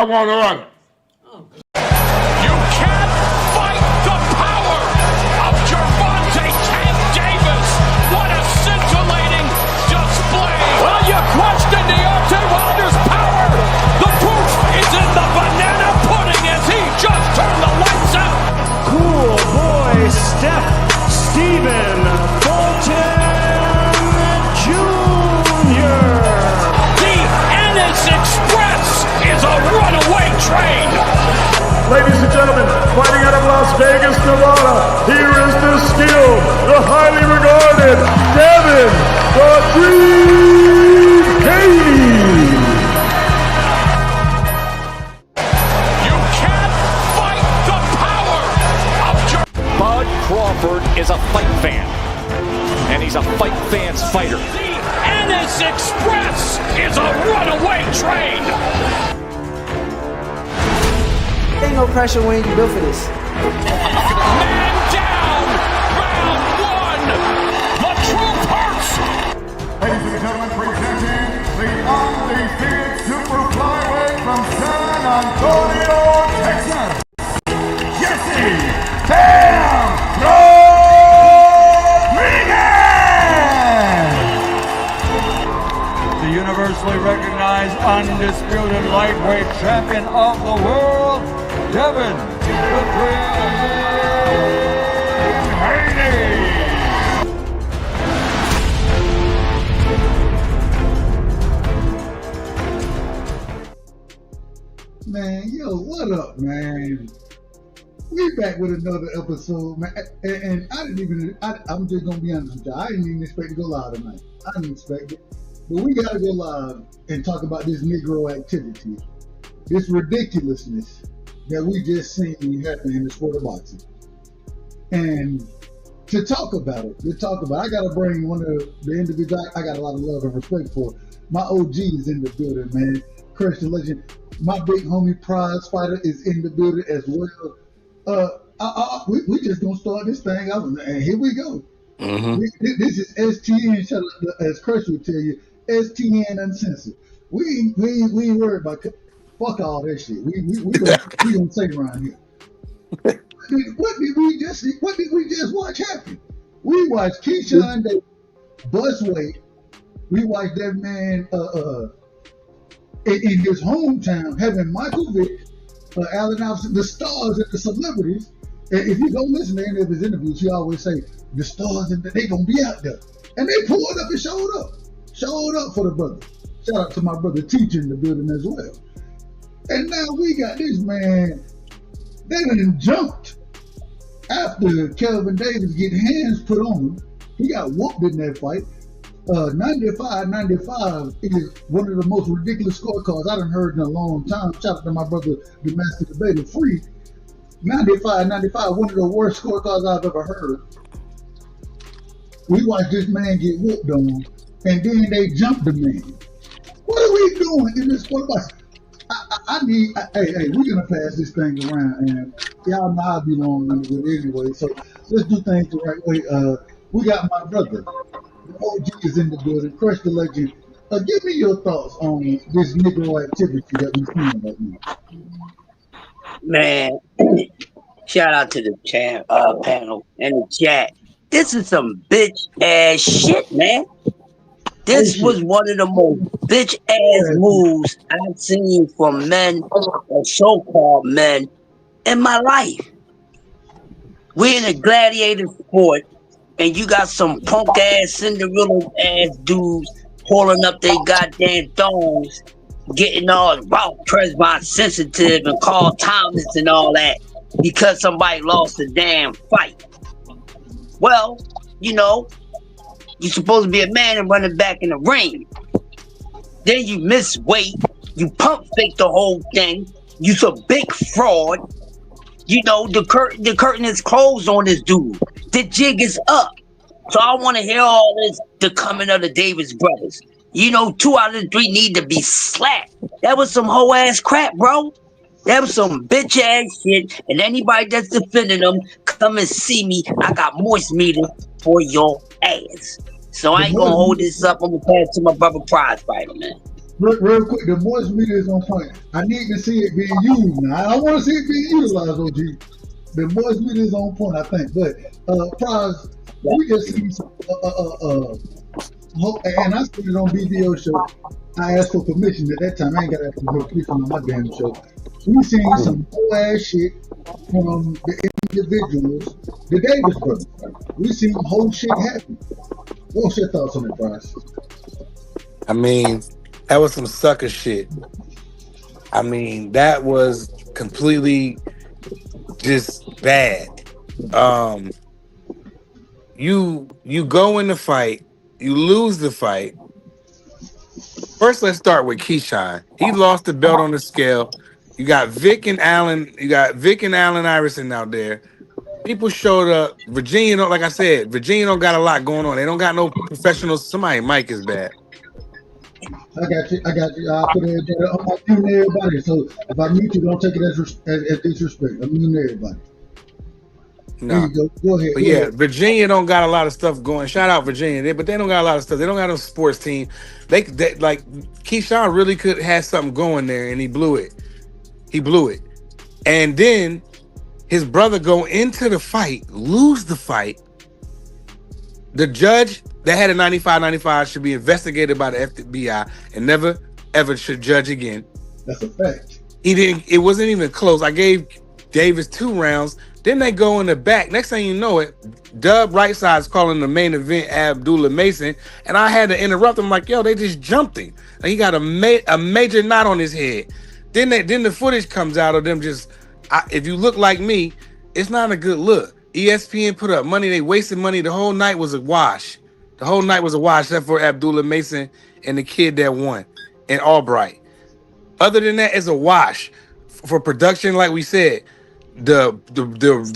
want to run. You can't fight the power of Gervonta Tank Davis. What a scintillating display. Well, you question Deontay Wilder's power. The proof is in the banana pudding as he just turned the lights out. Cool boy Stephen Fulton Jr. The Ennis Express is a runaway train. Ladies and gentlemen, fighting out of Las Vegas, Nevada, here is the skill, the highly regarded Devin the Dream Hayes. You can't fight the power of Bud Crawford is a fight fan, and he's a fight fan's fighter. The Ennis Express is a runaway train. Ain't no pressure when you built for this. Man down, round one. The truth hurts. Ladies and gentlemen, presenting the undefeated super flyweight from San Antonio, Texas, Jesse Bam Rodriguez! The universally recognized undisputed lightweight champion of the world, Devin the Dream Haney! Man, yo, what up, man? We back with another episode, man. And I'm just gonna be honest with you. I didn't even expect to go live tonight. I didn't expect it. But we gotta go live and talk about this Negro activity, this ridiculousness that we just seen happen in the sport of boxing. And to talk about it, I gotta bring one of the individuals I got a lot of love and respect for. My OG is in the building, man. Crush the legend. My big homie prize fighter is in the building as well. We just gonna start this thing out, and here we go. Mm-hmm. This is STN, as Crush would tell you, STN Uncensored. We ain't worried about fuck all that shit. We gonna say around here. What did we just watch happen? We watched Keyshawn Davis bust weight. We watched that man in his hometown having Michael Vick, Allen Iverson, the stars and the celebrities. And if you go listen to any of his interviews, he always say the stars and they gonna be out there. And they pulled up and showed up for the brother. Shout out to my brother Teacher in the building as well. And now we got this man, they done jumped after Kelvin Davis get hands put on him. He got whooped in that fight. 95 is one of the most ridiculous scorecards I done heard in a long time. Shout out to my brother, the Master Debater Free. 95, one of the worst scorecards I've ever heard. We watched this man get whooped on, and then they jumped the man. What are we doing in this sport? Hey, we're gonna pass this thing around, and y'all know I'll be long with it anyway. So let's do things the right way. We got my brother. The OG is in the building. Crush the legend. Give me your thoughts on this Negro activity that we're seeing right now. Man, shout out to the panel and the chat. This is some bitch ass shit, man. This was one of the most bitch ass moves I've seen from men or so-called men in my life. We're in a gladiator sport, and you got some punk ass Cinderella ass dudes pulling up their goddamn thongs, getting all Ralph Tresvant sensitive and Carl Thomas and all that because somebody lost a damn fight. Well, you know, you're supposed to be a man and running back in the ring. Then you miss weight. You pump fake the whole thing. You's a big fraud. You know, the curtain is closed on this dude. The jig is up. So I want to hear all this, the coming of the Davis brothers. You know, 2 out of the 3 need to be slapped. That was some hoe ass crap, bro. That was some bitch ass shit. And anybody that's defending them, come and see me. I got moist meter for your ass. So I ain't gonna hold this up. I'm gonna pass to my brother prize fighter, man. real quick, the moist meter is on point. I need to see it being used now. I want to see it being utilized, OG. The moist meter is on point, I think. But Prize, we just seen some and I said it on BBO show. I asked for permission at that time. I ain't got to ask for permission on my damn show. We seen some whole ass shit from the individuals, the Davis brothers. We seen whole shit happen. What's your thoughts on it, Bryce? I mean, that was some sucker shit. I mean, that was completely just bad. You go in the fight, you lose the fight. First, let's start with Keyshawn. He lost the belt on the scale. You got Vic and Allen Iverson out there. People showed up. Virginia don't, like I said, Virginia don't got a lot going on. They don't got no professionals. Somebody mic is bad. I got you. I'll put it. I'm muting everybody. So if I mute you, don't take it as disrespect. I'm muting everybody. No. Go ahead. But yeah, Virginia don't got a lot of stuff going. Shout out Virginia, but they don't got a lot of stuff. They don't got no sports team. They like Keyshawn really could have something going there, and he blew it. And then his brother go into the fight, lose the fight. The judge that had a 95-95 should be investigated by the FBI and never ever should judge again. That's a fact. It wasn't even close. I gave Davis 2 rounds. Then they go in the back. Next thing you know it, Dub right side's calling the main event Abdullah Mason, and I had to interrupt him like, yo, they just jumped him. Like, he got a major knot on his head. Then the footage comes out of them just. If you look like me, it's not a good look. ESPN put up money. They wasted money. The whole night was a wash. Except for Abdullah Mason and the kid that won, and Albright. Other than that, it's a wash for production. Like we said, the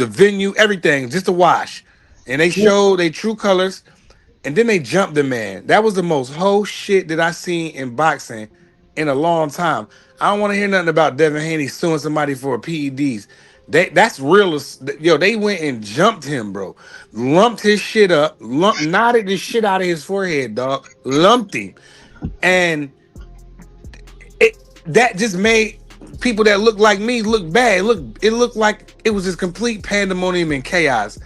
venue, everything, just a wash. And they showed their true colors, and then they jumped the man. That was the most whole shit that I seen in boxing in a long time. I don't want to hear nothing about Devin Haney suing somebody for PEDs. That's real. Yo, they went and jumped him, bro. Lumped his shit up. Knotted the shit out of his forehead, dog. Lumped him. And that just made people that look like me look bad. It looked like it was just complete pandemonium and chaos.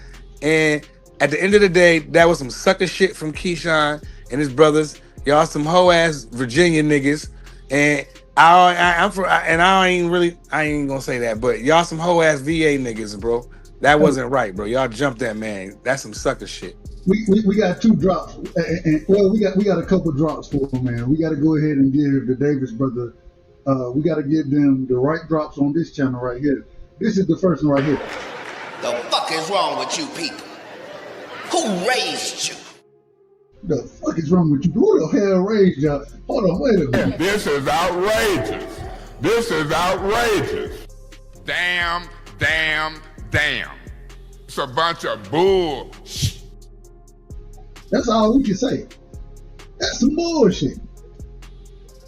And at the end of the day, that was some sucker shit from Keyshawn and his brothers. Y'all some hoe ass Virginia niggas. And I ain't gonna say that, but y'all some hoe ass VA niggas, bro. That wasn't right, bro. Y'all jumped that man. That's some sucker shit. We got 2 drops, and we got a couple drops for them, man. We got to go ahead and give the Davis brother. We got to give them the right drops on this channel right here. This is the first one right here. The fuck is wrong with you people? Who raised you? The fuck is wrong with you? Who the hell raised y'all? Hold on, wait a minute. This is outrageous. Damn. It's a bunch of bull. That's all we can say. That's some bullshit.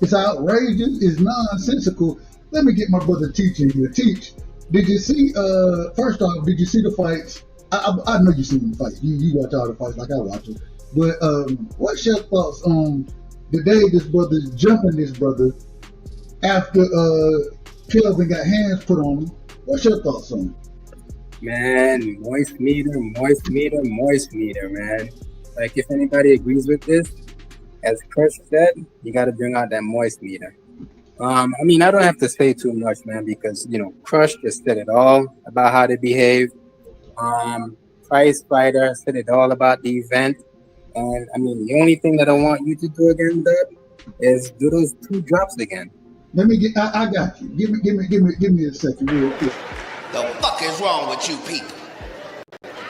It's outrageous. It's nonsensical. Let me get my brother teaching here. Teach. Did you see? First off, did you see the fights? I know you seen the fights. You watch all the fights like I watch them. But what's your thoughts on the Davis brothers jumping this brother after Kelvin got hands put on him? What's your thoughts on it? Man, moist meter, man. Like, if anybody agrees with this, as Chris said, you got to bring out that moist meter. I mean, I don't have to say too much, man, because, Crush just said it all about how they behave. Price Fighter said it all about the event. And, I mean, the only thing that I want you to do again, Dub, is do those 2 drops again. Let me get, I got you. Give me a second real quick. The fuck is wrong with you people?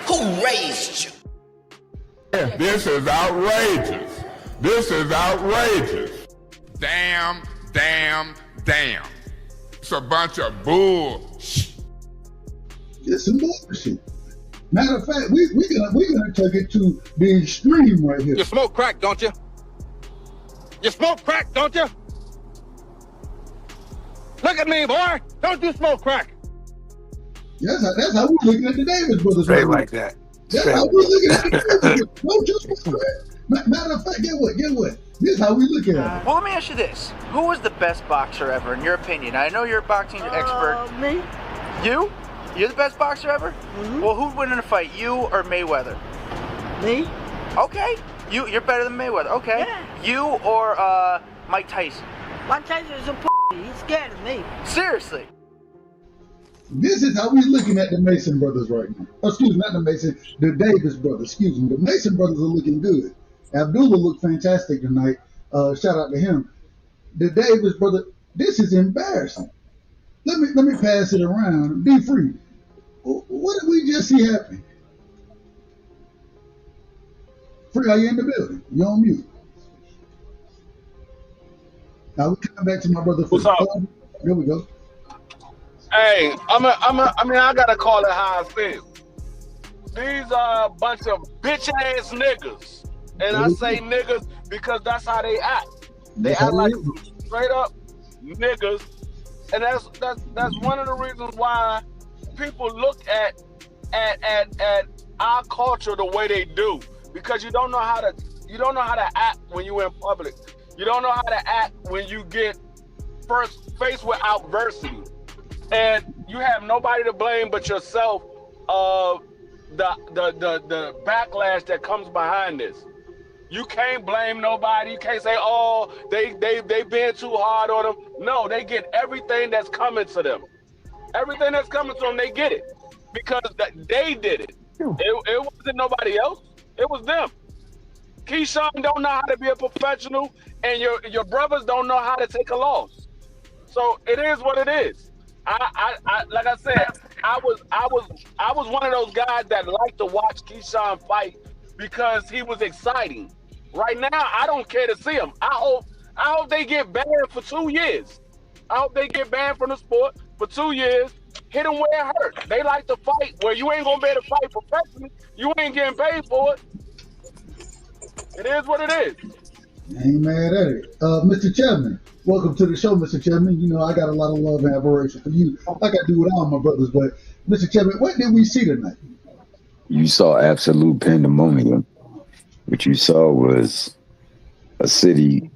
Who raised you? This is outrageous. Damn. It's a bunch of bull. It's some bullshit. Matter of fact, we're gonna take it to the extreme right here. You smoke crack, don't you? Look at me, boy. Don't you smoke crack? That's how we're looking at the Davis brothers. Straight like that. That's how we're looking at the Davis brothers. Don't you smoke crack? Matter of fact, get what? This is how we look at it. Well, let me ask you this: who was the best boxer ever, in your opinion? I know you're a boxing expert. Me. You? You're the best boxer ever? Mm-hmm. Well, who'd win in a fight, you or Mayweather? Me. Okay. You're better than Mayweather. Okay. Yeah. You or Mike Tyson? Mike Tyson is a He's scared of me. Seriously. This is how we're looking at the Mason brothers right now. Excuse me, not the Mason, the Davis brothers. Excuse me. The Mason brothers are looking good. Abdullah looked fantastic tonight. Shout out to him. The Davis brother, this is embarrassing. Let me pass it around. Be free. What did we just see happen? Free, are you in the building? You're on mute. Now we come back to my brother. What's up? There we go. Hey, I gotta call it how I feel. These are a bunch of bitch ass niggas, and I say niggas because that's how they act. They act like straight up niggas, and that's one of the reasons why people look at our culture the way they do, because you don't know how to act when you're in public. You don't know how to act when you get first faced with adversity. And you have nobody to blame but yourself of the backlash that comes behind this. You can't blame nobody. You can't say, oh, they been too hard on them. No, they get everything that's coming to them. Everything that's coming to them, they get it. Because they did it. It wasn't nobody else. It was them. Keyshawn don't know how to be a professional, and your brothers don't know how to take a loss. So it is what it is. I like I said, I was one of those guys that liked to watch Keyshawn fight because he was exciting. Right now, I don't care to see him. I hope they get banned for 2 years. I hope they get banned from the sport for 2 years. Hit them where it hurts. They like to fight where you ain't gonna be able to fight professionally. You ain't getting paid for it. It is what it is. I ain't mad at it. Mr. Chapman, welcome to the show, Mr. Chapman. You know, I got a lot of love and admiration for you, like I do with all my brothers. But, Mr. Chapman, what did we see tonight? You saw absolute pandemonium. What you saw was a city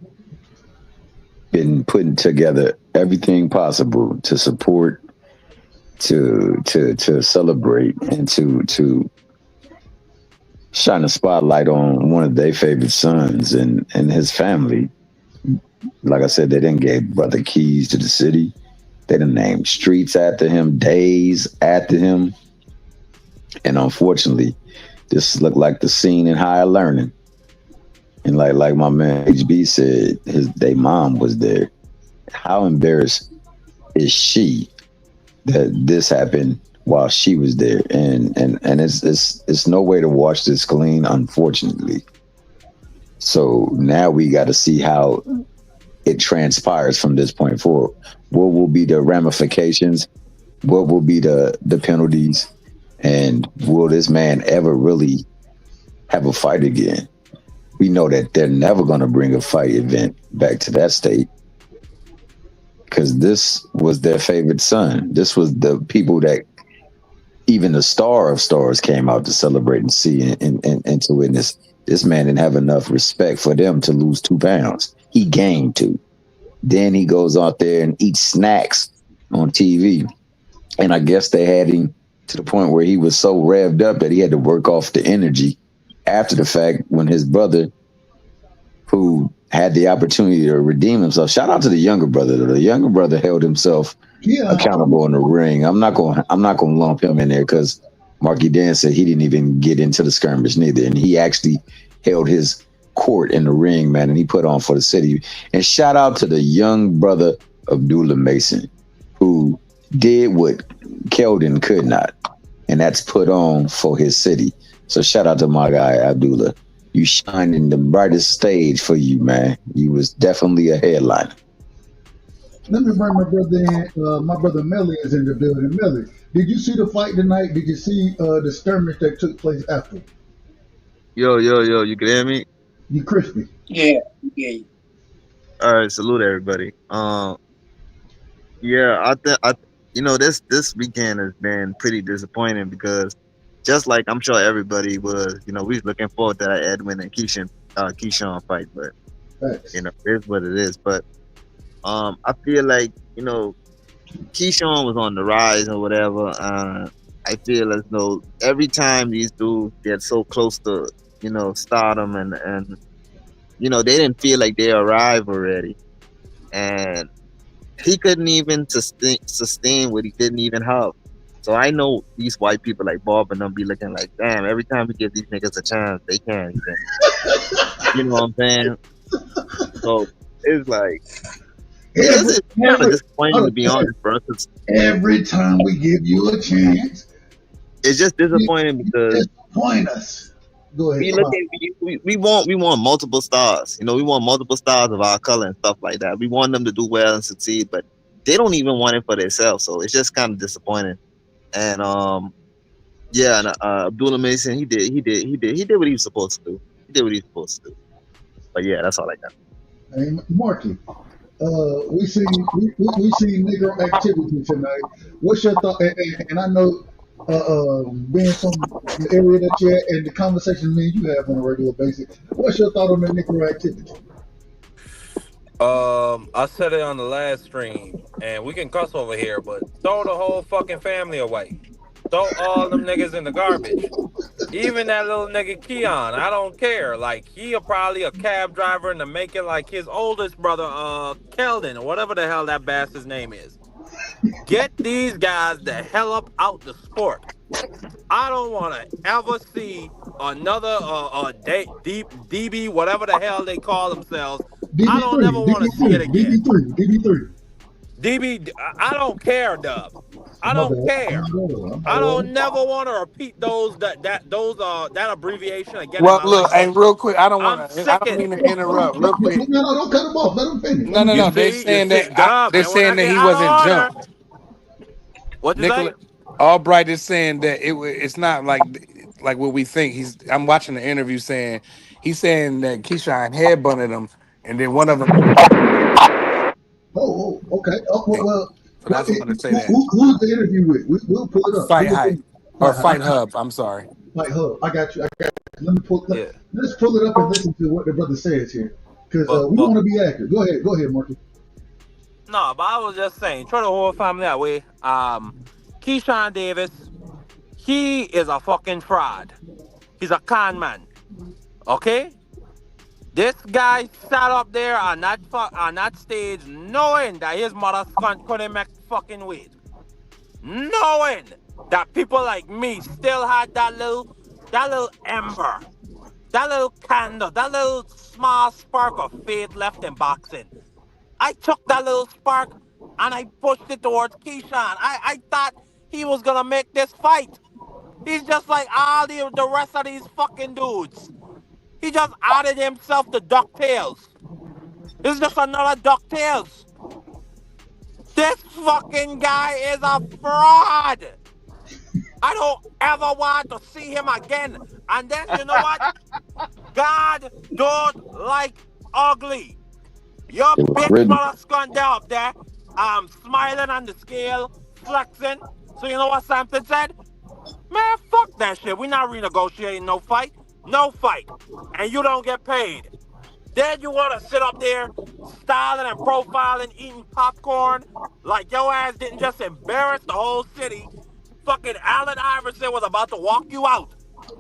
been putting together everything possible to support, to celebrate, and to shine a spotlight on one of their favorite sons and his family. Like I said, they didn't give brother keys to the city. They didn't name streets after him, days after him. And unfortunately, this looked like the scene in Higher Learning. And like my man HB said, their mom was there. How embarrassed is she that this happened while she was there? And it's no way to wash this clean, unfortunately. So now we got to see how it transpires from this point forward. What will be the ramifications? What will be the penalties? And will this man ever really have a fight again? We know that they're never going to bring a fight event back to that state, because this was their favorite son. This was the people that even the star of stars came out to celebrate and see and to witness. This man didn't have enough respect for them to lose 2 pounds. He gained 2. Then he goes out there and eats snacks on TV. And I guess they had him to the point where he was so revved up that he had to work off the energy after the fact, when his brother, who had the opportunity to redeem himself. Shout out to the younger brother. The younger brother held himself accountable in the ring. I'm not gonna lump him in there because Marky Dan said he didn't even get into the skirmish neither, and he actually held his court in the ring, man, and he put on for the city. And shout out to the young brother Abdullah Mason, who did what Keldon could not, and that's put on for his city. So shout out to my guy Abdullah. You shined in the brightest stage for you, man. You was definitely a headliner. Let me bring my brother in. My brother Melly is in the building. Melly, did you see the fight tonight? Did you see the skirmish that took place after? Yo, you can hear me? You crispy. Yeah. All right, salute everybody. Yeah, this weekend has been pretty disappointing because just like I'm sure everybody was, we was looking forward to that Edwin and Keishan Keyshawn fight, but Facts. you know, it is what it is. But I feel like, you know, Keyshawn was on the rise or whatever. I feel as though every time these dudes get so close to, you know, stardom and you know, they didn't feel like they arrived already. And he couldn't even sustain what he didn't even have. So I know these white people like Bob and them be looking like, damn, every time we give these niggas a chance, they can't even. You know what I'm saying? So it's like, it's kind of disappointing to be honest, bro. Every time we give you a chance, it's just disappointing because disappoint us. Go ahead. we want multiple stars. You know, we want multiple stars of our color and stuff like that. We want them to do well and succeed, but they don't even want it for themselves. So it's just kind of disappointing. And yeah, and Abdullah Mason, he did what he was supposed to do. He did what he was supposed to do. But yeah, that's all I got. Hey, Marky, we see Negro activity tonight. What's your thought? And I know, being from the area that you're at and the conversation me and you have on a regular basis, what's your thought on the Negro activity? I said it on the last stream, and we can cuss over here, but throw the whole fucking family away. Throw all them niggas in the garbage. Even that little nigga Keon, I don't care. Like, he probably a cab driver in the making, like his oldest brother, Keldon, or whatever the hell that bastard's name is. Get these guys the hell up out the sport. I don't want to ever see another DB, whatever the hell they call themselves. I don't ever want to see it again. DB, I don't care, Dub. I don't care. I don't never want to repeat that abbreviation again. Well, in my look, life. hey, real quick, I don't I'm mean to interrupt. Real quick, No, don't cut him off. Let him finish. no. They're saying that he wasn't jumped. What you say? Albright is saying that it's not like what we think. I'm watching the interview he's saying that Keyshawn headbutted him, and then one of them. Oh, okay. Oh, well, I just want to say that. Who's the interview with? We'll pull it up. Fight Hub. I'm sorry. Fight Hub. I got you. Let's pull it up and listen to what the brother says here, because we want to be accurate. Go ahead, Marky. No, but I was just saying, throw the whole family away. Keyshawn Davis, he is a fucking fraud. He's a con man. Okay? This guy sat up there on that stage knowing that his mother couldn't make fucking weight. Knowing that people like me still had that little ember, that little candle, that little small spark of faith left in boxing. I took that little spark and I pushed it towards Keyshawn. I thought he was gonna make this fight. He's just like all the rest of these fucking dudes. He just added himself to DuckTales. This is just another DuckTales. This fucking guy is a fraud. I don't ever want to see him again. And then, you know what? God don't like ugly. Your bitch mother scun down up there, smiling on the scale, flexing. So you know what Samson said? Man, fuck that shit. We're not renegotiating no fight. No fight. And you don't get paid. Then you want to sit up there, styling and profiling, eating popcorn, like your ass didn't just embarrass the whole city. Fucking Allen Iverson was about to walk you out.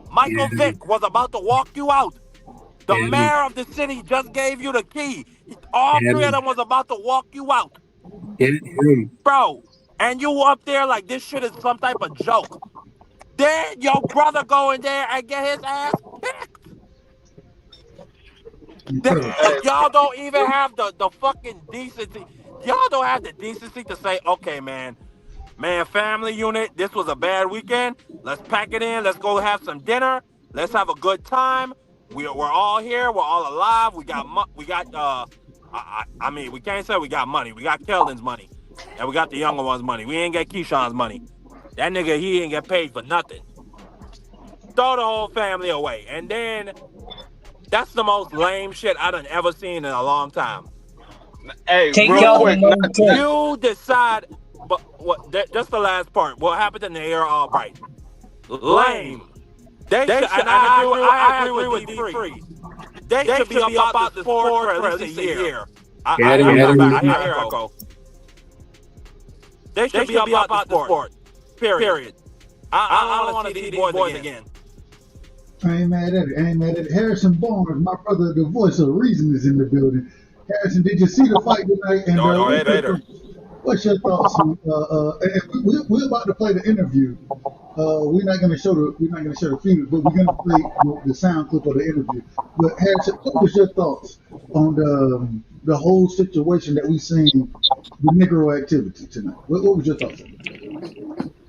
Michael Vick was about to walk you out. The mayor of the city just gave you the key. All three of them was about to walk you out. Bro, and you up there like this shit is some type of joke. Then your brother go in there and get his ass kicked. Y'all don't even have the fucking decency. Y'all don't have the decency to say, okay, man, family unit, this was a bad weekend. Let's pack it in. Let's go have some dinner. Let's have a good time. We're all here. We're all alive. We got we can't say we got money. We got Keldon's money. And we got the younger one's money. We ain't get Keyshawn's money. That nigga, he ain't get paid for nothing. Throw the whole family away. And then, that's the most lame shit I done ever seen in a long time. Hey, real quick. You decide, but just the last part. What happened in the air Albright? Lame. I agree with D3. They should be about the sport for at least a year. I hear Echo. They should be about the sport. Period. I don't want to see these boys again. I ain't mad at it. I ain't mad at it. Harrison Barnes, my brother, the voice of reason, is in the building. Harrison, did you see the fight tonight? And what's your thoughts on? We're about to play the interview. We're not going to show the feed, but we're going to play the sound clip of the interview. But Harrison, what was your thoughts on the whole situation that we seen the Negro activity tonight? What was your thoughts?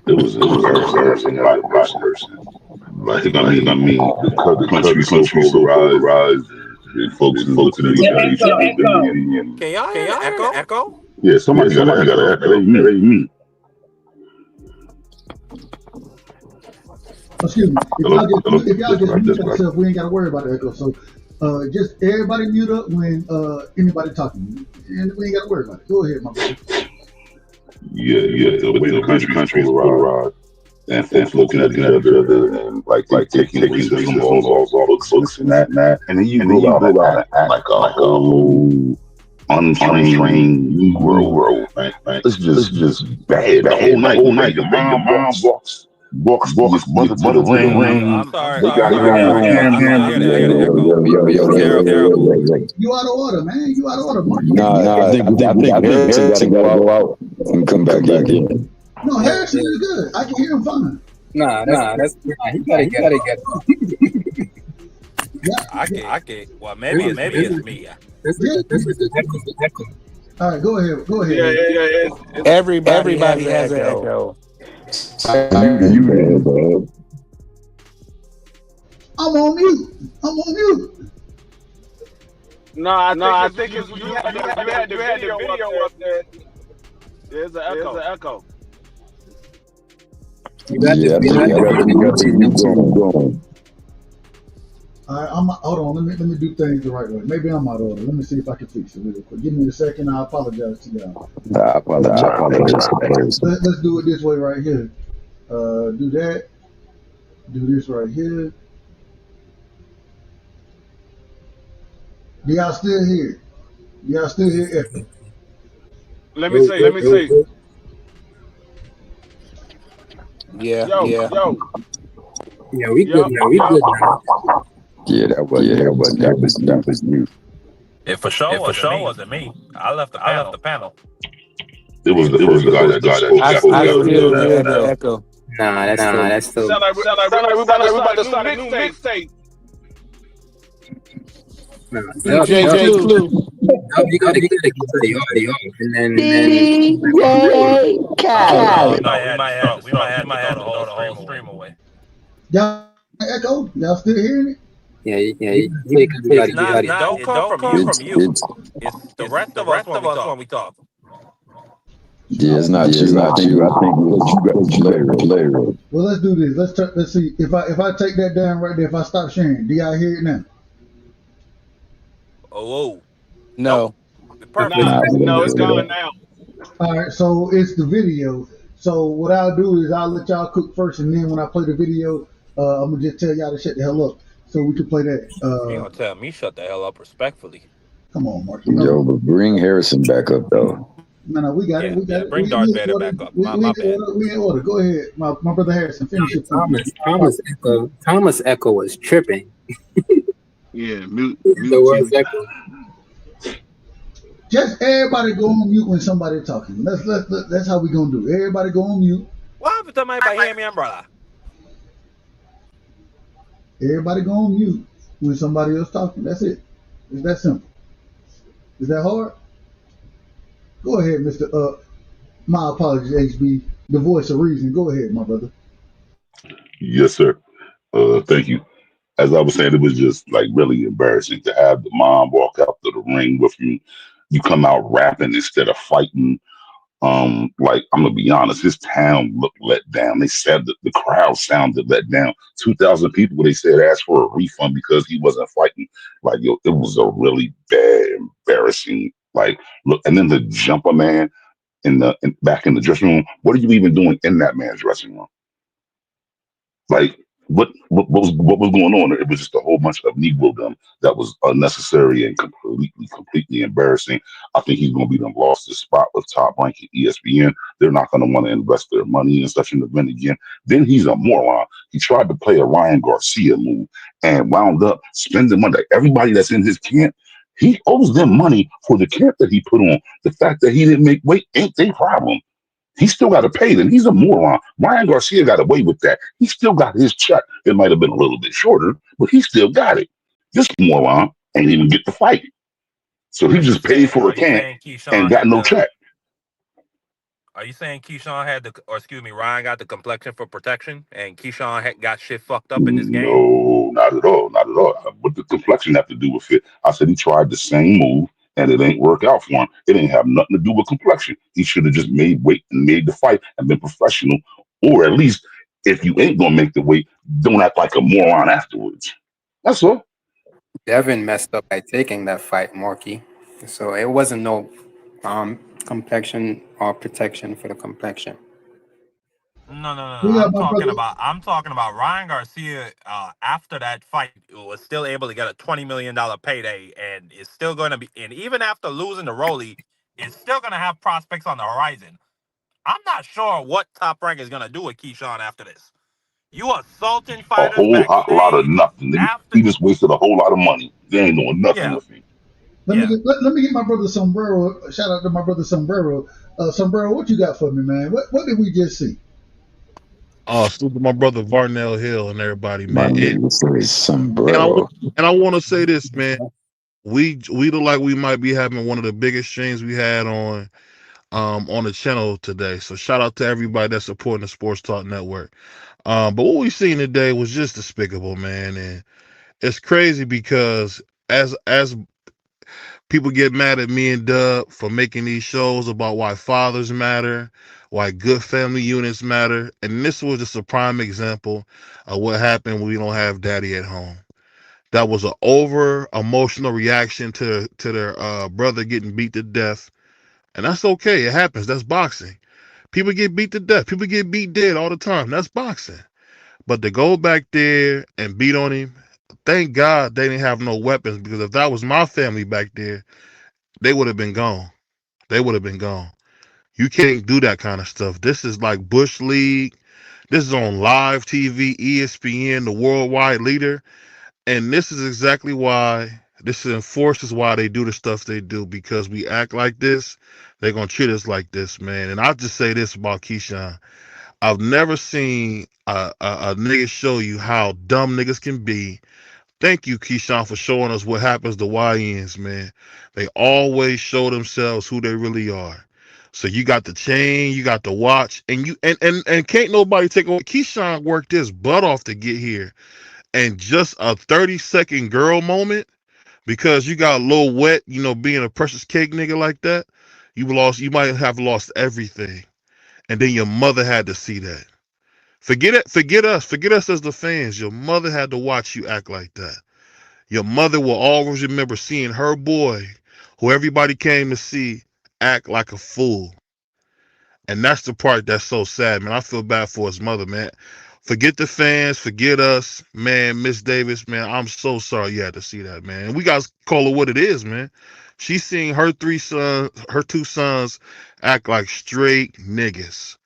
It was embarrassing by person. Like I mean, the country's so polarized, and folks is looking at each other. Can y'all hear the echo? Yeah, somebody got an echo. It ain't me. Excuse me. If y'all just mute yourself, we ain't got to worry about the echo. So just everybody mute up when anybody talking. And we ain't got to worry about it. Go ahead, my brother. Yeah. The way the country's polarized. And folks looking at each other and like taking racism all books and that. And then you go out and act like a whole untrained Negro, right? It's just bad. The whole night. Your mom walks mother to the ring. I'm sorry. You out of order, man. You out of order. Nah, I think Harrison got to go out and come back in. No, Harrison is good. I can hear him fine. Nah, he gotta get I can't. Well, maybe it's me. This is the echo. All right, go ahead. Yeah. Everybody has an echo. I'm on mute. No, I think it's you had the video up there. There's an echo. You got going. All right, hold on. Let me do things the right way. Maybe I'm out of order. Let me see if I can fix it real quick. Give me a second. I apologize to y'all. I apologize. Let's do it this way right here. Do that. Do this right here. Do y'all still here? Y'all still here? Let me see. Yeah. Yeah, we good now. Yeah, that was you. It for sure wasn't me. I left the panel. It was the guy that I still hear the echo. Nah, that's still. Sound like we about to start a new mixtape. JJ Clue. You gotta get the audio, and then DJ Khaled. We might have to throw the whole stream away. Y'all echo? Y'all still hearing it? Yeah. It don't come from you. It's the rest of us when we talk. Yeah, it's not you. I think you got later. Well, let's do this. Let's see if I take that down right there. If I stop sharing, do y'all hear it now? Oh. No. No, it's gone now. All right, so it's the video. So what I'll do is I'll let y'all cook first, and then when I play the video, I'm gonna just tell y'all to shut the hell up, so we can play that. You gonna tell me shut the hell up respectfully? Come on, Mark. Yo, but bring Harrison back up though. No, we got it. We got it. Bring Darth Vader back up. My bad. We in order. Go ahead, my brother Harrison. Finish it. Thomas Echo was tripping. Yeah, mute the worst echo. Just everybody go on mute when somebody talking. That's how we gonna do. Everybody go on mute. What happened to my hear me umbrella? Everybody go on mute when somebody else talking. That's it. It's that simple. Is that hard? Go ahead, Mr. My apologies, HB, the voice of reason. Go ahead, my brother. Yes, sir. Thank you. As I was saying, it was just like really embarrassing to have the mom walk out to the ring with you. You come out rapping instead of fighting. Like I'm gonna be honest, his town looked let down. They said that the crowd sounded let down. 2,000 people, they said, asked for a refund because he wasn't fighting. Like, yo, it was a really bad, embarrassing. Like, look, and then the jumper man back in the dressing room. What are you even doing in that man's dressing room? Like, what was going on? It was just a whole bunch of Negro that was unnecessary and completely embarrassing. I think he's going to be them lost his spot with Top Rank at ESPN. They're not going to want to invest their money in such an event again. Then he's a moron. He tried to play a Ryan Garcia move and wound up spending money. Like everybody that's in his camp, he owes them money for the camp that he put on. The fact that he didn't make weight ain't their problem. He still got to pay them. He's a moron. Ryan Garcia got away with that. He still got his check. It might have been a little bit shorter, but he still got it. This moron ain't even get the fight. So he just paid for a camp and Keyshawn got had no the? check. Are you saying Keyshawn had the, or excuse me, Ryan got the complexion for protection, and Keyshawn got shit fucked up in this game? No, not at all. Not at all. What the complexion have to do with it? I said he tried the same move and it ain't work out for him. It ain't have nothing to do with complexion. He should have just made weight and made the fight and been professional. Or at least if you ain't gonna make the weight, don't act like a moron afterwards. That's all. Devin messed up by taking that fight, Marky. So it wasn't no complexion or protection for the complexion. We got my brother. I'm talking about Ryan Garcia. After that fight, was still able to get a $20 million payday, and is still going to be. And even after losing to Rolly, is still going to have prospects on the horizon. I'm not sure what Top Rank is going to do with Keyshawn after this. You assaulting A fighters whole lot of backstage nothing. after? He just wasted a whole lot of money. They ain't doing nothing Yeah, with him. Let me get my brother Sombrero. Shout out to my brother Sombrero. Sombrero, what you got for me, man? What did we just see? Salute to my brother Varnell Hill and everybody, My man. nigga say And I sombrero. want to say this, man. We look like we might be having one of the biggest streams we had on the channel today. So shout out to everybody that's supporting the Sports Talk Network. But what we seen today was just despicable, man, and it's crazy because as people get mad at me and Dub for making these shows about why fathers matter, why good family units matter, and this was just a prime example of what happened when we don't have daddy at home. That was an over emotional reaction to their brother getting beat to death, and that's okay. It happens. That's boxing. People get beat to death. People get beat dead all the time. That's boxing. But to go back there and beat on him, thank God they didn't have no weapons, because if that was my family back there, they would have been gone. They would have been gone. You can't do that kind of stuff. This is like Bush League. This is on live TV, ESPN, the worldwide leader. And this is exactly why, this enforces why they do the stuff they do, because we act like this. They're going to treat us like this, man. And I'll just say this about Keyshawn. I've never seen a nigga show you how dumb niggas can be. Thank you, Keyshawn, for showing us what happens to YNs, man. They always show themselves who they really are. So you got the chain, you got the watch, and you and can't nobody take away. Keyshawn worked his butt off to get here. And just a 30-second girl moment, because you got a little wet, being a precious cake nigga like that, you might have lost everything. And then your mother had to see that. Forget us as the fans. Your mother had to watch you act like that. Your mother will always remember seeing her boy, who everybody came to see, act like a fool. And that's the part that's so sad, man. I feel bad for his mother, man. Forget the fans, forget us, man. Miss Davis, man, I'm so sorry you had to see that, man. And we got to call it what it is, man. She's seeing her two sons act like straight niggas.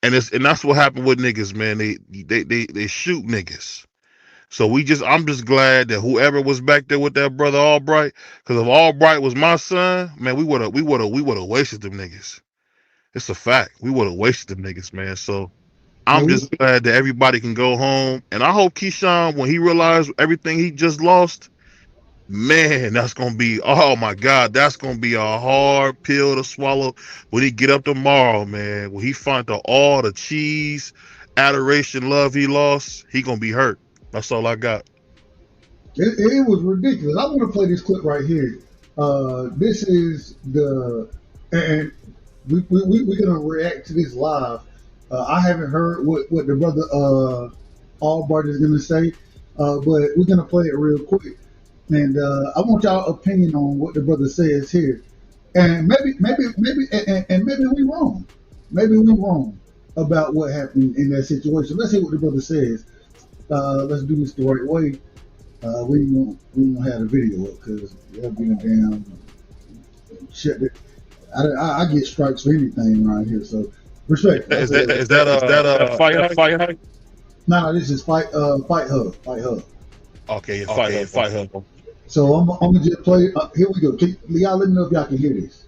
And that's what happened with niggas, man. They shoot niggas. So I'm just glad that whoever was back there with that brother Albright, because if Albright was my son, man, we would have wasted them niggas. It's a fact. We would have wasted them niggas, man. So I'm just glad that everybody can go home. And I hope Keyshawn, when he realized everything he just lost, man, that's gonna be, oh my God, that's gonna be a hard pill to swallow when he get up tomorrow, man. When he find out all the cheese, adoration, love he lost, he gonna be hurt. That's all I got. It was ridiculous. I want to play this clip right here. This is and we're gonna react to this live. I haven't heard what the brother Albright is gonna say, but we're gonna play it real quick. And I want y'all opinion on what the brother says here. And maybe we're wrong. Maybe we're wrong about what happened in that situation. Let's hear what the brother says. let's do this the right way. We ain't gonna have the video up because that'll be a damn shit. I get strikes for anything around here, so respect. Is that a fight? No, this is Fight Hub. Okay, it's fight hub. So I'm gonna just play. Here we go. Y'all let me know if y'all can hear this.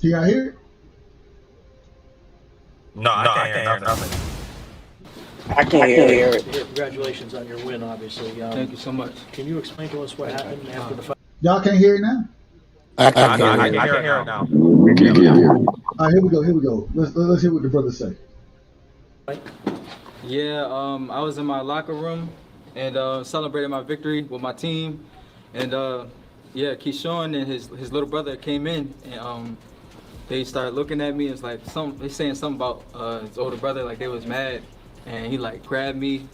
Can y'all hear it? No, I can't hear nothing. I can't hear it. Congratulations on your win, obviously. Thank you so much. Can you explain to us what happened after the fight? Y'all can't hear it now? I I can't can hear hear it. it now. We can hear you. All right, here we go. Let's hear what the brothers say. Yeah, I was in my locker room and celebrated my victory with my team. And yeah, Keyshawn and his little brother came in and they started looking at me. It's like they saying something about his older brother, like they was mad. And he like grabbed me,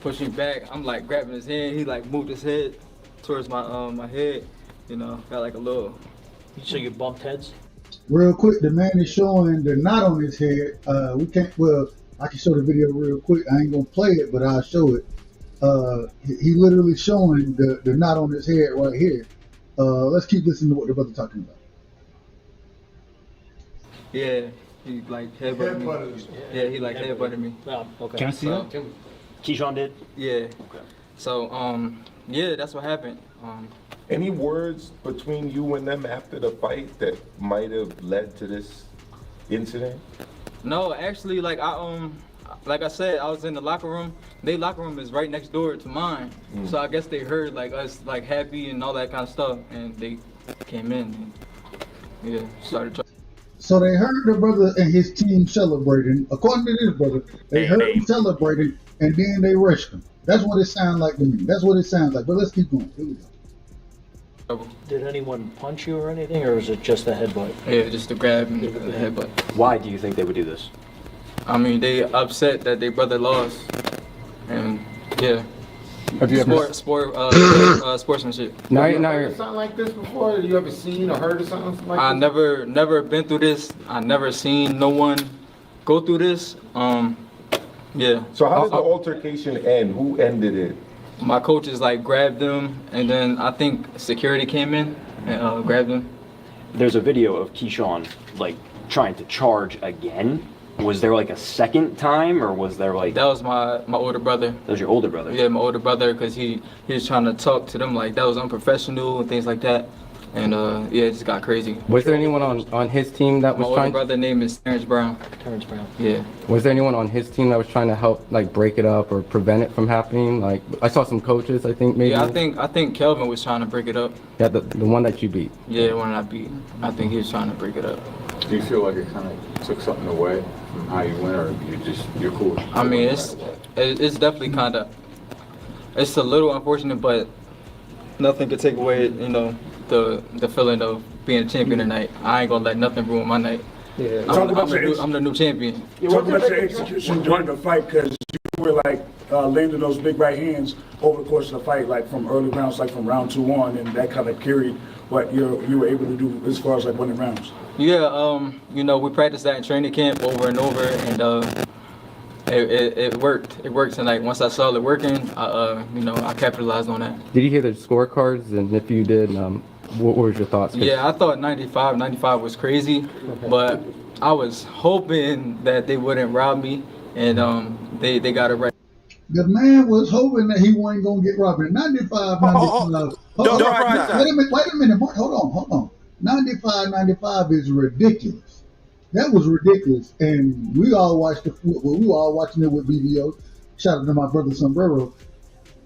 pushed me back. I'm like grabbing his hand. He like moved his head towards my head. You know, got like a little. So you bumped heads? Real quick, the man is showing the knot on his head. We can't. Well, I can show the video real quick. I ain't gonna play it, but I'll show it. He literally showing the knot on his head right here. Let's keep listening to what the brother talking about. Yeah, he like headbutted me. Yeah, he like headbutted me. Oh, okay. Can I see that? Keyshawn did? Yeah. Okay. So yeah, that's what happened. Any words between you and them after the fight that might have led to this incident? No, actually, like I said, I was in the locker room. Their locker room is right next door to mine. So I guess they heard like us like happy and all that kind of stuff, and they came in and started talking. So they heard the brother and his team celebrating. According to this brother, they heard him celebrating, and then they rushed him. That's what it sounds like to me. That's what it sounds like. But let's keep going. Here we go. Did anyone punch you or anything, or was it just a headbutt? Yeah, just the grab and the headbutt. Why do you think they would do this? I mean, they upset that their brother lost, and yeah. Have you ever sportsmanship? No, Something like this before? You ever seen or heard of something like I this? never been through this. I never seen no one go through this. Yeah. So how did the altercation end? Who ended it? My coaches like grabbed them, and then I think security came in and grabbed them. There's a video of Keyshawn like trying to charge again. Was there like a second time, or was there like? That was my older brother. That was your older brother? Yeah, my older brother, because he was trying to talk to them like that was unprofessional and things like that. And yeah, it just got crazy. Was there anyone on his team that was my trying? My older brother name is Terrence Brown. Terrence Brown. Yeah. Was there anyone on his team that was trying to help like break it up or prevent it from happening? Like I saw some coaches, I think maybe. Yeah, I think Kelvin was trying to break it up. Yeah, the one that you beat. Yeah, the one that I beat. I think he was trying to break it up. Do you feel like it kind of took something away from how you went, or you're cool? I mean, it's definitely kind of, it's a little unfortunate, but nothing could take away, you know, the feeling of being a champion tonight. I ain't gonna let nothing ruin my night. Yeah. I'm the new champion. Talk about your execution during the fight, because you were like landing those big right hands over the course of the fight, like from early rounds, like from round 2 on, and that kind of carried what you were able to do as far as like winning rounds. Yeah, you know, we practiced that in training camp over and over, and it worked. It worked tonight. Once I saw it working, you know, I capitalized on that. Did you hear the scorecards? And if you did, what were your thoughts? Yeah, I thought 95 was crazy, but I was hoping that they wouldn't rob me, and they got it right. The man was hoping that he wasn't going to get robbed. 95. Wait a minute, Mark. Hold on. 95 is ridiculous. That was ridiculous. And we all watched we were all watching it with BBO. Shout out to my brother Sombrero.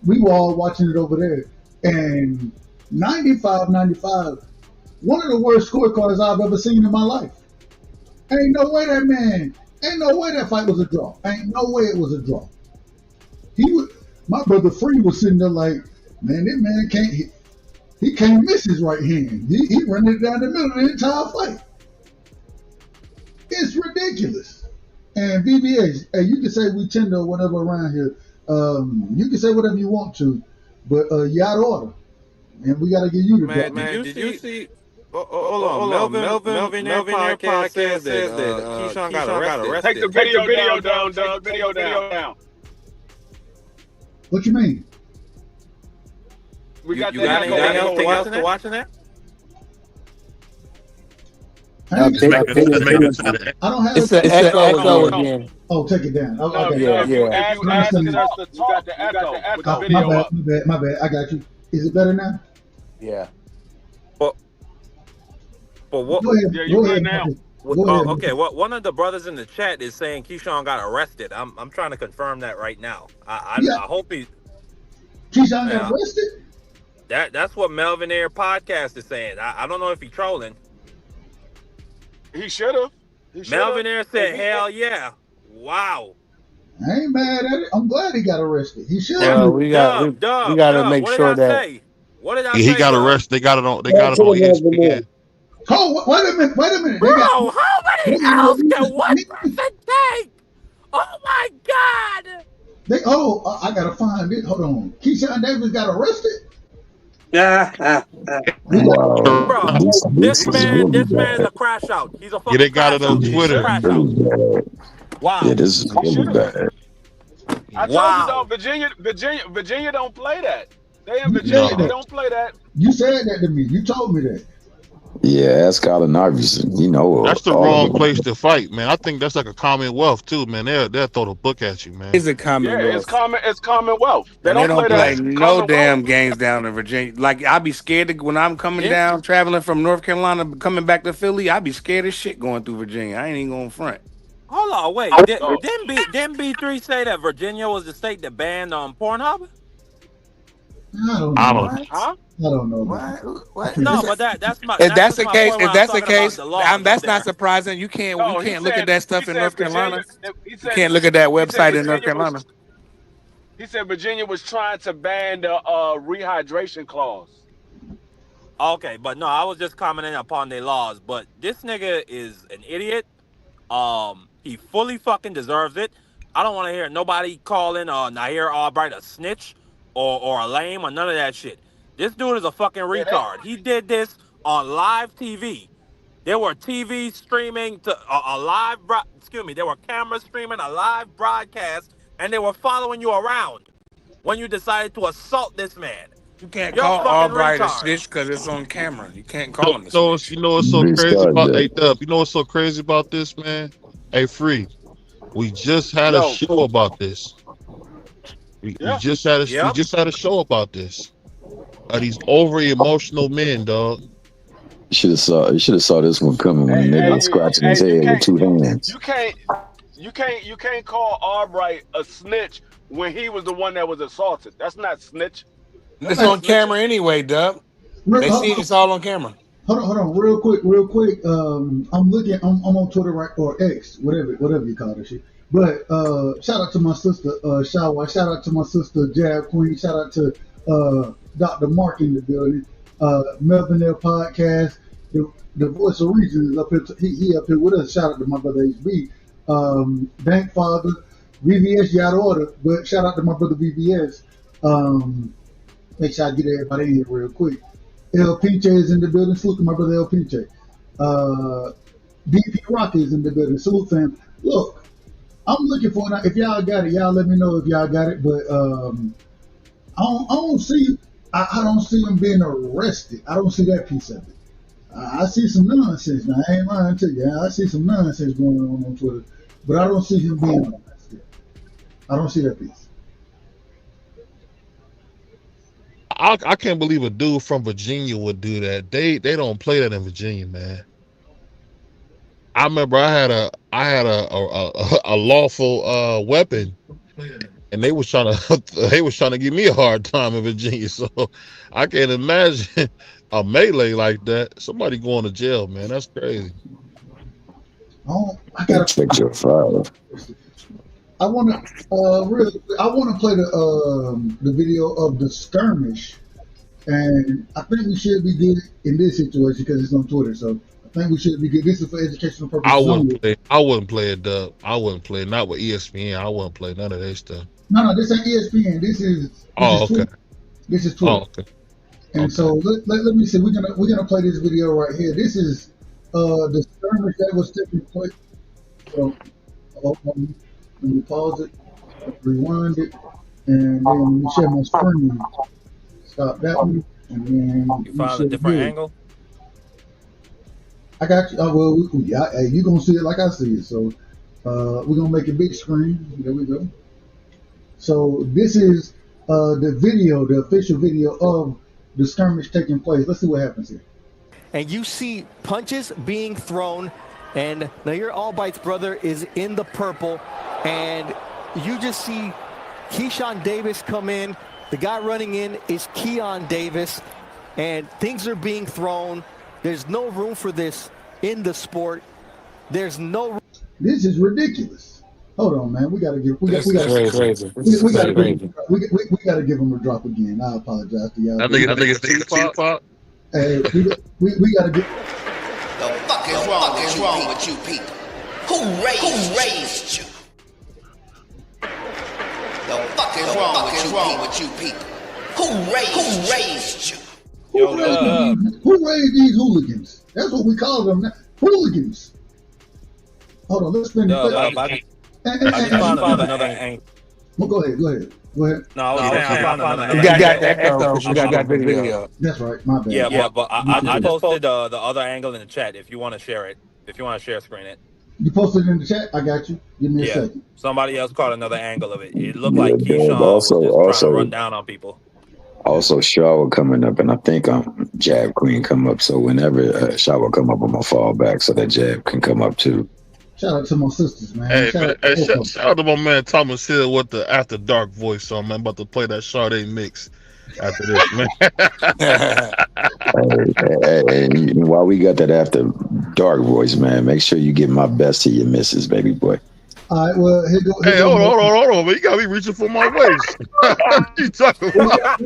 We were all watching it over there. And 95, one of the worst scorecards I've ever seen in my life. Ain't no way that fight was a draw. Ain't no way it was a draw. My brother Free was sitting there like, man, that man can't miss his right hand. He running it down the middle of the entire fight. It's ridiculous. And BBA, hey, you can say we tender or whatever around here. You can say whatever you want to, but you out of order. And we got to give you the man, did you see Hold on, Melvin Air podcast says that Keyshawn got arrested. Take the video down, Doug. Take the video down. What you mean? We got You got anything else to watch in there? I don't have It's an echo again. Oh, take it down. Yeah. You got the echo with the video up. My bad. I got you. Is it better now? Yeah. But what? Go ahead. Yeah, you good now. Okay. One of the brothers in the chat is saying Keyshawn got arrested. I'm trying to confirm that right now. I hope he. Keyshawn got arrested? That's what Melvin Air podcast is saying. I don't know if he's trolling. He should have. Melvin Air said, "Hell yeah, wow." I ain't mad at it. I'm glad he got arrested. He should. Well, we got to make sure that. What did I say? He got arrested. They got it on. They got it on ESPN. Oh, wait a minute. Bro, how many L's can one person take? Oh my God! I gotta find it. Hold on. Keyshawn Davis got arrested. Bro, this man is a crash out. He's a fucking they got it on Twitter. Crash out. Wow. Yeah, this is really bad. I told you though, Virginia don't play that. They in Virginia, they don't play that. You said that to me. You told me that. Yeah, ask Allen Iverson. You know, That's the wrong place to fight, man. I think that's like a Commonwealth too, man. They'll throw the book at you, man. It's a Commonwealth. Yeah, it's Commonwealth. They don't play no damn games down in Virginia. Like I'd be scared when I'm coming down, traveling from North Carolina, coming back to Philly. I'd be scared as shit going through Virginia. I ain't even going front. Hold on, wait. Didn't B3 say that Virginia was the state that banned Pornhub? I don't know. Huh? I don't know. What? No, but that's my. If that's the case, that's there. not surprising. You can't look at that stuff in North Carolina. You can't look at that website in North Carolina. He said Virginia was trying to ban the rehydration clause. Okay, but no, I was just commenting upon their laws. But this nigga is an idiot. He fully fucking deserves it. I don't want to hear nobody calling Nair Albright a snitch or a lame or none of that shit. This dude is a fucking retard. He did this on live TV. There were TVs streaming to there were cameras streaming a live broadcast, and they were following you around when you decided to assault this man. You can't call Albright a snitch because it's on camera. You can't call him a snitch. You know what's so crazy about Dub? You know what's so crazy about this, man? Hey, Free. We just had a show about this. We just had a show about this. These over emotional men, dog. You should have saw this one coming when the nigga was scratching his head with 2 hands. You can't call Albright a snitch when he was the one that was assaulted. That's not snitch. It's on camera anyway, Dub. They see it's all on camera. Hold on, real quick. I'm on Twitter or X, whatever you call this shit. But shout out to my sister Shawa. Shout out to my sister Jab Queen. Shout out to Dr. Mark in the building. Melvin Air podcast. The voice of reason is up here. He up here with us. Shout out to my brother HB. Bank Father, VVS. You out of order, but shout out to my brother VVS. Make sure I get everybody in here real quick. El Pinche is in the building. Salute to my brother El Pinche. DP Rocky is in the building. Salute fam. Look, I'm looking for it. If y'all got it, y'all let me know if y'all got it. But I don't see him being arrested. I don't see that piece of it. I see some nonsense. Now I ain't lying to you. I see some nonsense going on Twitter, but I don't see him being arrested. I don't see that piece. I can't believe a dude from Virginia would do that. They don't play that in Virginia, man. I remember I had a lawful weapon, and they was trying to give me a hard time in Virginia. So I can't imagine a melee like that. Somebody going to jail, man. That's crazy. I gotta check your file. I want to play the video of the skirmish, and I think we should be good in this situation because it's on Twitter. So I think we should be good. This is for educational purposes. I wouldn't play it, Dub. I wouldn't play it. Not with ESPN. I wouldn't play none of that stuff. No, this ain't ESPN. This is okay. Twitter. This is Twitter. Oh, okay. And so let me see. We're gonna play this video right here. This is the skirmish that was taking place. So, let me pause it, rewind it, and then let me share my screen. Stop that one, and then You found a different angle? I got you. Well, yeah, hey, you gonna see it like I see it. So we're gonna make it big screen. There we go. So this is the video, the official video of the skirmish taking place. Let's see what happens here. And you see punches being thrown, and now your Albites brother is in the purple, and you just see Keyshawn Davis come in. The guy running in is Keon Davis, and things are being thrown. There's no room for this in the sport. There's no. This is ridiculous. Hold on, man. We gotta give. We gotta give him a drop again. I apologize to y'all. I think it's the pop. Hey, we gotta get. The fuck is wrong with you people? Who raised you? The fuck is wrong with you people? Who raised you? Who raised these hooligans? That's what we call them now. Hooligans. Hold on, let's finish. I just found another angle. Well, go ahead. No, I was saying I found another You got that echo. You got that video. That's right. My bad. Yeah, but I posted the other angle in the chat if you want to share it. If you want to share screen it. You posted it in the chat? I got you. Give me a second. Somebody else caught another angle of it. It looked like Keyshawn was just trying to run down on people. Also, Shower coming up, and I think Jab Queen come up. So whenever Shower come up, I'm gonna fall back so that Jab can come up too. Shout out to my sisters, man. Hey, shout out to my man Thomas Hill with the After Dark voice on, man. About to play that Sade mix after this, man. Hey, while we got that After Dark voice, man, make sure you give my best to your missus, baby boy. All right, well, Hey, hold on, man. You got me reaching for my waist. You talking about?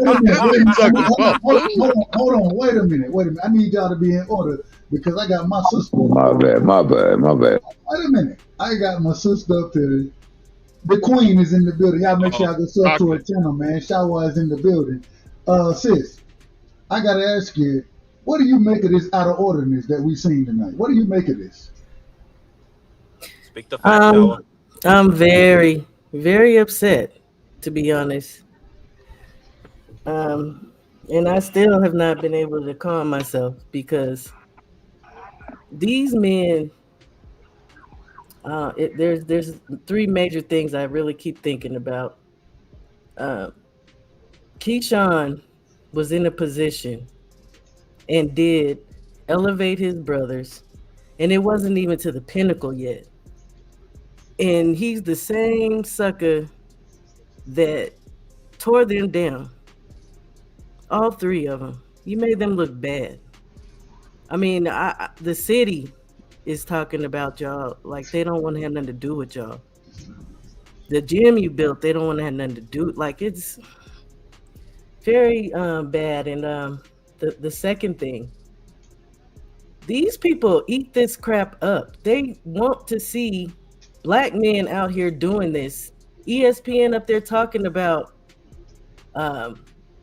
Hold on, wait a minute. I need y'all to be in order because I got my sister. My bad. Wait a minute. I got my sister up here. The queen is in the building. Y'all make sure y'all go sub to her channel, man. Shawa is in the building. Sis, I gotta ask you, what do you make of this out of orderness that we seen tonight? What do you make of this? Speak the fact, Shawa. I'm very, very upset, to be honest. And I still have not been able to calm myself because these men, there's three major things I really keep thinking about. Keyshawn was in a position and did elevate his brothers, and it wasn't even to the pinnacle yet. And he's the same sucker that tore them down. All three of them. You made them look bad. I mean, the city is talking about y'all like they don't want to have nothing to do with y'all. The gym you built, they don't want to have nothing to do. Like, it's very bad. And the second thing, these people eat this crap up. They want to see Black men out here doing this. ESPN up there talking about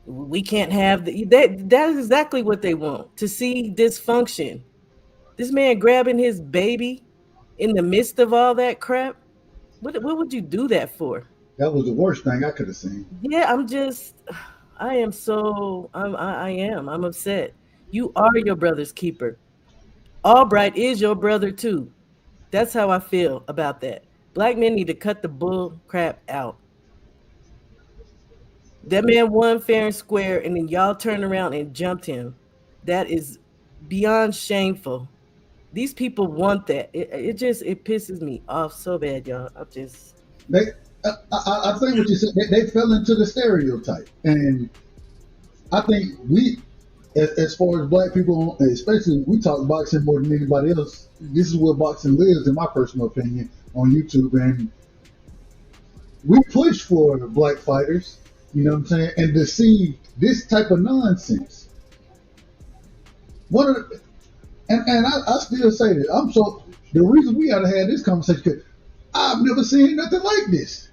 we can't have that is exactly what they want, to see dysfunction. This man grabbing his baby in the midst of all that crap. What would you do that for? That was the worst thing I could have seen. Yeah, I'm upset. You are your brother's keeper. Albright is your brother too. That's how I feel about that. Black men need to cut the bull crap out. That man won fair and square, and then y'all turned around and jumped him. That is beyond shameful. These people want that. It pisses me off so bad, y'all. I think what you said, they fell into the stereotype, and I think we, as far as Black people, especially, we talk boxing more than anybody else. This is where boxing lives, in my personal opinion, on YouTube, and we push for Black fighters. You know what I'm saying? And to see this type of nonsense, I still say that the reason we gotta have this conversation, because I've never seen nothing like this,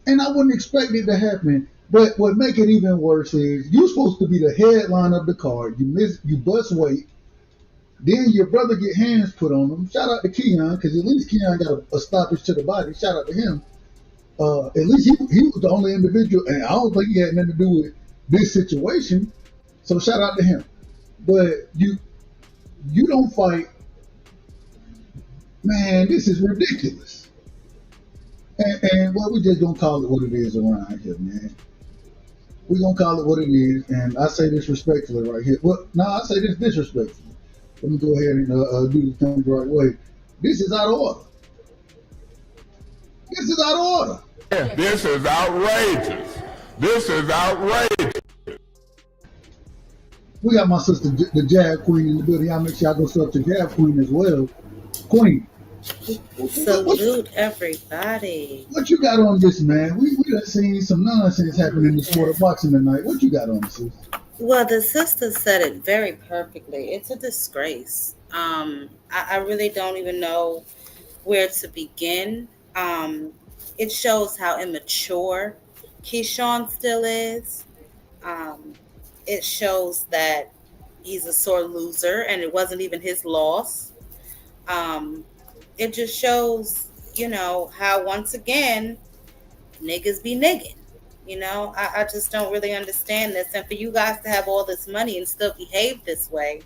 and I wouldn't expect it to happen But what make it even worse is you're supposed to be the headline of the card. You bust weight. Then your brother get hands put on him. Shout out to Keon, because at least Keon got a stoppage to the body. Shout out to him. At least he was the only individual, and I don't think he had nothing to do with this situation. So shout out to him. But you don't fight, man. This is ridiculous. And well, we just gonna call it what it is around here, man. We gonna call it what it is, and I say this respectfully right here. Well, no, I say this disrespectfully. Let me go ahead and do the thing the right way. This is out of order. This is out of order. This is outrageous. This is outrageous. We got my sister, the Jab Queen, in the building. Y'all make sure y'all go sub to Jab Queen as well. Queen. Salute everybody. What you got on this, man? We done seen some nonsense happen in the sport of boxing tonight. What you got on this, sister? Well, the sister said it very perfectly. It's a disgrace. I really don't even know where to begin. It shows how immature Keyshawn still is. It shows that he's a sore loser and it wasn't even his loss. It just shows, how once again, niggas be nigging. I just don't really understand this. And for you guys to have all this money and still behave this way,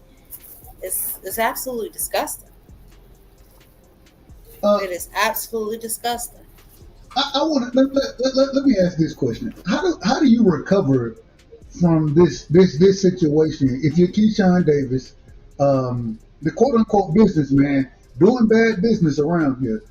it's absolutely disgusting. It is absolutely disgusting. I want to let me ask this question: How do you recover from this situation? If you're Keyshawn Davis, the quote unquote businessman doing bad business around here,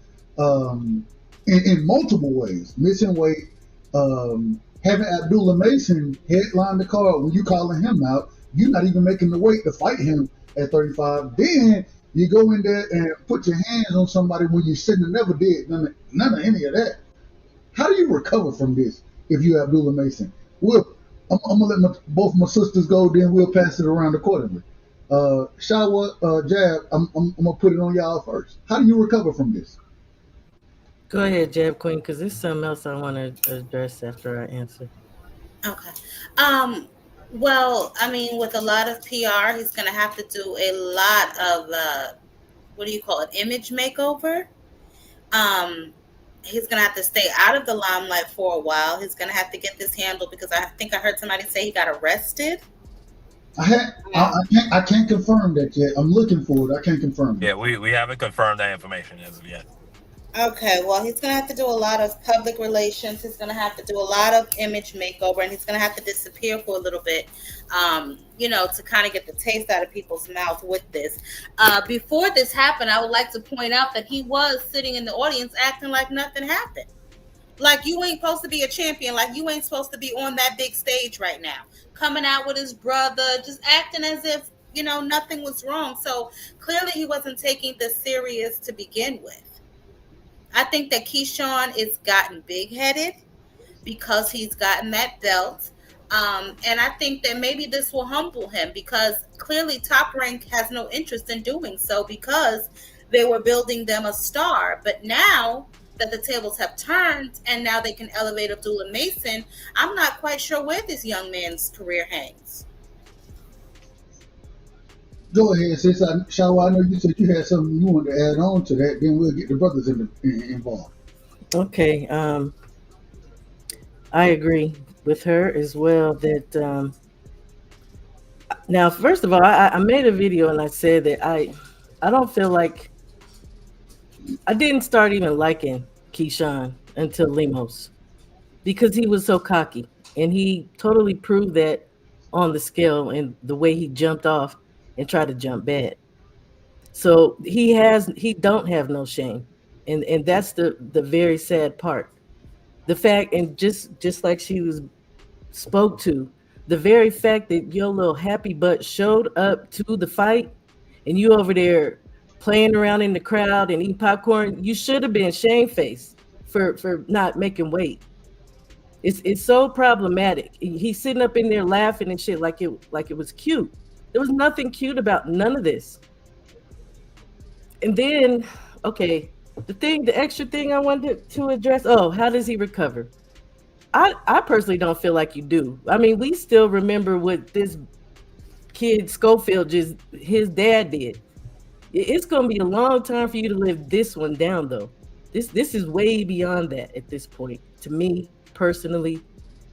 in multiple ways, missing weight, having Abdullah Mason headline the card when you calling him out, you're not even making the weight to fight him at 35. Then you go in there and put your hands on somebody when you shouldn't have never did none of any of that. How do you recover from this if you Abdullah Mason? I'm gonna let both my sisters go, then we'll pass it around accordingly. Shawa, Jab, I'm gonna put it on y'all first. How do you recover from this? Go ahead, Jab Queen, because there's something else I want to address after I answer. Okay. Well, I mean, with a lot of PR, he's going to have to do a lot of, image makeover. He's going to have to stay out of the limelight for a while. He's going to have to get this handled because I think I heard somebody say he got arrested. I can't confirm that yet. I'm looking for it. I can't confirm it. Yeah, we haven't confirmed that information as of yet. Okay, well, he's going to have to do a lot of public relations. He's going to have to do a lot of image makeover, and he's going to have to disappear for a little bit, to kind of get the taste out of people's mouth with this. Before this happened, I would like to point out that he was sitting in the audience acting like nothing happened. Like you ain't supposed to be a champion. Like you ain't supposed to be on that big stage right now. Coming out with his brother, just acting as if, nothing was wrong. So clearly he wasn't taking this serious to begin with. I think that Keyshawn is gotten big-headed because he's gotten that belt. And I think that maybe this will humble him because clearly Top Rank has no interest in doing so because they were building them a star. But now that the tables have turned and now they can elevate Abdullah Mason, I'm not quite sure where this young man's career hangs. Go ahead, sis. Shawa, I know you said you had something you wanted to add on to that. Then we'll get the brothers involved. Okay. I agree with her as well that now, first of all, I made a video and I said that I don't feel like I didn't start even liking Keyshawn until Lemos because he was so cocky and he totally proved that on the scale and the way he jumped off and try to jump bad. So he don't have no shame. And that's the very sad part. The fact, and just like she was spoke to, the very fact that your little happy butt showed up to the fight and you over there playing around in the crowd and eating popcorn, you should have been shamefaced for not making weight. It's so problematic. He's sitting up in there laughing and shit like it was cute. There was nothing cute about none of this. And then, okay, the extra thing I wanted to address, how does he recover? I personally don't feel like you do. I mean, we still remember what this kid Schofield just his dad did. It's gonna be a long time for you to live this one down, though. This is way beyond that at this point. To me personally,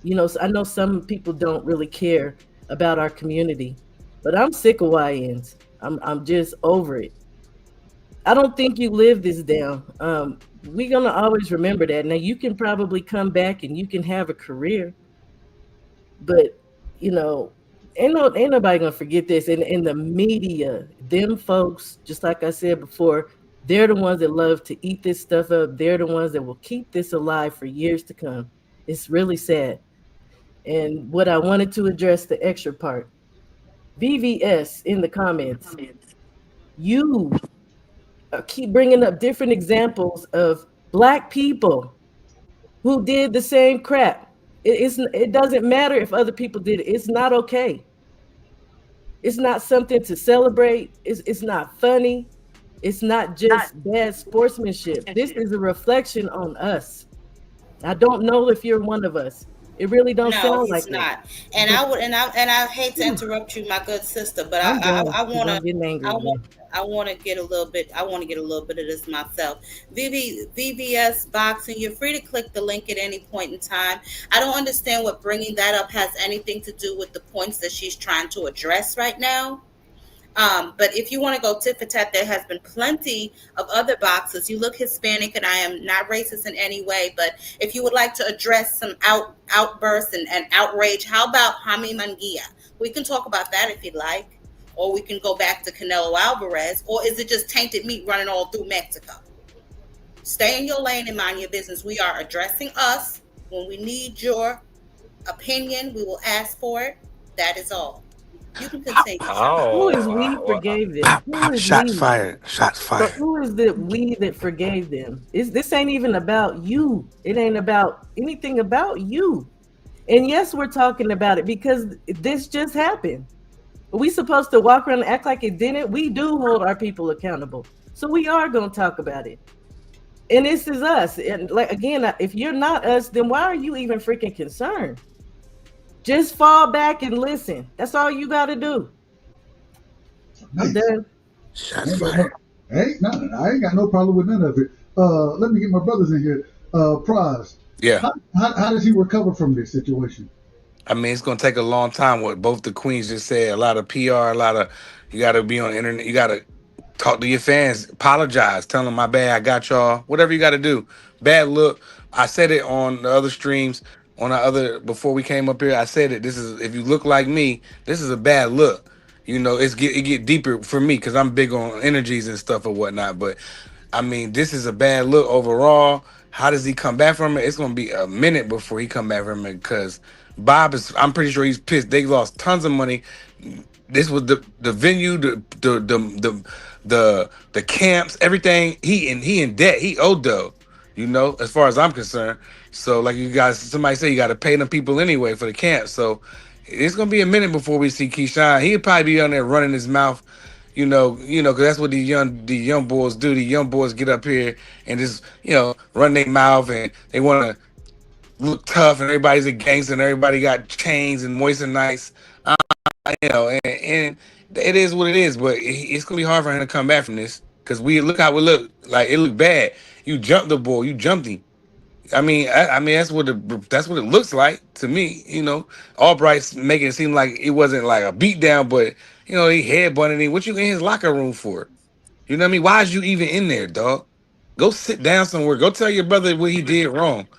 I know some people don't really care about our community, but I'm sick of YNs. I'm just over it. I don't think you live this down. We're gonna always remember that. Now you can probably come back and you can have a career, but you know, ain't nobody gonna forget this. And in the media, them folks, just like I said before, they're the ones that love to eat this stuff up. They're the ones that will keep this alive for years to come. It's really sad. And what I wanted to address the extra part, VVS in the comments, you keep bringing up different examples of Black people who did the same crap. It doesn't matter if other people did it. It's not okay. It's not something to celebrate. It's not funny. It's not just bad sportsmanship. This is a reflection on us. I don't know if you're one of us. It really don't No, sound he's like not. it. And I would, and I hate to interrupt you, my good sister, but I'm done, I 'cause want I'm getting angry I again. want, I want to get a little bit, I want to get a little bit of this myself. VVS boxing. You're free to click the link at any point in time. I don't understand what bringing that up has anything to do with the points that she's trying to address right now. But if you want to go tit for tat, there has been plenty of other boxers. You look Hispanic, and I am not racist in any way, but if you would like to address some outbursts and outrage, how about Jaime Munguia? We can talk about that if you'd like, or we can go back to Canelo Alvarez, or is it just tainted meat running all through Mexico? Stay in your lane and mind your business. We are addressing us. When we need your opinion, we will ask for it. That is all. You can continue. Who is we forgave them? Who is Shots we? fired. Shots So fired. who is the we that forgave them? This ain't even about you. It ain't about anything about you. And yes, we're talking about it because this just happened. Are we supposed to walk around and act like it didn't? We do hold our people accountable. So we are going to talk about it. And this is us. And like again, if you're not us, then why are you even freaking concerned? Just fall back and listen. That's all you got to do. I'm done. Shots fired. Hey, no, I ain't got no problem with none of it. Let me get my brothers in here. Prize. Yeah. How does he recover from this situation? I mean, it's gonna take a long time. What both the queens just said, a lot of PR, a lot of you got to be on the internet. You got to talk to your fans, apologize, tell them my bad, I got y'all. Whatever you got to do. Bad look. I said it on the other streams, on the other before we came up here. I said it. This is if you look like me, this is a bad look. It get deeper for me because I'm big on energies and stuff or whatnot. But I mean, this is a bad look overall. How does he come back from it? It's gonna be a minute before he come back from it because Bob is. I'm pretty sure he's pissed. They lost tons of money. This was the venue, the camps, everything. He in debt. He owed though. As far as I'm concerned. So like somebody said, you got to pay them people anyway for the camp. So it's gonna be a minute before we see Keyshawn. He'll probably be on there running his mouth. Because that's what the young boys do. The young boys get up here and just, run their mouth and they want to look tough and everybody's a gangster and everybody got chains and moist and nice. And it is what it is. But it's gonna be hard for him to come back from this because we look how we look. Like it looked bad. You jumped the ball. You jumped him. I mean, that's what it looks like to me. Albright's making it seem like it wasn't like a beatdown, but he headbutting him. What you in his locker room for? You know what I mean? Why is you even in there, dog? Go sit down somewhere. Go tell your brother what he did wrong.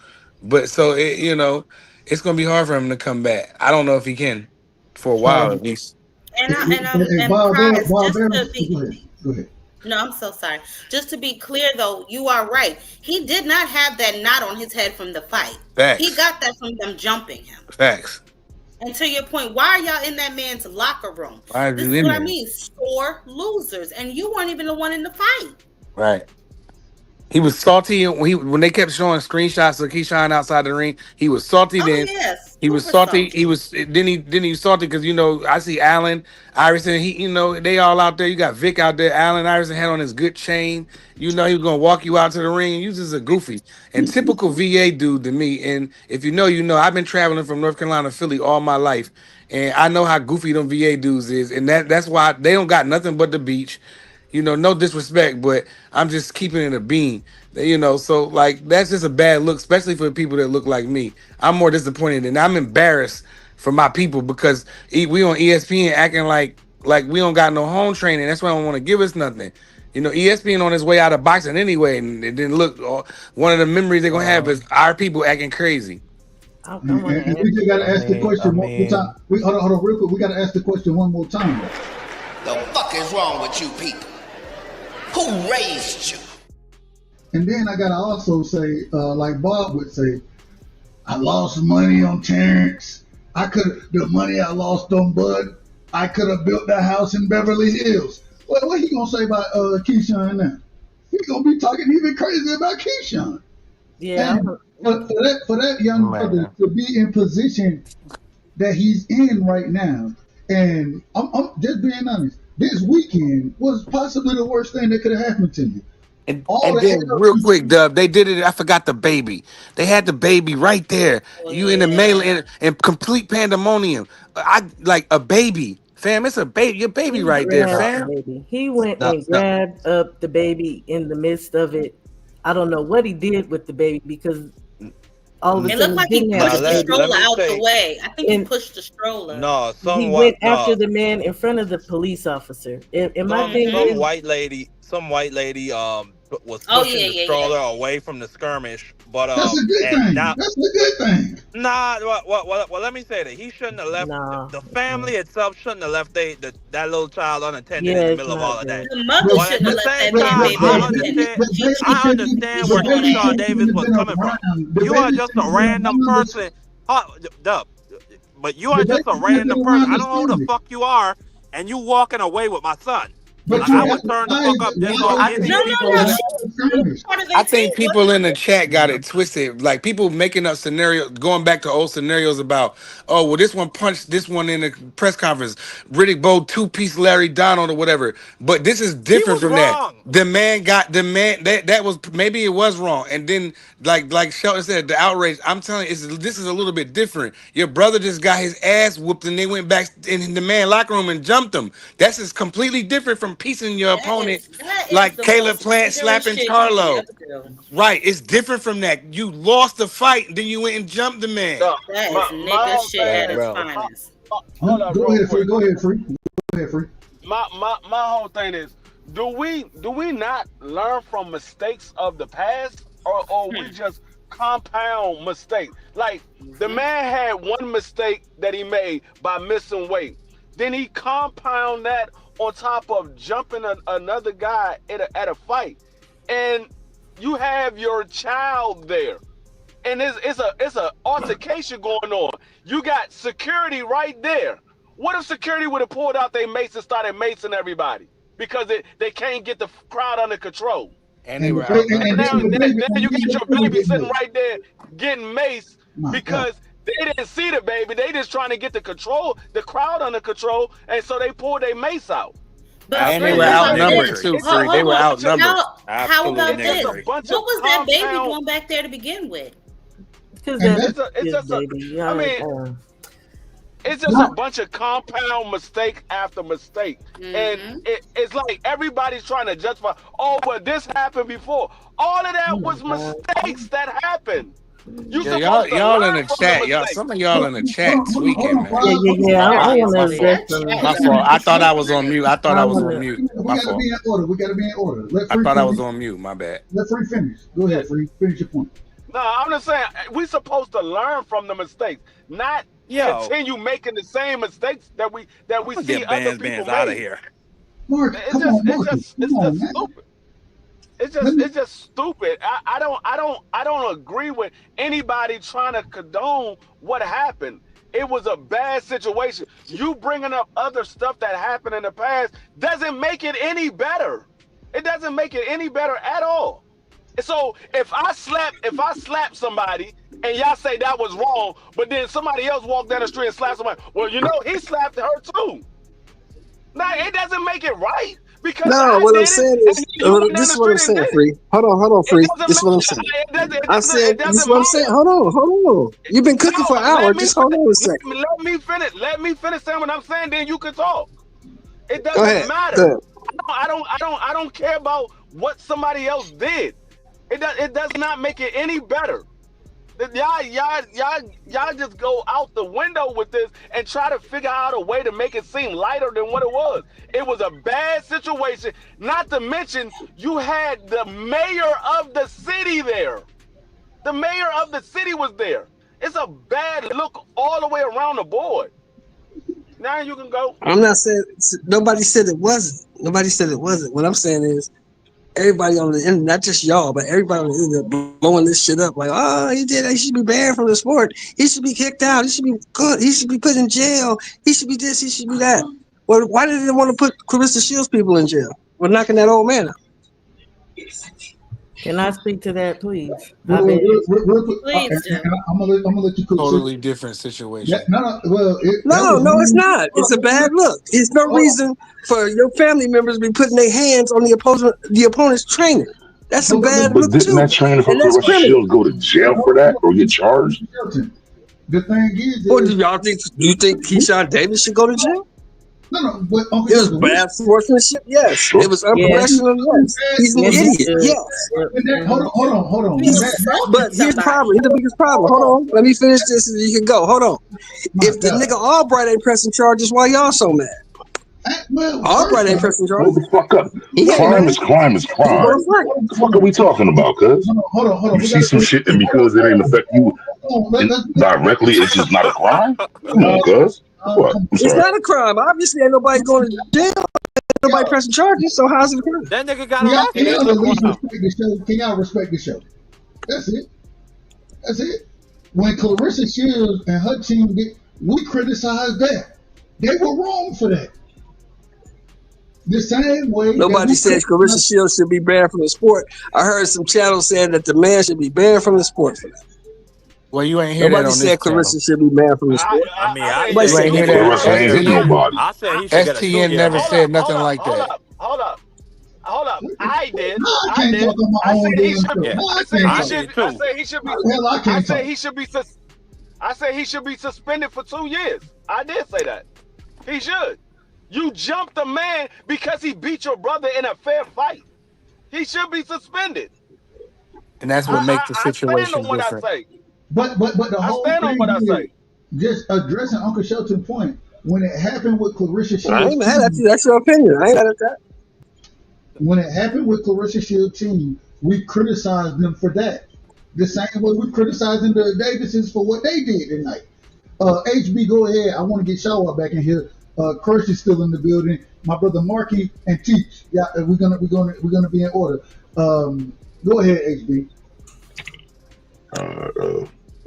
But so it's gonna be hard for him to come back. I don't know if he can for a while at least. And Bob, Prize, go ahead. No, I'm so sorry. Just to be clear, though, you are right. He did not have that knot on his head from the fight. Facts. He got that from them jumping him. Facts. And to your point, why are y'all in that man's locker room? Why This you is in what there? I mean. Sore losers. And you weren't even the one in the fight. Right. He was salty when they kept showing screenshots of Keyshawn outside the ring. He was salty Oh, then. yes. He was salty. He was then he was salty because I see Allen Iverson. They all out there. You got Vic out there. Allen Iverson had on his good chain. He was gonna walk you out to the ring. You just a goofy and typical VA dude to me. And if you know, I've been traveling from North Carolina to Philly all my life, and I know how goofy them VA dudes is. And that's why they don't got nothing but the beach. No disrespect, but I'm just keeping it a bean. So like that's just a bad look, especially for the people that look like me. I'm more disappointed and I'm embarrassed for my people because we on ESPN acting like we don't got no home training. That's why I don't want to give us nothing. ESPN on his way out of boxing anyway, and then look, one of the memories they're gonna have is our people acting crazy. And we just gotta ask the question one more time. Hold on, real quick. We gotta ask the question one more time. The fuck is wrong with you people? Who raised you? And then I gotta also say, like Bob would say, I lost money on Terrence. The money I lost on Bud, I could have built that house in Beverly Hills. Well, what he gonna say about Keyshawn now? He gonna be talking even crazy about Keyshawn. Yeah. And for that young brother to be in position that he's in right now, and I'm just being honest, this weekend was possibly the worst thing that could have happened to you. And then real quick, Dub, they did it. I forgot the baby. They had the baby right there. You in the mail in complete pandemonium. I like a baby, fam. It's a baby, your baby right there, fam. He went and grabbed up the baby in the midst of it. I don't know what he did with the baby because all of a It sudden looked like he pushed the stroller out the way. I think he pushed the stroller. No, he went after the man in front of the police officer. Some white lady was pushing the stroller away from the skirmish. But that's a good thing. That's a good thing. Nah, well, let me say that he shouldn't have left. The family itself shouldn't have left that little child unattended in the middle of all of that. The mother shouldn't have left that baby. I understand where Keyshawn Davis was coming from. You are just a random person. But you are just a random person. I don't know who the fuck you are, and you walking away with my son. But I would turn the fuck up just I think people in the chat got it twisted. Like people making up scenarios, going back to old scenarios about, oh, well, this one punched this one in the press conference. Riddick Bowe 2-piece Larry Donald or whatever. But this is different from that. The man that was maybe it was wrong. And then like Shelton said, the outrage. I'm telling you, this is a little bit different. Your brother just got his ass whooped and they went back in the man locker room and jumped him. That's just completely different from piecing your opponent like Caleb Plant slapping Charlo. Right, it's different from that. You lost the fight, then you went and jumped the man. That is nigga shit at its finest. Go ahead, Free. My whole thing is, do we not learn from mistakes of the past, or we just compound mistakes? Like the man had one mistake that he made by missing weight, then he compound that on top of jumping another guy at a fight, and you have your child there, and it's a altercation going on. You got security right there. What if security would have pulled out their mace and started macing everybody because they can't get the crowd under control? And they were out. And now you got your baby sitting right there getting maced because they didn't see the baby. They just trying to get the crowd under control, and so they pulled their mace out. And they were outnumbered too, Free. They were outnumbered. How about this? What was that baby doing back there to begin with? Because it's just a bunch of compound mistake after mistake. And it's like everybody's trying to justify, oh, but this happened before. All of that was mistakes that happened. Y'all in the chat, some of y'all in the chat tweaking, man. I want to address my fault. I thought I was on mute. My fault. We gotta be in order. I thought I was on mute. My bad. Let Free finish. Go ahead, Free. Finish your point. No, I'm just saying we're supposed to learn from the mistakes, not continue making the same mistakes that we see other people out of make. here. Mark, it's just stupid. It's just stupid. I don't agree with anybody trying to condone what happened. It was a bad situation. You bringing up other stuff that happened in the past doesn't make it any better. It doesn't make it any better at all. So if I slap somebody and y'all say that was wrong, but then somebody else walked down the street and slapped somebody, well, you know, he slapped her too. Now it doesn't make it right because No, I what I'm did it saying and is, you went down this the is what I'm street and saying, did it. Free. Hold on, It Free. doesn't This is what I'm matter. saying. It I'm doesn't. saying, It this is doesn't what I'm saying. matter. Hold on. You've been cooking for an No, hour. let me Just hold on a finish. second. Let me finish. Let me finish saying what I'm saying. Then you can talk. It Go doesn't ahead. Go matter. ahead. I don't care about what somebody else did. It does not make it any better. Y'all just go out the window with this and try to figure out a way to make it seem lighter than what it was. It was a bad situation. Not to mention, you had the mayor of the city there. The mayor of the city was there. It's a bad look all the way around the board. Now you can go. I'm not saying, nobody said it wasn't. Nobody said it wasn't. What I'm saying is, everybody on the internet, not just y'all, but everybody on the internet blowing this shit up like, oh, he should be banned from the sport. He should be kicked out. He should be good. He should be put in jail. He should be this. He should be that. Well, why did they want to put Clarissa Shields people in jail? We're knocking that old man out. Can I speak to that, please? Real quick, Please do. I'm gonna let you cook. Totally different situation. No, well, No, it's not. It's a bad look. It's no reason for your family members to be putting their hands on the opponent's trainer. That's a bad But look didn't too, that trainer for and that's Clarissa criminal. Shields go to jail for that or get charged? The thing is, What do y'all think? Do you think Keyshawn Davis should go to jail? No, but It was bad sportsmanship. Yes. Sure. It was unprofessional. Yes. He's an idiot. Yes. Hold on. But here's the problem. Here's the biggest problem. Hold on. Let me finish this and you can go. Hold on. If the nigga Albright ain't pressing charges, why y'all so mad? Albright ain't pressing charges. Hold the fuck up. He ain't Crime mad. is crime is crime. What the fuck are we talking about, cuz? Hold on. You see some shit and because it ain't affect you directly, it's just not a crime? Come on, cuz. What? I'm It's sorry. not a crime. Obviously, ain't nobody going to jail. Ain't nobody pressing charges. So how's it a crime? That nigga got Can y'all arrested. at least respect the show? Can y'all respect the show? That's it. When Clarissa Shields and her team we criticized that. They were wrong for that. The same way. Nobody says Clarissa Shields should be banned from the sport. I heard some channels saying that the man should be banned from the sport for that. Well, you ain't hear that Nobody on said this Clarissa channel. should be banned from the sport. I mean, I Nobody You said ain't hear Clarissa that. ain't hit nobody. I said he should get a 2 STN year. never said nothing like that. Hold up. I did. I can't talk on my I own said he damn should. show. Yeah. I I can't said talk. he should be. Hell, I I can't said talk. he should be. I said he should be suspended for 2 years. I did say that. He should. You jumped a man because he beat your brother in a fair fight. He should be suspended. And that's what makes the I stand situation on what I different. say. But the I whole stand on thing what I is say. just addressing Uncle Shelton's point. When it happened with Clarissa I Shields' ain't mad at team, you. That's your opinion. I ain't mad at that. when it happened with Clarissa Shields' team, we criticized them for that. The same way we criticizing the Davises for what they did tonight. HB, go ahead. I want to get Shaw back in here. Kirsch is still in the building. My brother Marky and Teach. Yeah, we're gonna be in order. Go ahead, HB.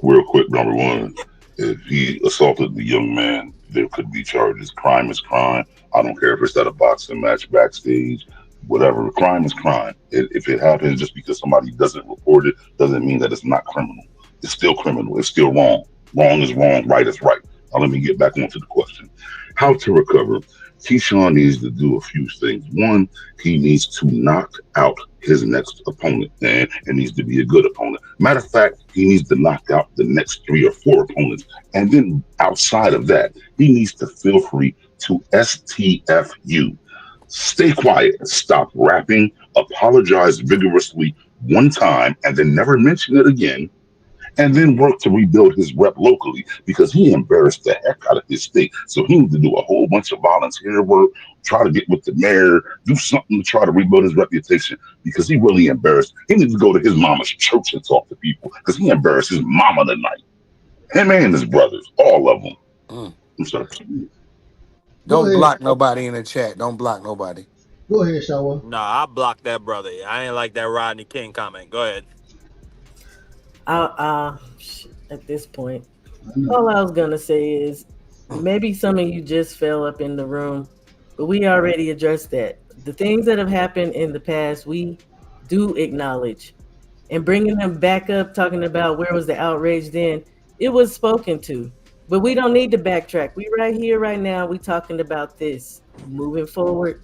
Real quick, number one, if he assaulted the young man, there could be charges. Crime is crime. I don't care if it's at a boxing match, backstage, whatever. Crime is crime. If it happens just because somebody doesn't report it, doesn't mean that it's not criminal. It's still criminal. It's still wrong. Wrong is wrong. Right is right. Now let me get back onto the question. How to recover? Keyshawn needs to do a few things. One, he needs to knock out his next opponent, and it needs to be a good opponent. Matter of fact, he needs to knock out the next 3 or 4 opponents. And then outside of that, he needs to feel free to STFU. Stay quiet, stop rapping, apologize vigorously one time, and then never mention it again. And then work to rebuild his rep locally because he embarrassed the heck out of his state. So he needs to do a whole bunch of volunteer work, try to get with the mayor, do something to try to rebuild his reputation because he really embarrassed. He needs to go to his mama's church and talk to people because he embarrassed his mama tonight. Him and his brothers, all of them. I'm sorry. Don't block nobody in the chat. Don't block nobody. Go ahead, Shawa. Nah, I blocked that brother. I ain't like that Rodney King comment. Go ahead. At this point, all I was gonna say is maybe some of you just fell up in the room, but we already addressed that. The things that have happened in the past, we do acknowledge, and bringing them back up, talking about where was the outrage then. It was spoken to, but we don't need to backtrack. We right here, right now. We talking about this moving forward.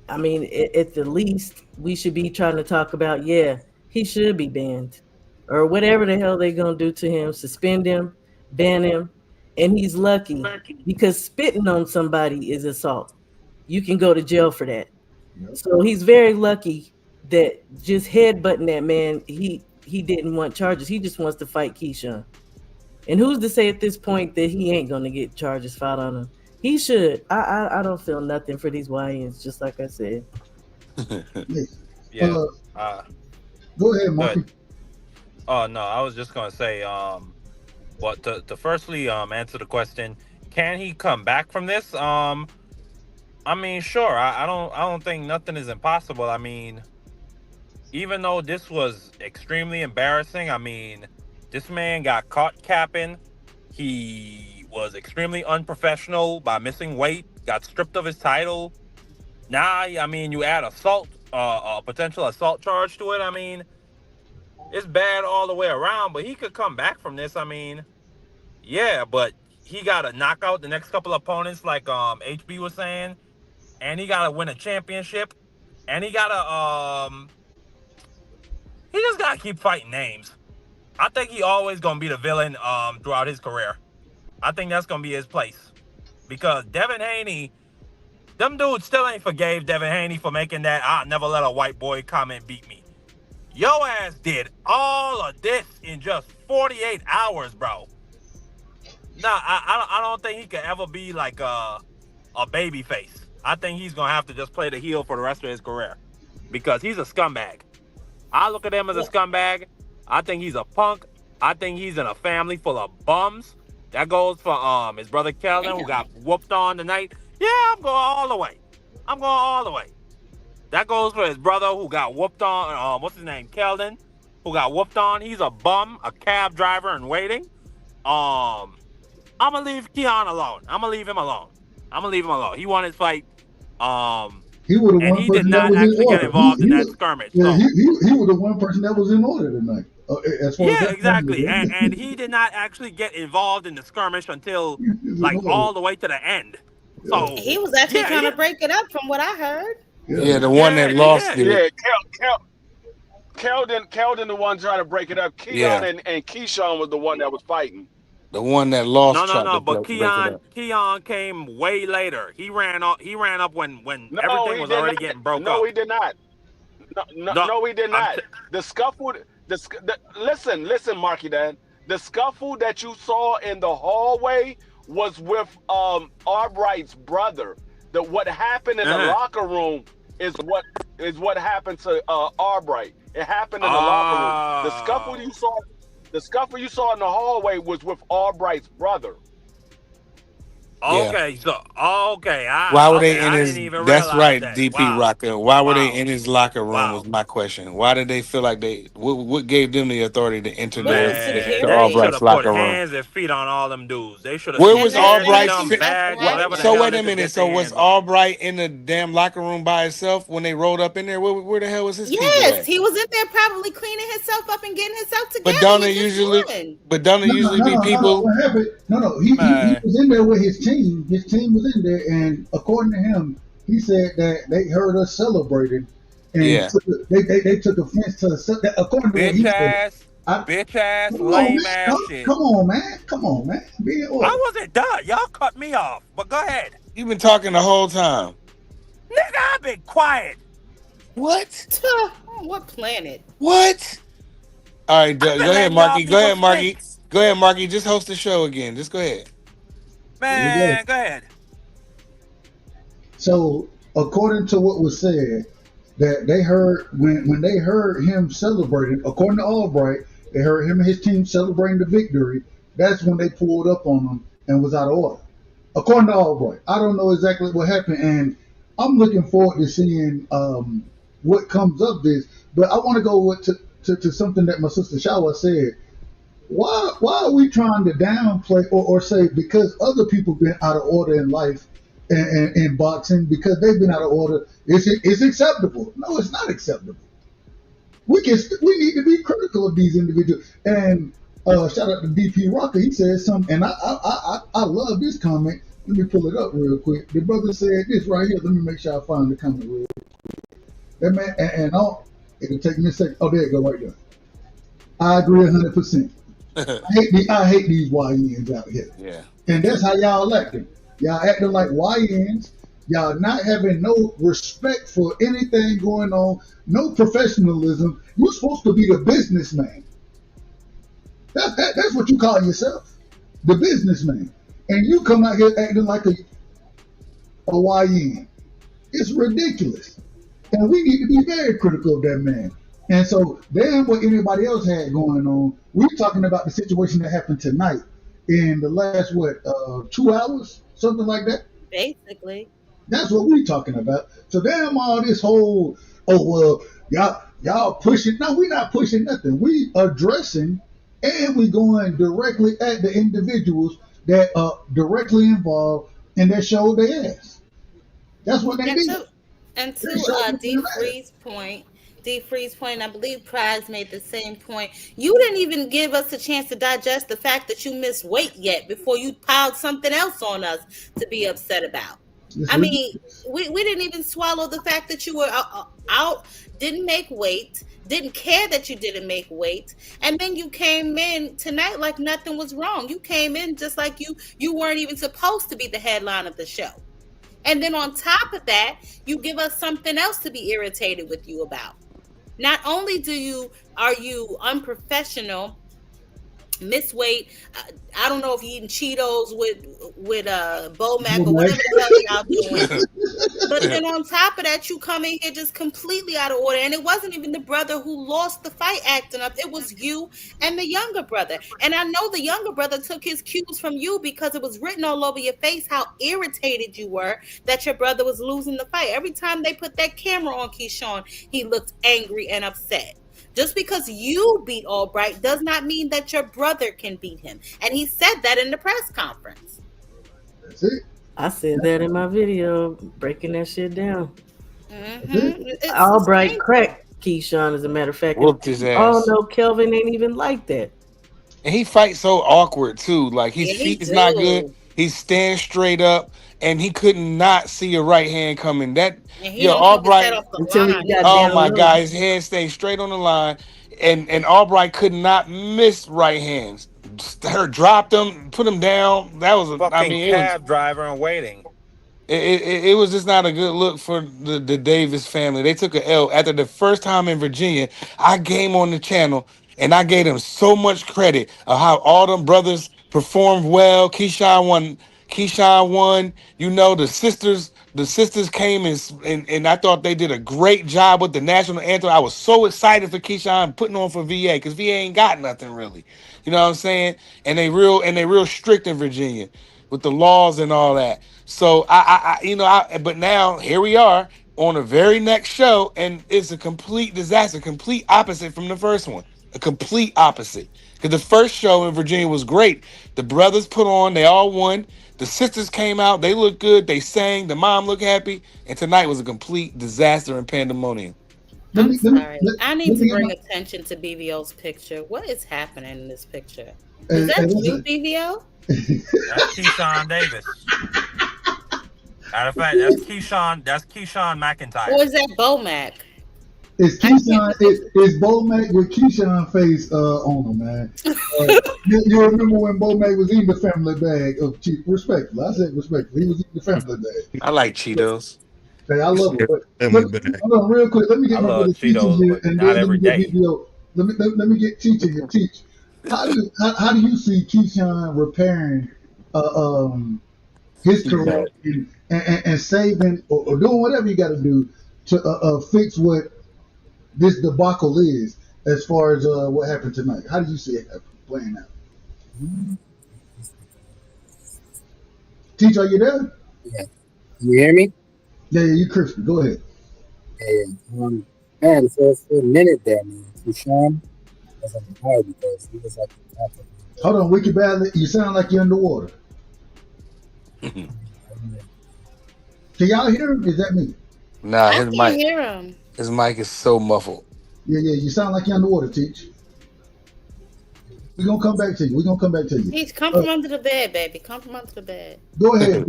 I mean, at the least, we should be trying to talk about, yeah, he should be banned or whatever the hell they going to do to him, suspend him, ban him. And he's lucky because spitting on somebody is assault. You can go to jail for that. So he's very lucky that just headbutting that man, he didn't want charges. He just wants to fight Keyshawn. And who's to say at this point that he ain't going to get charges filed on him? He should. I don't feel nothing for these YNs, just like I said. Yeah. Go ahead, Marky. Oh no, I was just gonna say, but to firstly answer the question, can he come back from this? I mean, sure. I don't think nothing is impossible. I mean, even though this was extremely embarrassing, I mean, this man got caught capping. He was extremely unprofessional by missing weight, got stripped of his title. Now, I mean, you add assault, a potential assault charge to it. I mean, it's bad all the way around, but he could come back from this. I mean, yeah, but he got to knock out the next couple opponents, like HB was saying, and he got to win a championship, and he got to he just got to keep fighting names. I think he always gonna be the villain throughout his career. I think that's gonna be his place, because Devin Haney, them dudes still ain't forgave Devin Haney for making that "I never let a white boy comment beat me." Yo ass did all of this in just 48 hours, bro. Nah, I don't think he could ever be like a baby face. I think he's gonna have to just play the heel for the rest of his career, because he's a scumbag. I look at him as a scumbag. I think he's a punk. I think he's in a family full of bums. That goes for his brother Keldon, who got whooped on tonight. Yeah, I'm going all the way. I'm going all the way. That goes for his brother who got whooped on. What's his name? Keldon, who got whooped on. He's a bum, a cab driver in waiting. I'm gonna leave Keon alone. I'm gonna leave him alone. He won his fight. He was the and one he person did that not was in actually get order. involved in that skirmish. Yeah, So. he was the one person that was in order tonight. As far as Yeah, that exactly. family, And he did not actually get involved in the skirmish until like all the way to the end. So He was actually trying to break it up from what I heard. Yeah, the one that lost it. Yeah, Keldon the one trying to break it up. Keon and Keyshawn was the one that was fighting. The one that lost tried No. to But break it up. Keon came way later. He ran up when everything was already getting broke up. No, he did not. No, he did not. The scuffle. Listen, Marky Dan. The scuffle that you saw in the hallway was with Albright's brother. What happened in the locker room is what happened to Albright. It happened in the locker room. The scuffle you saw in the hallway was with Albright's brother. Okay, Why were they in his? That's right, DP Rocker. Why were they in his locker room? Was my question. Why did they feel like they? What gave them the authority to enter the Albright's locker room? Hands and feet on all them dudes. They should have. Where was Albright? So wait a minute. So was Albright in the damn locker room by himself when they rolled up in there? Where the hell was his people at? He was in there probably cleaning himself up and getting himself together. But don't it usually be people? What happened? No. He was in there with his team. His team was in there, and according to him, he said that they heard us celebrating, and they took offense to. According to what he said, bitch ass, lame ass shit. Come on, man. I wasn't done. Y'all cut me off, but go ahead. You've been talking the whole time. Nigga, I've been quiet. What? What planet? What? All right, go ahead, Marky. Go ahead, Marky. Just host the show again. Just go ahead. Man, go ahead. So, according to what was said, that they heard when they heard him celebrating, according to Albright, they heard him and his team celebrating the victory. That's when they pulled up on him and was out of order. According to Albright, I don't know exactly what happened, and I'm looking forward to seeing what comes of this. But I want to go to something that my sister Shawa said. Why are we trying to downplay or say because other people been out of order in life and in boxing because they've been out of order, it's acceptable? No, it's not acceptable. we need to be critical of these individuals. And shout out to DP Rocker. He said something, and I love this comment. Let me pull it up real quick. The brother said this right here. Let me make sure I find the comment real quick. That man, and it'll take me a second. Oh, there you go, right there. I agree 100%. I hate these YNs out here. Yeah. And that's how y'all acting. Y'all acting like YNs. Y'all not having no respect for anything going on, no professionalism. You're supposed to be the businessman. That's what you call yourself, the businessman. And you come out here acting like a YN. It's ridiculous. And we need to be very critical of that man. And so, damn what anybody else had going on. We're talking about the situation that happened tonight in the last, 2 hours? Something like that? Basically. That's what we're talking about. So, damn all this whole, y'all pushing. No, we're not pushing nothing. We addressing and we going directly at the individuals that are directly involved and that showed their ass. That's what they did. And to D-Free's point, and I believe Prize made the same point. You didn't even give us a chance to digest the fact that you missed weight yet before you piled something else on us to be upset about. I mean, we didn't even swallow the fact that you were out, didn't make weight, didn't care that you didn't make weight, and then you came in tonight like nothing was wrong. You came in just like you weren't even supposed to be the headline of the show. And then on top of that, you give us something else to be irritated with you about. Not only are you unprofessional, miss weight, I don't know if you're eating Cheetos with Bomac or whatever the hell y'all doing. But then on top of that, you come in here just completely out of order. And it wasn't even the brother who lost the fight acting up. It was you and the younger brother. And I know the younger brother took his cues from you because it was written all over your face how irritated you were that your brother was losing the fight. Every time they put that camera on Keyshawn, he looked angry and upset. Just because you beat Albright does not mean that your brother can beat him. And he said that in the press conference. That's it. I said that in my video, breaking that shit down. Mm-hmm. Albright cracked Keyshawn, as a matter of fact. Whooped his ass. Oh no, Kelvin ain't even like that. And he fights so awkward too. Like his feet is not good. He stands straight up, and he could not see a right hand coming. Albright. Oh my God, his head stayed straight on the line, and Albright could not miss right hands. Her dropped him, put him down. That was cab driver and waiting. It was just not a good look for the Davis family. They took an L after the first time in Virginia. I came on the channel and I gave them so much credit of how all them brothers performed well. Keyshawn won. You know, the sisters came and I thought they did a great job with the national anthem. I was so excited for Keyshawn putting on for VA because VA ain't got nothing really. You know what I'm saying? And they real strict in Virginia with the laws and all that. So but now here we are on the very next show, and it's a complete disaster, complete opposite from the first one, a complete opposite. Because the first show in Virginia was great. The brothers put on, they all won. The sisters came out, they looked good, they sang, the mom looked happy, and tonight was a complete disaster and pandemonium. I'm sorry. I need to bring attention to BVO's picture. What is happening in this picture? Is that you, BVO? That's Keyshawn Davis. Matter of fact, that's Keyshawn McIntyre. Or is that Bomac? It's Keyshawn. It's Bomac with Keyshawn face on him, man. You remember when Bomac was eating the family bag of Cheetos? Respectfully, I said respectfully. He was eating the family bag. I like Cheetos. Hey, I love it. Hold on, real quick. Let me get my brother Cheech in here, and then let me get BBO. Let me get Cheech in here. Cheech, how do you see Keyshawn repairing his career and saving or doing whatever you got to do to fix what this debacle is as far as what happened tonight? How do you see it playing out? Teach, are you there? Yeah. You hear me? Yeah, you crispy. Go ahead. Yeah. Man, for a minute there, man, Keyshawn was on the high because he was like. Hold on, Wiki Badly. You sound like you're underwater. Can y'all hear him? Is that me? Nah, I can't hear him. His mic is so muffled. Yeah, you sound like you're underwater, Teach. We're gonna come back to you. We're gonna come back to you. He's come from under the bed, baby. Come from under the bed. Go ahead,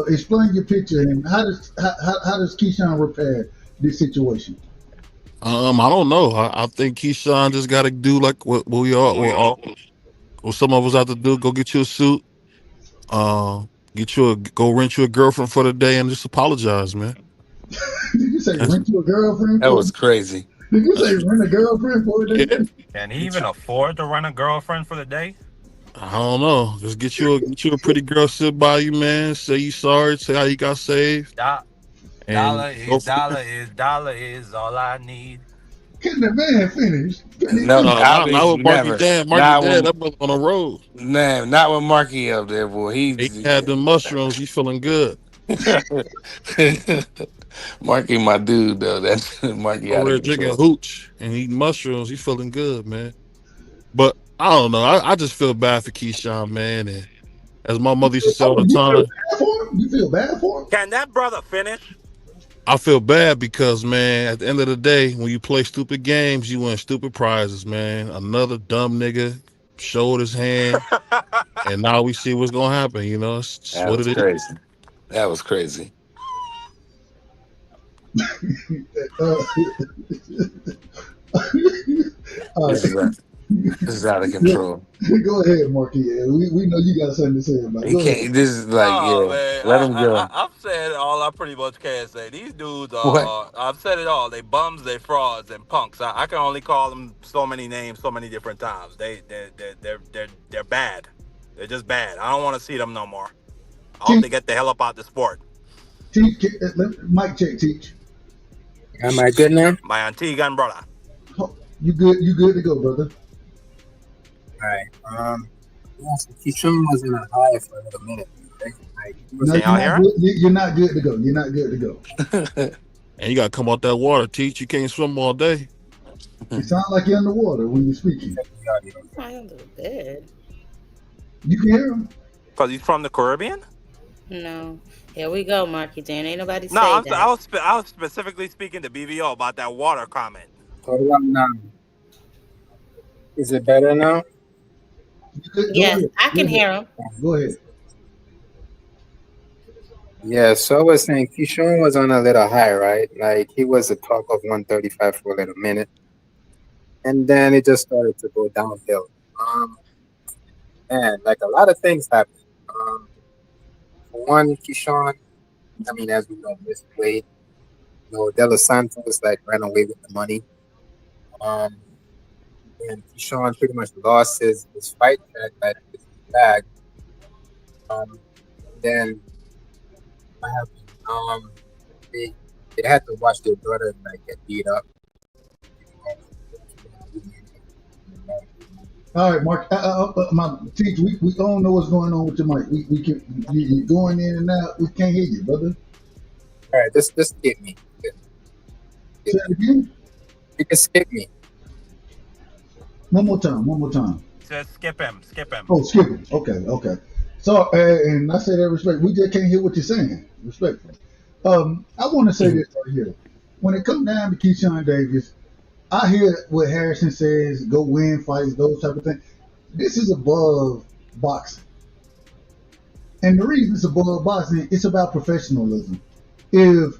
explain your picture and how does Keyshawn repair this situation? I don't know. I think Keyshawn just got to do like what we all, what some of us have to do. Go get you a suit. Go rent you a girlfriend for the day and just apologize, man. Did you say rent you a girlfriend That for? was crazy. Did you say rent a girlfriend for a day? Can he even afford to run a girlfriend for the day? I don't know. Just get you a pretty girl, sit by you, man. Say you sorry. Say how you got saved. Dollar is all I need. Can the man finish? No, Not with Marky never. Dan. Marky Not Dan, when, that brother on the road. man, not with Marky up there, boy. He had the mushrooms. He feeling good. Marky, my dude, though. That's Marky out Over of there drinking control. hooch and eating mushrooms. He feeling good, man. But I don't know. I just feel bad for Keyshawn, man. And as my mother used to say all the time, You feel bad for him? Can that brother finish? I feel bad because, man, at the end of the day, when you play stupid games, you win stupid prizes, man. Another dumb nigga showed his hand, and now we see what's gonna happen. You know, it's just That what was it is. crazy. That was crazy. All This is right. this is out of control. Go ahead, Marky. Yeah, we know you got something to say about it. He Go ahead. can't. This is like, Oh yeah. man, Let him go. I've said all I pretty much can say. These dudes What? I've said it all. They bums, they frauds, and punks. I can only call them so many names, so many different times. They're bad. They're just bad. I don't want to see them no more. I hope they get the hell up out the sport. Teach, mic check, Teach. Am I good now? My Antiguan brother. You good to go, brother. All right. Yeah, so Keyshawn was in a high for a little minute, right? Like, he was No, you're not good to go. You're not good to go. And you gotta come out that water, Teach. You can't swim all day. You sound like you're underwater when you're speaking. I under the bed. You can hear him. Cause he's from the Caribbean. No. Here we go, Marky Dan. Ain't nobody say No, that. I was specifically speaking to BVO about that water comment. Hold on now. Is it better now? Yes, I can hear him. Go ahead. Yeah, so I was saying Keyshawn was on a little high, right? Like he was the talk of 135 for a little minute. And then it just started to go downhill. And like a lot of things happened. For one, Keyshawn, I mean, as we know, missed weight. You know, De Los Santos like ran away with the money. And Keyshawn pretty much lost his fight track, like his bag. Then what happened? They had to watch their daughter like get beat up. All right, Mark. My Teach, we don't know what's going on with your mic. We can you going in and out. We can't hear you, brother. All right, just skip me. Say it again. You can skip me. One more time. Just skip him. Oh, skip him. Okay. So, and I say that respect. We just can't hear what you're saying. Respectfully. I want to say this right here. When it comes down to Keyshawn Davis, I hear what Harrison says, go win fights, those type of things. This is above boxing. And the reason it's above boxing, it's about professionalism. If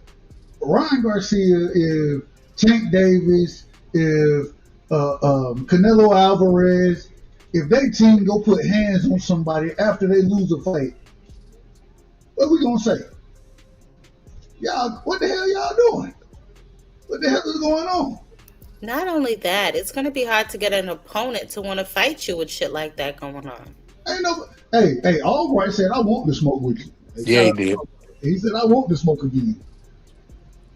Ryan Garcia, if Tank Davis, if Canelo Alvarez, if they team go put hands on somebody after they lose a fight, what are we going to say? Y'all, what the hell y'all doing? What the hell is going on? Not only that, it's going to be hard to get an opponent to want to fight you with shit like that going on. Ain't no, hey, Albright said, I want to smoke with you. Yeah, he did. He said, I want to smoke again.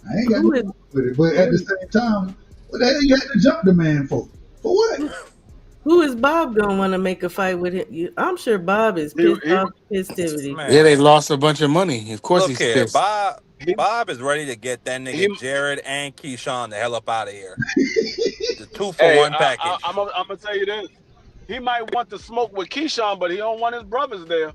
I ain't got no problem with it. But at the same time, what the hell you had to jump the man for? For what? Who is Bob gonna want to make a fight with him? I'm sure Bob is pissed off festivity. Yeah, they lost a bunch of money. Of course, Look he's here, pissed. Bob is ready to get that nigga Jared and Keyshawn the hell up out of here. The 2-for-1 package. I'm gonna tell you this. He might want to smoke with Keyshawn, but he don't want his brothers there.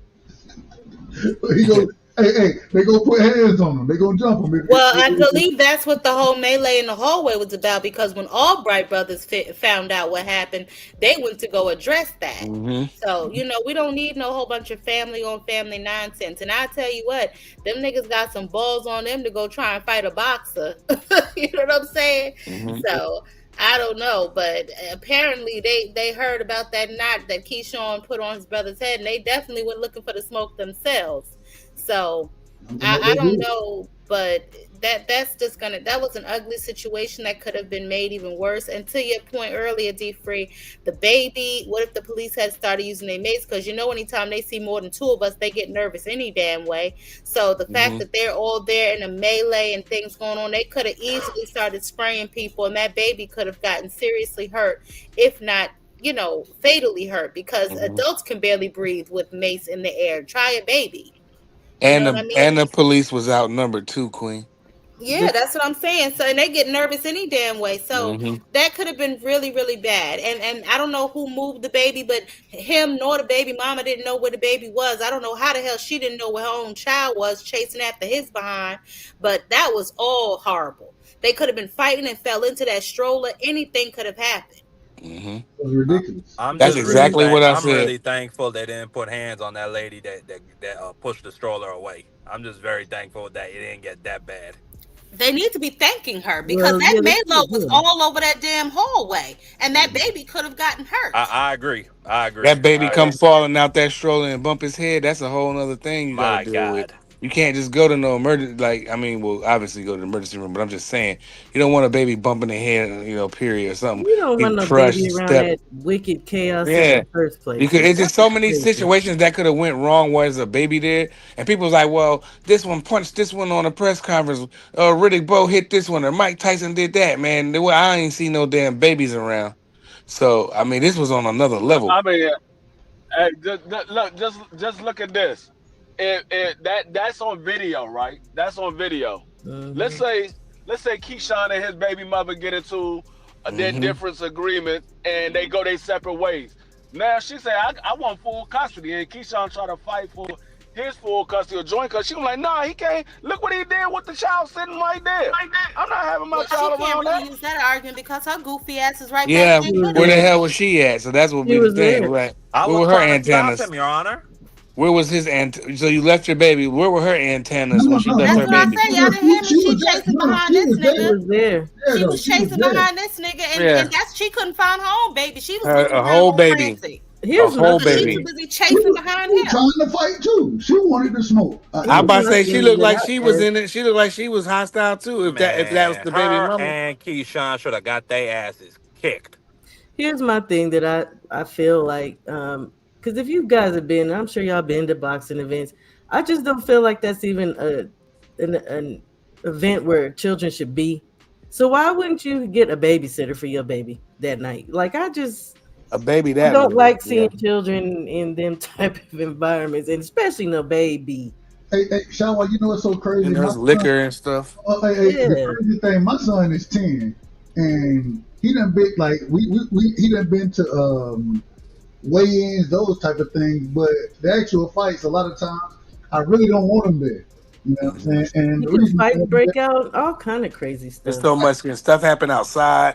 He goes, Hey, they gonna put hands on them. They gonna jump them. Well, I believe that's what the whole melee in the hallway was about, because when Albright brothers found out what happened, they went to go address that. Mm-hmm. So, we don't need no whole bunch of family on family nonsense. And I tell you what, them niggas got some balls on them to go try and fight a boxer. You know what I'm saying? Mm-hmm. So, I don't know, but apparently they heard about that knot that Keyshawn put on his brother's head, and they definitely went looking for the smoke themselves. So I don't know, but that's just that was an ugly situation that could have been made even worse. And to your point earlier, D Free, the baby, what if the police had started using their mates? Because anytime they see more than two of us, they get nervous any damn way. So the fact that they're all there in a melee and things going on, they could have easily started spraying people, and that baby could have gotten seriously hurt, if not fatally hurt, because adults can barely breathe with mace in the air. Try a baby. And What I the police was outnumbered too, Queen. Yeah, that's what I'm saying. So, and they get nervous any damn way. So that could have been really, really bad. And I don't know who moved the baby, but him nor the baby mama didn't know where the baby was. I don't know how the hell she didn't know where her own child was, chasing after his behind. But that was all horrible. They could have been fighting and fell into that stroller. Anything could have happened. It was ridiculous. That's exactly what I I'm said. really thankful they didn't put hands on that lady that pushed the stroller away. I'm just very thankful that it didn't get that bad. They need to be thanking her, because that Melo was all over that damn hallway, and that baby could have gotten hurt. I agree. That baby come falling out that stroller and bump his head. That's a whole other thing you gotta deal with. You can't just go to no emergency. Obviously go to the emergency room, but I'm just saying, you don't want a baby bumping their head, period or something. You don't want no baby around that wicked chaos in the first place. Because it's just so many situations that could have went wrong where there's a baby there, and people was like, well, this one punched this one on a press conference. Riddick Bowe hit this one, or Mike Tyson did that. Man, I ain't seen no damn babies around. So this was on another level. Hey, just look at this. That's on video, right? That's on video. Let's say Keyshawn and his baby mother get into their difference agreement, and they go their separate ways. Now she say, I want full custody, and Keyshawn try to fight for his full custody or joint custody. She was like, nah, he can't. Look what he did with the child sitting right there. I'm not having my child she can't around really use that argument because her goofy ass is right Yeah, back there. where the hell was she at? So that's what we was saying. Right? I Where was were her trying to stop antennas? him, Your Honor. Where was his So you left your baby. Where were her antennas when she left her baby? That's what I say. Y'all didn't hear me. She chasing behind this nigga. She was chasing behind this nigga, and she couldn't find her own baby. She was looking a whole baby. Here's a whole She baby. was busy chasing behind him. Trying to fight too. She wanted to smoke. I'm about to say she looked like she was in it. She looked like she was hostile too. If that was the baby Her mama. and Keyshawn should have got their asses kicked. Here's my thing that I feel like, because if you guys have been, I'm sure y'all been to boxing events. I just don't feel like that's even an event where children should be. So why wouldn't you get a babysitter for your baby that night? Like a baby I don't like seeing children in them type of environments, and especially no baby. Hey, Shawa, you know what's so crazy? And there's liquor and stuff. The crazy thing, my son is 10, and he done been he done been to weigh-ins, those type of things. But the actual fights, a lot of times, I really don't want him there. You know what I'm saying? And You can fight, break out, all kind of crazy stuff. There's so much stuff happen outside.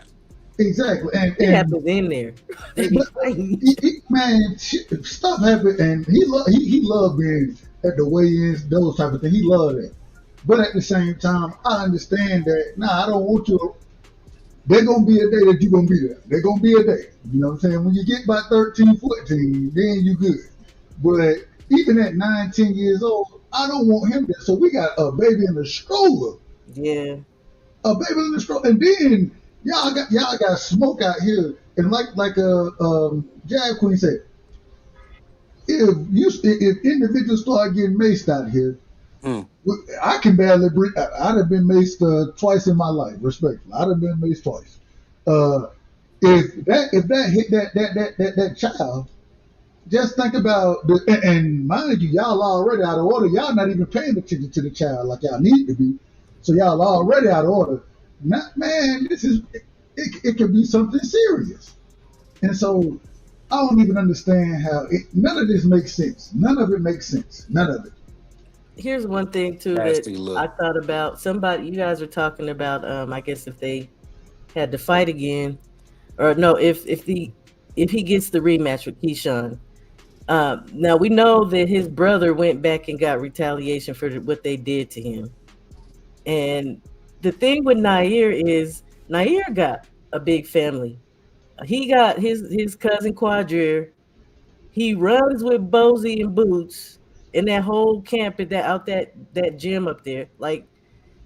Exactly, and it happens in there. Man, stuff happened, and he loved being at the weigh-ins, those type of things. He loved it, but at the same time, I understand that. I don't want you. There's gonna be a day that you're gonna be there. There's gonna be a day. You know what I'm saying? When you get about 13, 14, then you good. But even at 9, 10 years old, I don't want him there. So we got a baby in the stroller. Yeah. A baby in the stroller, and then. Y'all got smoke out here, and like Jag Queen said, if individuals start getting maced out here, I can barely breathe. I'd have been maced twice in my life, respectfully. I'd have been maced twice. If that hit that child, just think about and mind you, y'all already out of order. Y'all not even paying attention to the child like y'all need to be, so y'all already out of order. It could be something serious. And so I don't even understand how none of this makes sense. None of it makes sense. None of it. here's one thing too that Nasty I look. thought about. Somebody, you guys are talking about. I guess if they had to fight again, or no, if he gets the rematch with Keyshawn. Now we know that his brother went back and got retaliation for what they did to him. And the thing with Nair is Nair got a big family. He got his cousin Quadrir. He runs with Bozy and Boots in that whole camp at that gym up there. Like,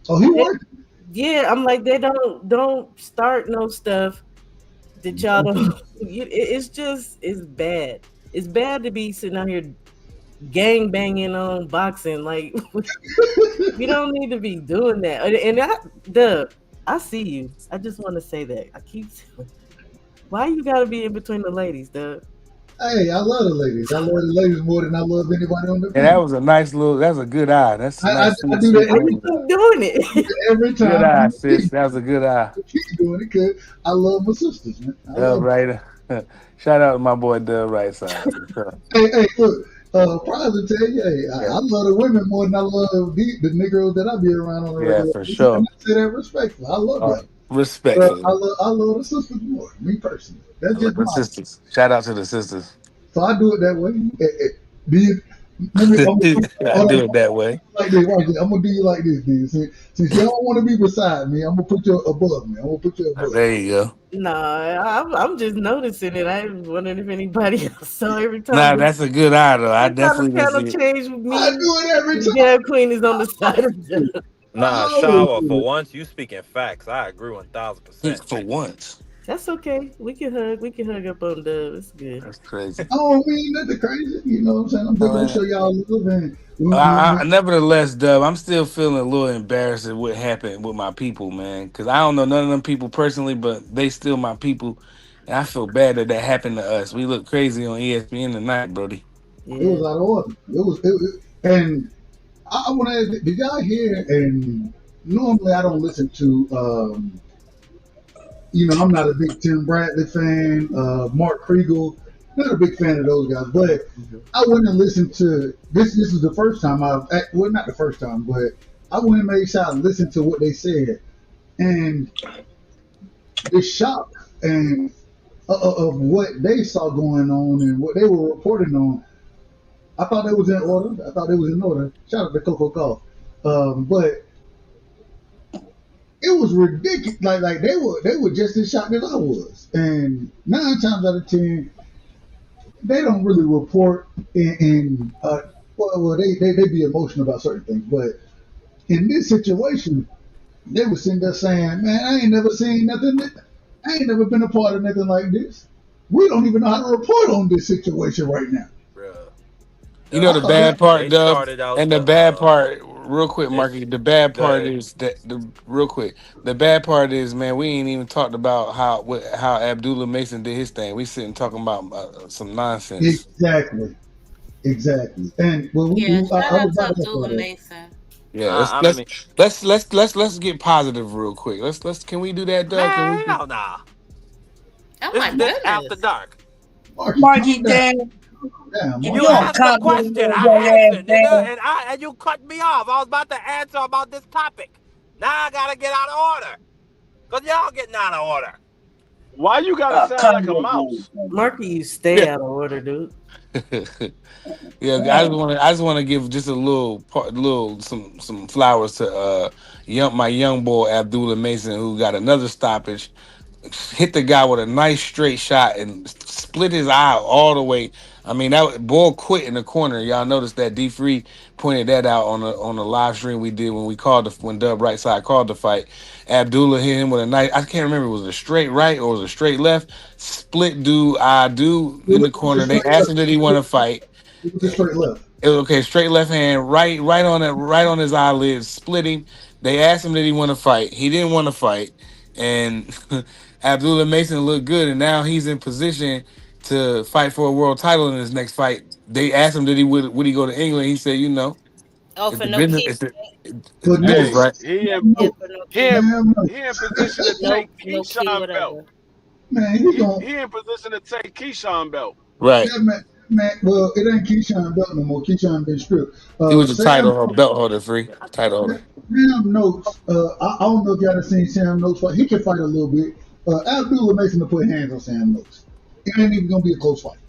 Oh, he they, worked. yeah, I'm like they don't start no stuff that y'all don't. It's just it's bad. It's bad to be sitting out here gang banging on boxing. Like we don't need to be doing that. And Dub, I see you. I just want to say that. I keep. Why you gotta be in between the ladies, Dub? Hey, I love the ladies. I love the ladies more than I love anybody on the And that panel. was a nice little. That's a good eye. That's a nice, I sweet, do that sweet Why you every thing. time. keep doing I do it? that every Good time. eye, I'm gonna sis. That was a good eye. keep doing it because I love my sisters, man. I Dub love them. right. Shout out to my boy Dub right side. For sure. Hey, look. Prize to tell you, hey, I Yeah. love the women more than I love the Negroes that I be around on a Yeah, regular for basis. And sure. I say that respectfully. I love y'all. Respectfully. I love the sisters more, me personally. I That's love just the my. sisters. Shout out to the sisters. So I do it that way. Be it, let me, I hold do on, it that way. like this. Watch this. I'm gonna do you like this, dude. Since you don't want to be beside me, I'm gonna put you above me. I'm gonna put you above. There you go. Nah, I'm just noticing it. I was wondering if anybody else saw Nah, that's a good eye though. I every time the definitely can panel see it. change with I me, do it every the time. Gab Queen is on the side of the. Nah, I always shower. do For it. once, you speaking facts. I agree 1000%. For once. That's okay. We can hug. We can hug up on Dub. It's good. That's crazy. I don't mean nothing crazy. You know what I'm saying? I'm just I gonna mean, show y'all love and we nevertheless, Dub, I'm still feeling a little embarrassed at what happened with my people, man. Because I don't know none of them people personally, but they still my people, and I feel bad that that happened to us. We look crazy on ESPN tonight, Brody. it was out of order. And I want to ask, did y'all hear? And normally I don't listen to. I'm not a big Tim Bradley fan. Mark Kriegel, not a big fan of those guys. But I went and listened to this. This is the first time well, not the first time, but I went and made sure I listened to what they said, and the shock and of what they saw going on and what they were reporting on. I thought it was in order. I thought it was in order. Shout out to Coco Golf. But it was ridiculous. Like they were just as shocked as I was. And 9 times out of 10, they don't really report well they be emotional about certain things. But in this situation, they were sitting there saying, "Man, I ain't never seen nothing. I ain't never been a part of nothing like this. We don't even know how to report on this situation right now." Bruh. You know I the thought bad that. part, They Dub, started out and the the bad part, real quick, they Marky. The bad go part ahead. is that the real quick. The bad part is, man, we ain't even talked about how Abdullah Mason did his thing. We sitting talking about some nonsense. Exactly. And well, Yeah, I shout out was to about to Abdullah say that. Mason. Yeah, I mean, let's get positive real quick. Let's can we do that, Doug? Can man, we? hell nah. Oh This my this after goodness. dark. Marky, Marky calm down. Dan, Calm down, you You Marky. don't asked a compliment question, your young I ass, answered, nigga, Dan. and you cut me off. I was about to answer about this topic. Now I gotta get out of order. Cause y'all getting out of order. Why you gotta sound like a Compliment your mouse? Marky, you stay out of order, dude. Yeah, I just want to give just a little some flowers to my young boy Abdullah Mason, who got another stoppage, hit the guy with a nice straight shot and split his eye all the way. I mean, that boy quit in the corner. Y'all noticed that D Free pointed that out on the live stream we did when Dub Right Side called the fight. Abdullah hit him with a nice, I can't remember, was it a straight right or was it a straight left? Split dude It in was, the it was a corner. They straight asked left. him did he want to fight. It was a straight left. It was okay, straight left hand, right on it, right on his eyelids, splitting. They asked him did he want to fight. He didn't want to fight, and Abdullah Mason looked good, and now he's in position to fight for a world title in his next fight. They asked him did he would he go to England. He said, Oh, it's for the no business. key. It's But the business, no, Hey, right? Yeah, no, for no he key. in damn no. he in position to No, take no key, Keyshawn belt. whatever. Man, he He gon' he in position to take Keyshawn belt. Right. that man. Man, well, it ain't Keyshawn Belt no more. Keyshawn been stripped. He was a Sam title or belt holder, free title holder. Sam Notes. I don't know if y'all have seen Sam Notes fight. He can fight a little bit. Abdullah Mason to put hands on Sam Notes. It ain't even gonna be a close fight.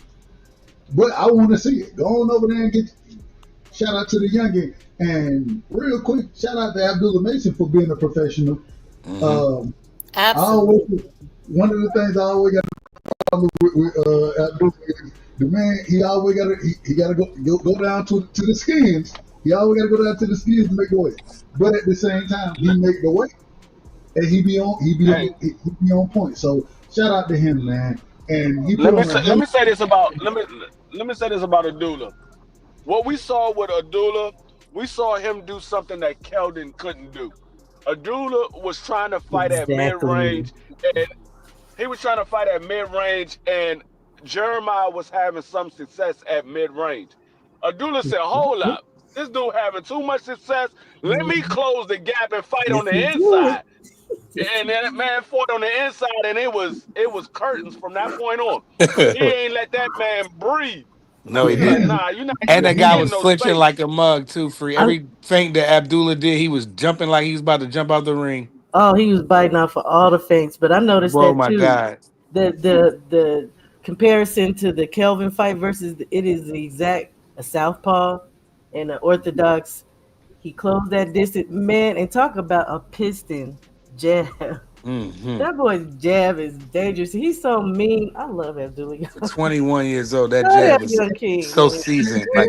But I want to see it. Go on over there and get. Shout out to the youngin. And real quick, shout out to Abdullah Mason for being a professional. I always, one of the things I always got to follow with Abdullah is the man. He always got to he got to go down to the skins. He always got to go down to the skins to make the weight. But at the same time, he make the weight, and he be on point. So shout out to him, man. And he let me say this about Abdullah. What we saw with Abdullah, we saw him do something that Keldon couldn't do. Abdullah was trying to fight at mid-range, and he was trying to fight at mid-range, and Jeremiah was having some success at mid-range. Abdullah said, hold up, this dude having too much success. Let me close the gap and fight on the inside. And that man fought on the inside, and it was curtains from that point on. He ain't let that man breathe. No, he He like, didn't. nah, you're not And that guy getting was no flinching space. like a mug too. Free every feint that Abdullah did, he was jumping like he was about to jump out the ring. Oh, he was biting off for all the feints. But I noticed Oh that my too. God. The comparison to the Kelvin fight versus it is the exact a southpaw and an orthodox. He closed that distance, man, and talk about a piston jab. That boy's jab is dangerous. He's so mean. I love Abdullah. 21 years old. That Oh, jab that is young king, so man. seasoned. Like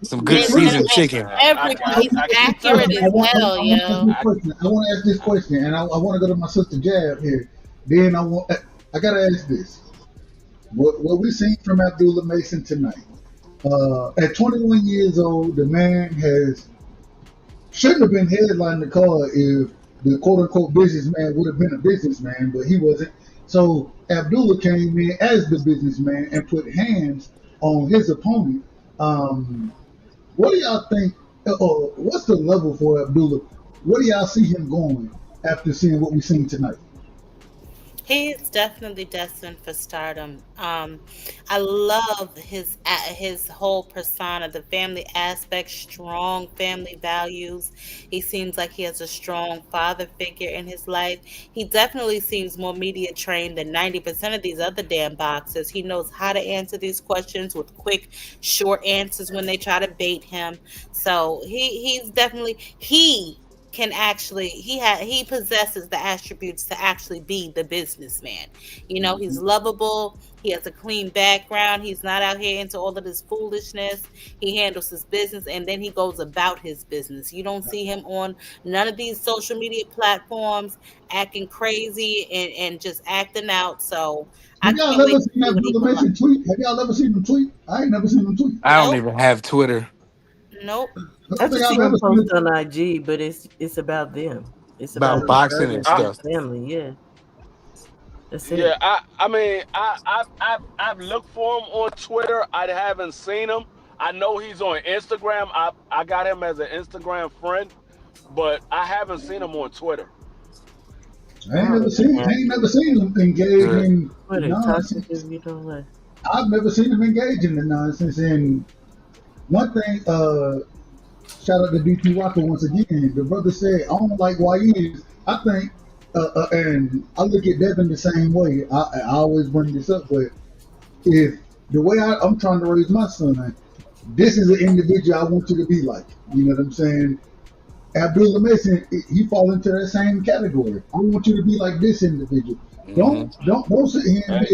some good seasoned chicken. He's accurate as hell, yo. I want to ask this question, and I want to go to my sister Jab here. Then I gotta ask this: what we seen from Abdullah Mason tonight? At 21 years old, the man shouldn't have been headlining the card if the quote unquote businessman would have been a businessman, but he wasn't. So Abdullah came in as the businessman and put hands on his opponent. What do y'all think? What's the level for Abdullah? What do y'all see him going after seeing what we've seen tonight? He's definitely destined for stardom. I love his whole persona, the family aspect, strong family values. He seems like he has a strong father figure in his life. He definitely seems more media trained than 90% of these other damn boxers. He knows how to answer these questions with quick, short answers when they try to bait him. So he's definitely can actually he possesses the attributes to actually be the businessman. He's lovable, he has a clean background, he's not out here into all of this foolishness. He handles his business and then he goes about his business. You don't see him on none of these social media platforms acting crazy and just acting out. So Have y'all ever seen Abdullah Mason tweet? Have y'all ever seen him tweet? I ain't never seen him tweet. I don't even have Twitter. Nope. I just see him post on IG, but it's about them. It's About boxing and stuff. Family, yeah. That's it. Yeah, I mean, I've looked for him on Twitter. I haven't seen him. I know he's on Instagram. I got him as an Instagram friend, but I haven't seen him on Twitter. I ain't never seen him engage in nonsense. I've never seen him engage in the nonsense. And one thing, shout out to DP Rocker once again. The brother said, I don't like YNs. I think, and I look at Devin the same way. I always bring this up, but if the way I'm trying to raise my son, this is an individual I want you to be like. You know what I'm saying? Abdullah Mason, he fall into that same category. I want you to be like this individual. Don't sit here and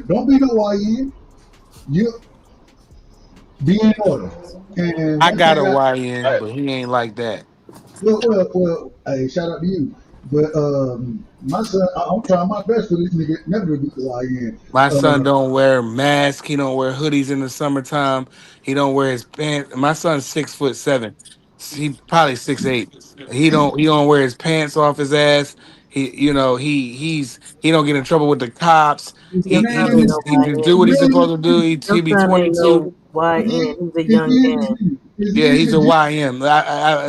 don't be no YN. You be in order. And I got a YN, but he ain't like that. Well, hey, shout out to you. But my son, I'm trying my best for this nigga never to be the YN. My son don't wear masks. He don't wear hoodies in the summertime. He don't wear his pants. My son's 6'7". He probably 6'8". He don't wear his pants off his ass. He don't get in trouble with the cops. He just do what he's supposed to do. He be 22. He's a young man. Yeah, he's a YM.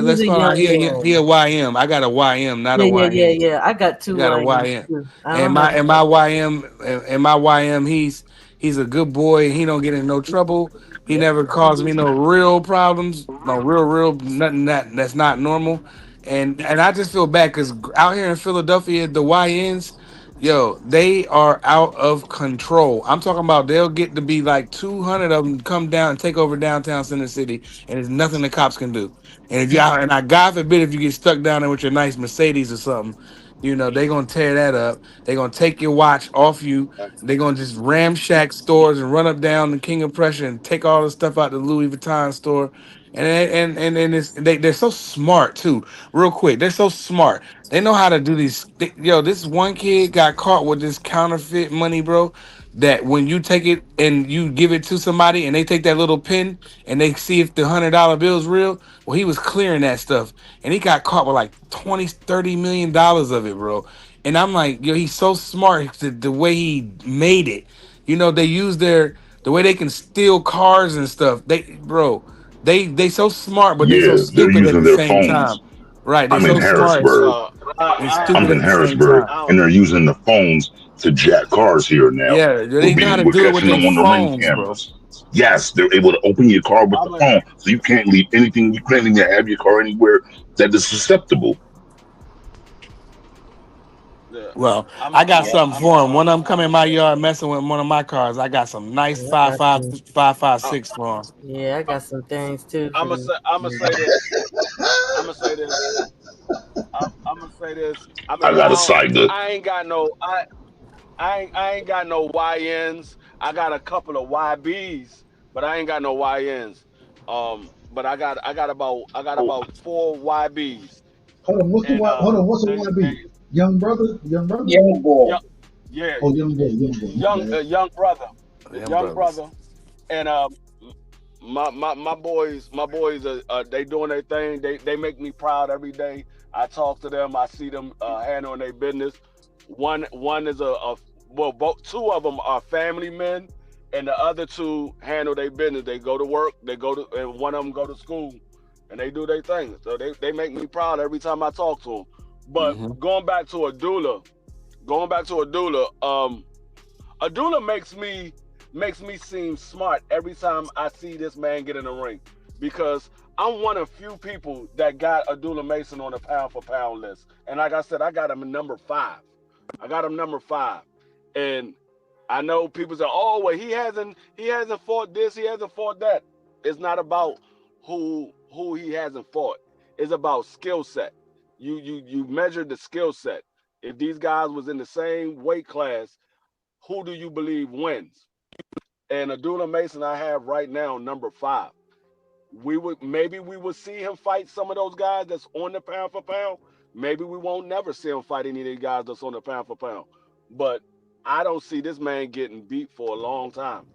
Let's call him. He a YM. I got a YM, not a YM. Yeah. I got two Got a YMs YM. too. And my YM, he's He's a good boy. He don't get in no trouble. He never caused me no real problems, no real nothing that's not normal. And I just feel bad because out here in Philadelphia, the YNs, yo, they are out of control. I'm talking about they'll get to be like 200 of them come down and take over downtown Center City, and there's nothing the cops can do. And if y'all, and I God forbid if you get stuck down there with your nice Mercedes or something, you know, they gonna tear that up. They gonna take your watch off you. They gonna just ramshack stores and run up down the King of Prussia and take all the stuff out the Louis Vuitton store. And it's, they're so smart too. Real quick, they're so smart. They know how to do these. Yo, this one kid got caught with this counterfeit money, bro. That when you take it and you give it to somebody and they take that little pin and they see if the $100 bill is real, well, he was clearing that stuff and he got caught with like 20-30 million of it, bro. And I'm like, yo, he's so smart. The way he made it, you know, they use the way they can steal cars and stuff. They so smart, but they so Yeah, they're stupid at using the their same time. phones. Right? They I'm in so smart Harrisburg. and I'm stupid in at the same Harrisburg, time. and they're using the phones to jack cars here now. Yeah, they know how to We're do it with catching their them on the ring phones, bro. cameras. Yes, they're able to open your car with the phone, so you can't leave anything. You can't even have your car anywhere that is susceptible. Well, I got something for him. One of them come in my yard messing with one of my cars. I got some nice Yeah, I five got five some. 5.56 for him. Yeah, I got some things too for I'm gonna them. say. I'm gonna say this. I'm gonna say this. I'm gonna say this. I I mean, got a side good. I ain't got no. I ain't got no YNs. I got a couple of YBs, but I ain't got no YNs. But I got about 4 YBs, Hold on, and hold on, what's a they YB? Young brother, young brother. young, yeah, Oh, young boy. My young bad. young brother, the Them young brothers. brother, and my boys are they doing their thing. They make me proud every day. I talk to them. I see them handling their business. One is a well, both two of them are family men, and the other two handle their business. They go to work. They go to and one of them go to school, and they do their thing. So they make me proud every time I talk to them. But Hmm. going back to Adula makes me seem smart every time I see this man get in the ring because I'm one of few people that got Adula Mason on the pound for pound list. And like I said, I got him number 5. I got him number 5. And I know people say, "Oh, well, he hasn't fought this, he hasn't fought that." It's not about who he hasn't fought. It's about skill set. You measure the skill set. If these guys was in the same weight class, who do you believe wins? And Adula Mason I have right now number 5. We would see him fight some of those guys that's on the pound for pound. Maybe we won't never see him fight any of these guys that's on the pound for pound. But I don't see this man getting beat for a long time.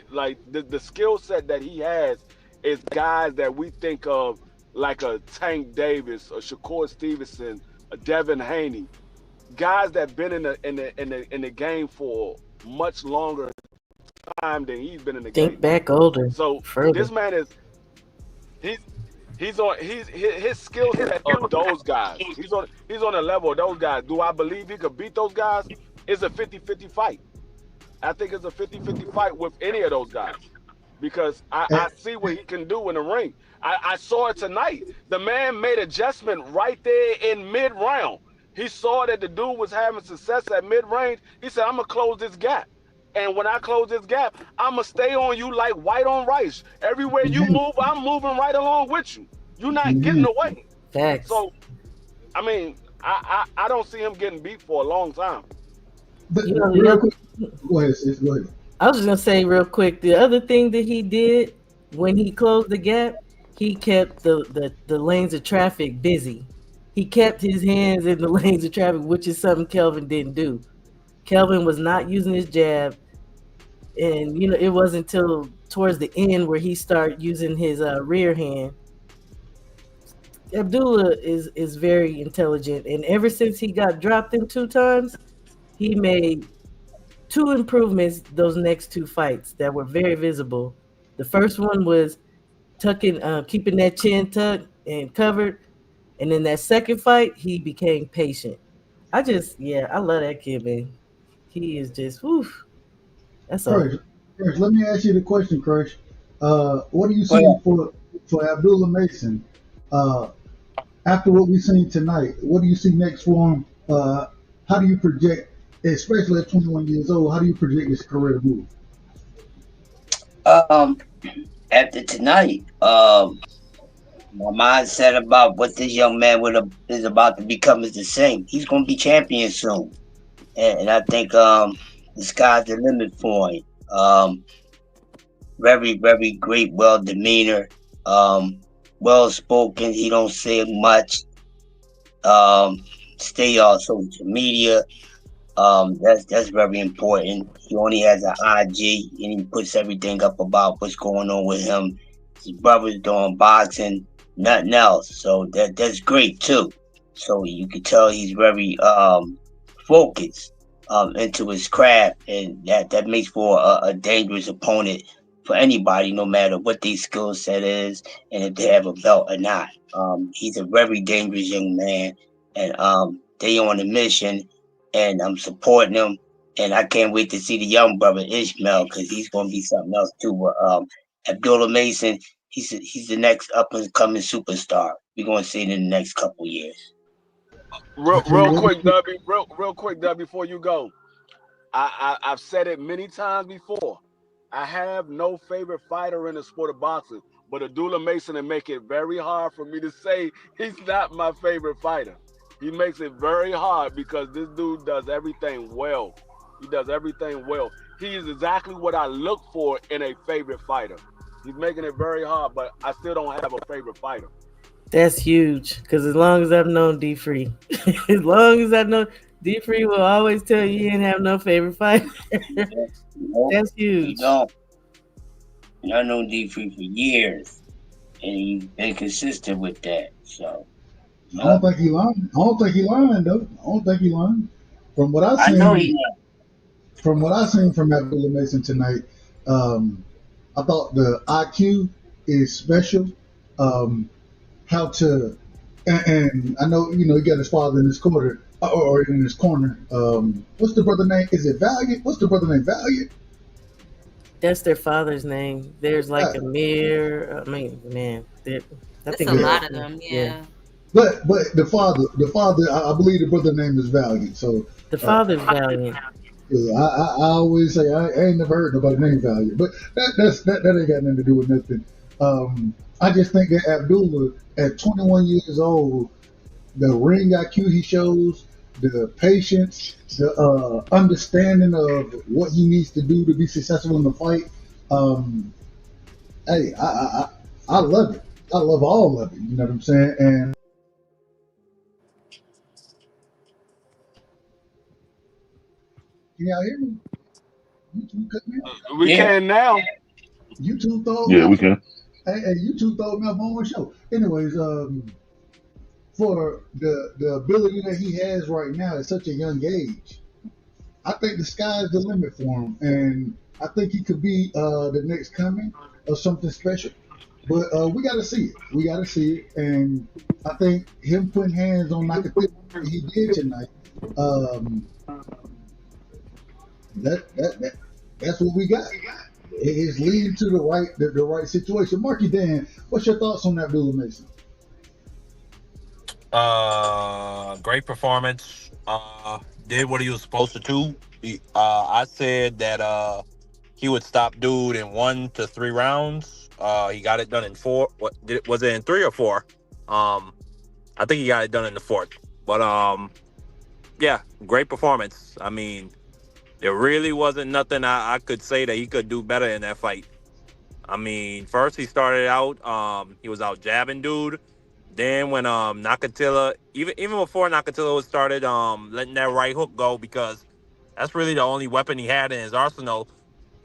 Like the skill set that he has is guys that we think of like a Tank Davis, a Shakur Stevenson, a Devin Haney, guys that been in the game for much longer time than he's been in the Think game. back older, So further. this man is he's his skill set of those guys. He's on the level of those guys. Do I believe he could beat those guys? It's a 50-50 fight. I think it's a 50-50 fight with any of those guys because I see what he can do in the ring. I saw it tonight. The man made adjustment right there in mid round. He saw that the dude was having success at mid range. He said, "I'm gonna close this gap." And when I close this gap, I'm gonna stay on you like white on rice. Everywhere you move, I'm moving right along with you. You're not getting away. Facts. So, I mean, I don't see him getting beat for a long time. But You know, real quick, go ahead, sis. Go ahead. I was just gonna say real quick, the other thing that he did when he closed the gap, he kept the lanes of traffic busy. He kept his hands in the lanes of traffic, which is something Kelvin didn't do. Kelvin was not using his jab, and it wasn't until towards the end where he started using his rear hand. Abdullah is very intelligent, and ever since he got dropped in 2 times, he made 2 improvements those next 2 fights that were very visible. The first one was keeping that chin tucked and covered, and in that second fight, he became patient. I love that kid, man. He is just woof. That's all. Crush, let me ask you the question, Crush. What do you But see for Abdullah Mason? Uh, After what we've seen tonight, what do you see next for him? How do you project, especially at 21 years old, how do you project his career to move? um, after tonight, my mindset about what this young man is about to become is the same. He's going to be champion soon, and I think the sky's the limit for him. Very very great, well demeanor, well spoken. He don't say much. Um, stay on social media. That's very important. He only has an IG and he puts everything up about what's going on with him. His brother's doing boxing, nothing else. So that's great too. So you can tell he's very focused into his craft, and that makes for a dangerous opponent for anybody, no matter what their skill set is and if they have a belt or not. He's a very dangerous young man, and they on a mission, and I'm supporting him. And I can't wait to see the young brother Ishmael, because he's going to be something else too. But Abdullah Mason, he's the next up and coming superstar. We're going to see it in the next couple years. I can't Real wait to quick, see. Dubby. Real quick, Dubby. Before you go, I've said it many times before. I have no favorite fighter in the sport of boxing, but Abdullah Mason and make it very hard for me to say he's not my favorite fighter. He makes it very hard because this dude does everything well. He does everything well. He is exactly what I look for in a favorite fighter. He's making it very hard, but I still don't have a favorite fighter. That's huge. Because as long as I've known D Free, as long as I've known D Free will always tell you he didn't have no favorite fighter. Nope, That's he huge. don't. And I know D Free for years, and he's been consistent with that. So, I don't yep. think he lying. I don't think he lying though. I don't think he lying. From what I've I know seen, he not. from Abdullah Mason tonight, um, I thought the IQ is special. Um, how to, and I know he got his father in his corner or in his corner. What's the brother name? Is it Valiant? What's the brother name? Valiant. That's their father's name. There's like Yeah. a mirror. I mean, man, I It's think a it lot was, of them, yeah. yeah. But the father, I believe the brother name is Valiant. So The father's valiant. yeah, I always say I ain't never heard nobody named Valiant, but that ain't got nothing to do with nothing. I just think that Abdullah, at 21 years old, the ring IQ he shows, the patience, the understanding of what he needs to do to be successful in the fight. Um, hey, I love it. I love all of it. You know what I'm saying? And can y'all hear me? YouTube cut me off. We Yeah. can now. YouTube throw me Yeah, we off. can. Hey, YouTube throw me off on my show. Anyways, for the ability that he has right now at such a young age, I think the sky's the limit for him, and I think he could be the next coming of something special. But we got to see it. We got to see it, and I think him putting hands on Nakatila he did tonight. Um, that's what we got. It's leading to the right situation. Marky Dan, what's your thoughts on that, Abdullah Mason? Great performance. Did what he was supposed to do. I said that he would stop dude in 1 to 3 rounds. He got it done in four. Was it in 3 or 4? I think he got it done in the fourth. But yeah, great performance. I mean, there really wasn't nothing I could say that he could do better in that fight. I mean, first he started out, he was out jabbing dude. Then when Nakatila, even before Nakatila was started letting that right hook go, because that's really the only weapon he had in his arsenal.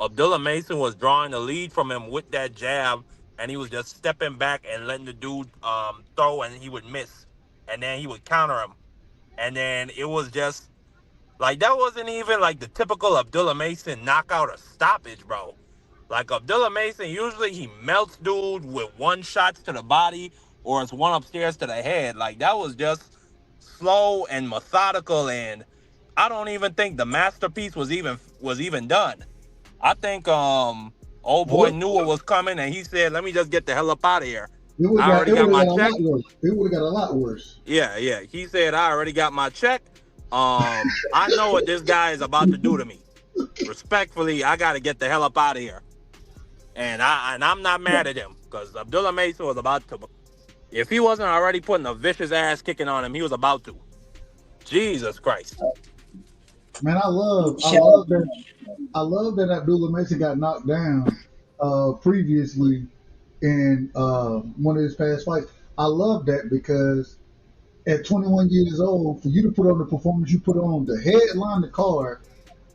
Abdullah Mason was drawing the lead from him with that jab, and he was just stepping back and letting the dude throw, and he would miss, and then he would counter him, and then it was just like that wasn't even like the typical Abdullah Mason knockout or stoppage, bro. Like Abdullah Mason, usually he melts dude with one shots to the body or it's one upstairs to the head. Like that was just slow and methodical, and I don't even think the masterpiece was even done. I think old boy Oh, knew what was coming, and he said, "Let me just get the hell up out of here. it would I have got already it would got have my got a check." lot worse. It would have got a lot worse. Yeah, yeah. He said, "I already got my check. I know what this guy is about to do to me. Respectfully, I got to get the hell up out of here." And I'm not mad at him because Abdullah Mesa was about to. If he wasn't already putting a vicious ass kicking on him, he was about to. Jesus Christ. Man, I love that Abdullah Mason got knocked down previously in one of his past fights. I love that because at 21 years old, for you to put on the performance you put on, the headline the card,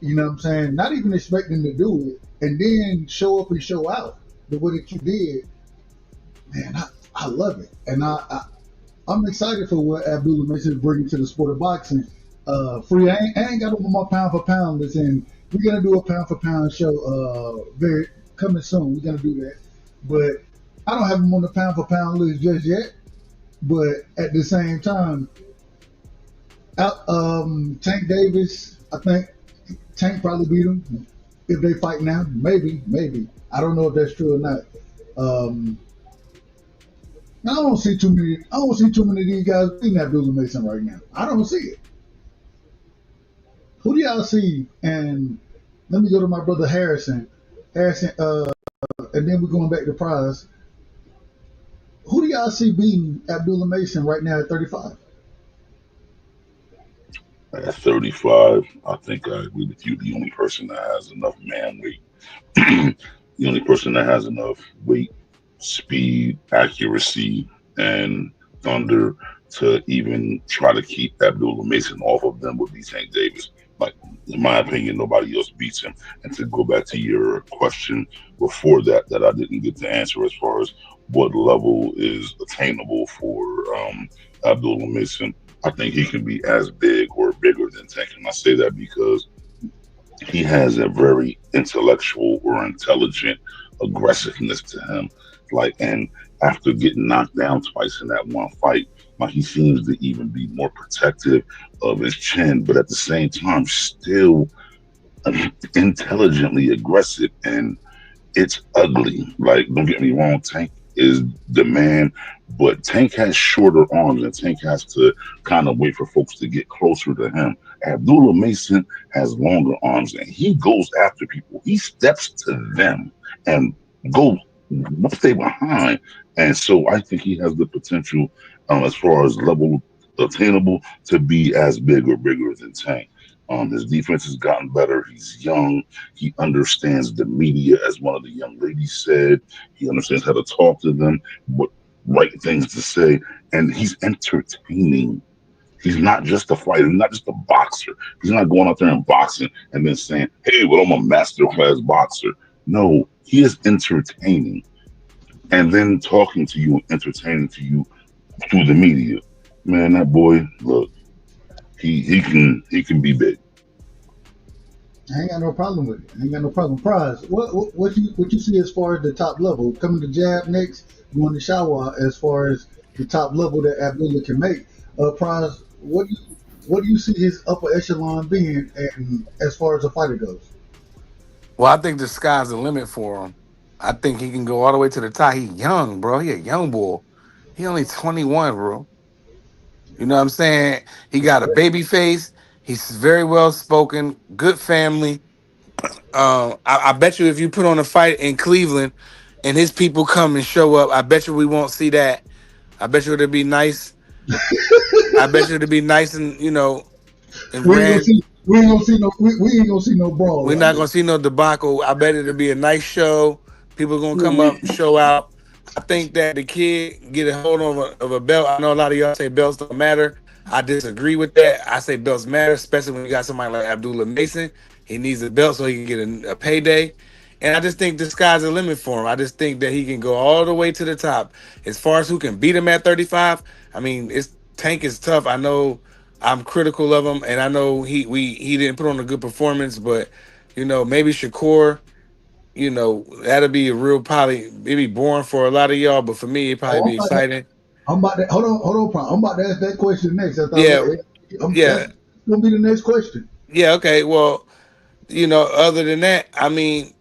you know what I'm saying? Not even expecting to do it, and then show up and show out the way that you did, man, I love it. And I'm excited for what Abdullah Mason is bringing to the sport of boxing. Free, I ain't got over my pound for pound list, and we're gonna do a pound for pound show very coming soon. We're gonna do that, but I don't have him on the pound for pound list just yet. But at the same time, Tank Davis, I think Tank probably beat him if they fight now. Maybe. I don't know if that's true or not. I don't see too many. I don't see too many of these guys beating Abdullah Mason right now. I don't see it. Who do y'all see? And let me go to my brother Harrison. Harrison, and then we're going back to Prize. Who do y'all see beating Abdullah Mason right now at 35? At 35, I think I agree with you. The only person that has enough man weight, the only person that has enough weight, speed, accuracy, and thunder to even try to keep Abdullah Mason off of them would be Tank Davis. Like, in my opinion, nobody else beats him. And to go back to your question before that, that I didn't get to answer as far as what level is attainable for Abdullah Mason, I think he can be as big or bigger than Tank. And I say that because he has a very intellectual or intelligent aggressiveness to him. Like, and after getting knocked down twice in that one fight, like he seems to even be more protective of his chin, but at the same time, still intelligently aggressive. And it's ugly. Like, don't get me wrong, Tank is the man, but Tank has shorter arms and Tank has to kind of wait for folks to get closer to him. Abdullah Mason has longer arms and he goes after people. He steps to them and goes stay behind. And so I think he has the potential, as far as level attainable, to be as big or bigger than Tank. His defense has gotten better. He's young. He understands the media, as one of the young ladies said. He understands how to talk to them, what right things to say, and he's entertaining. He's not just a fighter, he's not just a boxer. He's not going out there and boxing and then saying, "Hey, well, I'm a master class boxer." No, he is entertaining, and then talking to you and entertaining to you through the media. Man, that boy, look, he can be big. I ain't got no problem with it. I ain't got no problem. Prize, what you see as far as the top level coming to jab next, going to shower as far as the top level that Abdullah can make. Prize, what do you see his upper echelon being, and as far as the fighter goes? Well, I think the sky's the limit for him. I think he can go all the way to the top. He young, bro. He a young boy. He only 21, bro. You know what I'm saying? He got a baby face. He's very well spoken, good family. I bet you if you put on a fight in Cleveland and his people come and show up, I bet you we won't see that. I bet you it'll be nice. I bet you it'll be nice and and grand. We ain't gonna see we ain't gonna see no brawl. We're not gonna see no debacle. I bet it'll be a nice show. People gonna come up, show out. I think that the kid get a hold of a belt. I know a lot of y'all say belts don't matter. I disagree with that. I say belts matter, especially when you got somebody like Abdullah Mason. He needs a belt so he can get a payday. And I just think the sky's the limit for him. I just think that he can go all the way to the top. As far as who can beat him at 35, I mean, Tank is tough. I know I'm critical of him, and I know he didn't put on a good performance, but maybe Shakur, that'll be a real probably maybe boring for a lot of y'all, but for me it probably Oh, be exciting. I'm about to hold on, Prime. I'm about to ask that question next. Yeah, yeah, That's gonna be the next question. yeah. Okay, well, other than that, I mean,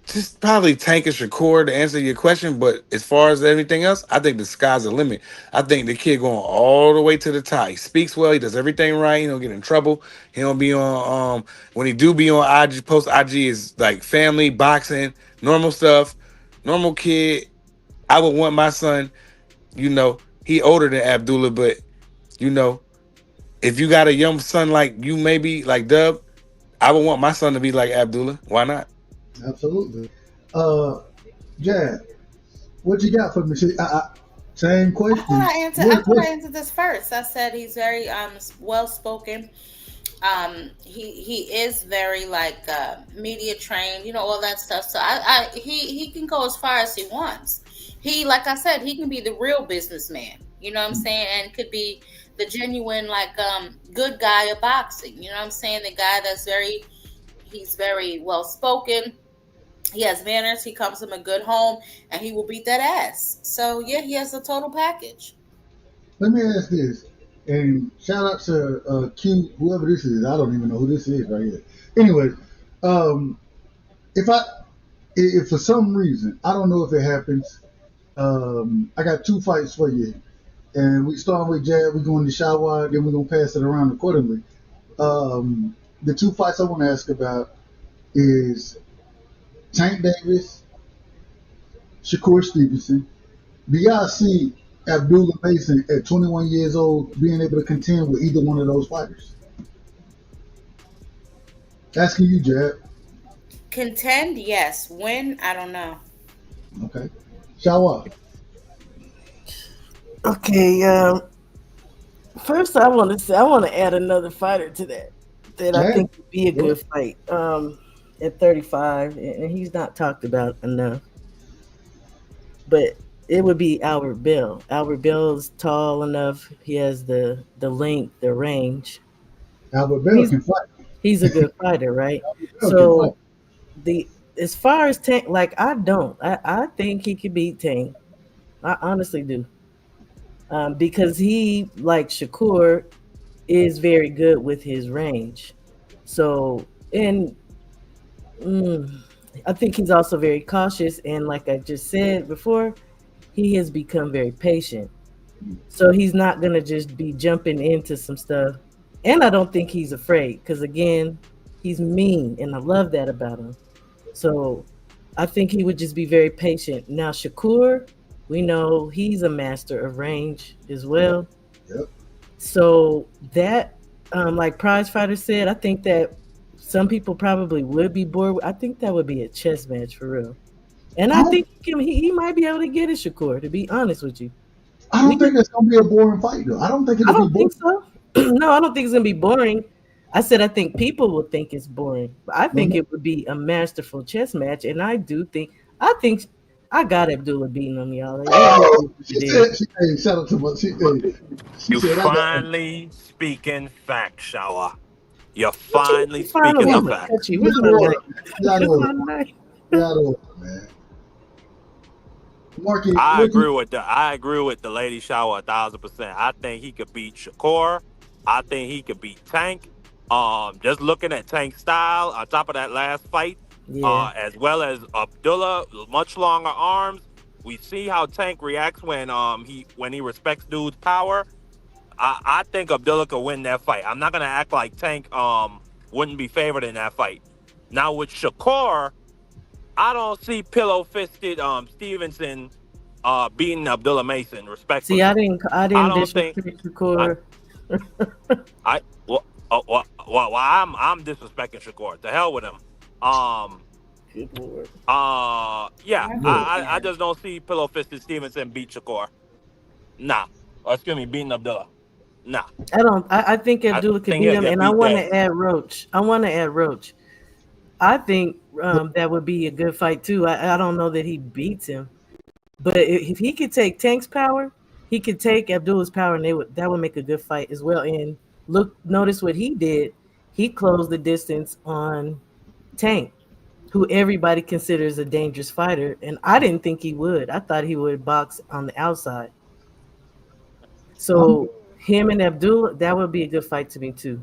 just probably Tank and Shakur to answer your question. But as far as everything else, I think the sky's the limit. I think the kid going all the way to the top. He speaks well. He does everything right. He don't get in trouble. He don't be on. When he do be on IG, post IG is like family, boxing, normal stuff, normal kid. I would want my son. You know, he older than Abdullah, but you know, if you got a young son like you, maybe like Dub, I would want my son to be like Abdullah. Why not? Absolutely. Jad, what you got for me? Same question. I thought I answered this first. I said he's very well spoken. He is very like media trained, all that stuff. So he can go as far as he wants. He, like I said, he can be the real businessman. You know what I'm saying? And could be the genuine like good guy of boxing. You know what I'm saying? The guy that's he's very well spoken. He has manners. He comes from a good home, and he will beat that ass. So yeah, he has a total package. Let me ask this, and shout out to Q, whoever this is. I don't even know who this is right here. Anyway, if for some reason, I don't know if it happens, I got two fights for you, and we start with Jad. We're going to shower, then we're gonna pass it around accordingly. The two fights I want to ask about is Tank Davis, Shakur Stevenson. Do y'all see Abdullah Mason at 21 years old being able to contend with either one of those fighters? Asking you, Jad. Contend, yes. Win, I don't know. Okay. Shawa. Okay. First, I want to add another fighter to that I think would be a good fight. At 35, and he's not talked about enough. But it would be Albert Bell. Albert Bell's tall enough. He has the length, the range. Albert Bell can fight. He's a good fighter, right? So as far as Tank, like I think he could beat Tank. I honestly do. Because he, like Shakur, is very good with his range. So I think he's also very cautious, and like I just said before, he has become very patient. So he's not gonna just be jumping into some stuff, and I don't think he's afraid because again, he's mean, and I love that about him. So I think he would just be very patient. Now Shakur, we know he's a master of range as well. Yep. So that, like Prize Fighter said, I think that some people probably would be bored. I think that would be a chess match for real. And I think he might be able to get it, Shakur, to be honest with you. I don't think it's going to be a boring fight, though. I don't think it'll be boring. Think so. No, I don't think it's going to be boring. I said I think people will think it's boring. But I think it would be a masterful chess match. And I think I got Abdullah beating him, y'all. Hey, shout out to my You finally speaking fact, Shower. You're finally speaking the facts. Man. Marky, I agree with the lady Shower 1,000%. I think he could beat Shakur. I think he could beat Tank. Just looking at Tank's style on top of that last fight, as well as Abdullah, much longer arms. We see how Tank reacts when he respects dude's power. I think Abdullah could win that fight. I'm not gonna act like Tank wouldn't be favored in that fight. Now with Shakur, I don't see pillow-fisted Stevenson beating Abdullah Mason. Respectfully, see, I didn't disrespect Shakur. I'm disrespecting Shakur. To hell with him. Good Lord. I just don't see pillow-fisted Stevenson beat Shakur. Nah. Excuse me, beating Abdullah. Nah. I think Abdullah could beat him, and I want to add Roach. I think that would be a good fight too. I don't know that he beats him, but if he could take Tank's power, he could take Abdullah's power, and that would make a good fight as well. And notice what he did. He closed the distance on Tank, who everybody considers a dangerous fighter, and I didn't think he would. I thought he would box on the outside. So him and Abdullah, that would be a good fight to me too.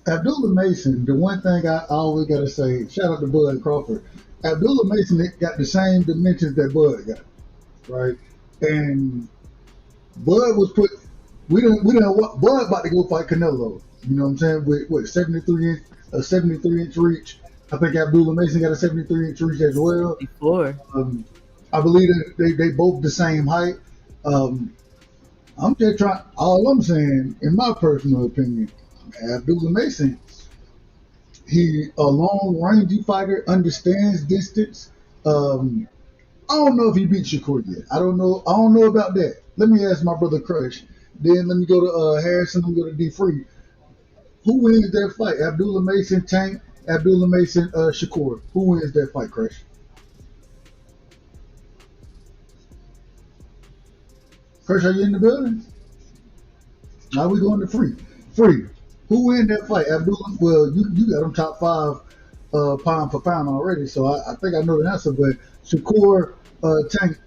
Abdullah Mason, the one thing I always got to say, shout out to Bud Crawford. Abdullah Mason got the same dimensions that Bud got, right? And Bud was put. We don't want Bud about to go fight Canelo. You know what I'm saying? With what 73-inch reach. I think Abdullah Mason got a 73-inch reach as well. Before. I believe that they both the same height. I'm just trying. All I'm saying, in my personal opinion, Abdullah Mason, he a long rangey fighter, understands distance. I don't know if he beat Shakur yet. I don't know. I don't know about that. Let me ask my brother Crush. Then let me go to Harrison. Let me go to D Free. Who wins that fight? Abdullah Mason, Tank. Abdullah Mason, Shakur. Who wins that fight, Crush? Crush, are you in the building? Now we going to Free. Free. Who wins that fight? Abdullah. Well, you got him top 5 pound for pound already, so I think I know the answer. But Shakur, Tank,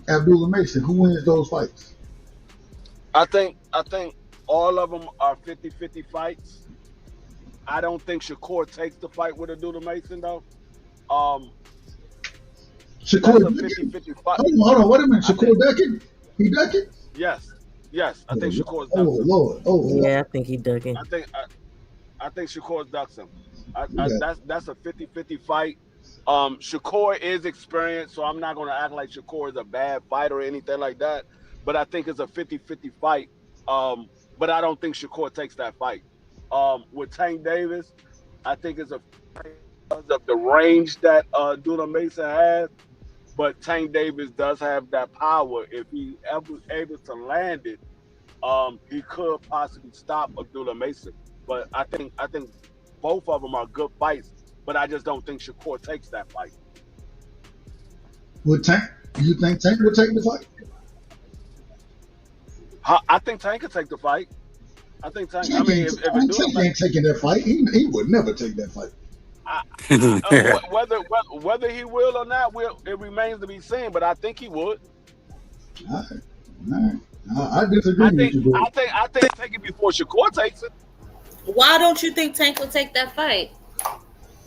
Abdullah Mason. Who wins those fights? I think all of them are 50-50 fights. I don't think Shakur takes the fight with Abdullah Mason though. Shakur, that's a 50-50 fight. Hold on, wait a minute. Shakur ducking? He ducking? Yes. I think Shakur's Oh ducks him. Lord. Yeah, I think he ducking. I think Shakur's ducks him. That's a 50-50 fight. Shakur is experienced, so I'm not going to act like Shakur is a bad fighter or anything like that. But I think it's a 50-50 fight. But I don't think Shakur takes that fight. With Tank Davis, I think it's a because of the range that Abdullah Mason has. But Tank Davis does have that power. If he ever able to land it, he could possibly stop Abdullah Mason. But I think both of them are good fights. But I just don't think Shakur takes that fight. Would Tank? You think Tank would take the fight? I think Tank could take the fight. I think Tank. Tank I mean, if Tank ain't taking that fight. He would never take that fight. Whether he will or not, it remains to be seen. But I think he would. All right. I disagree with you, bro. I think take it before Shakur takes it. Why don't you think Tank will take that fight?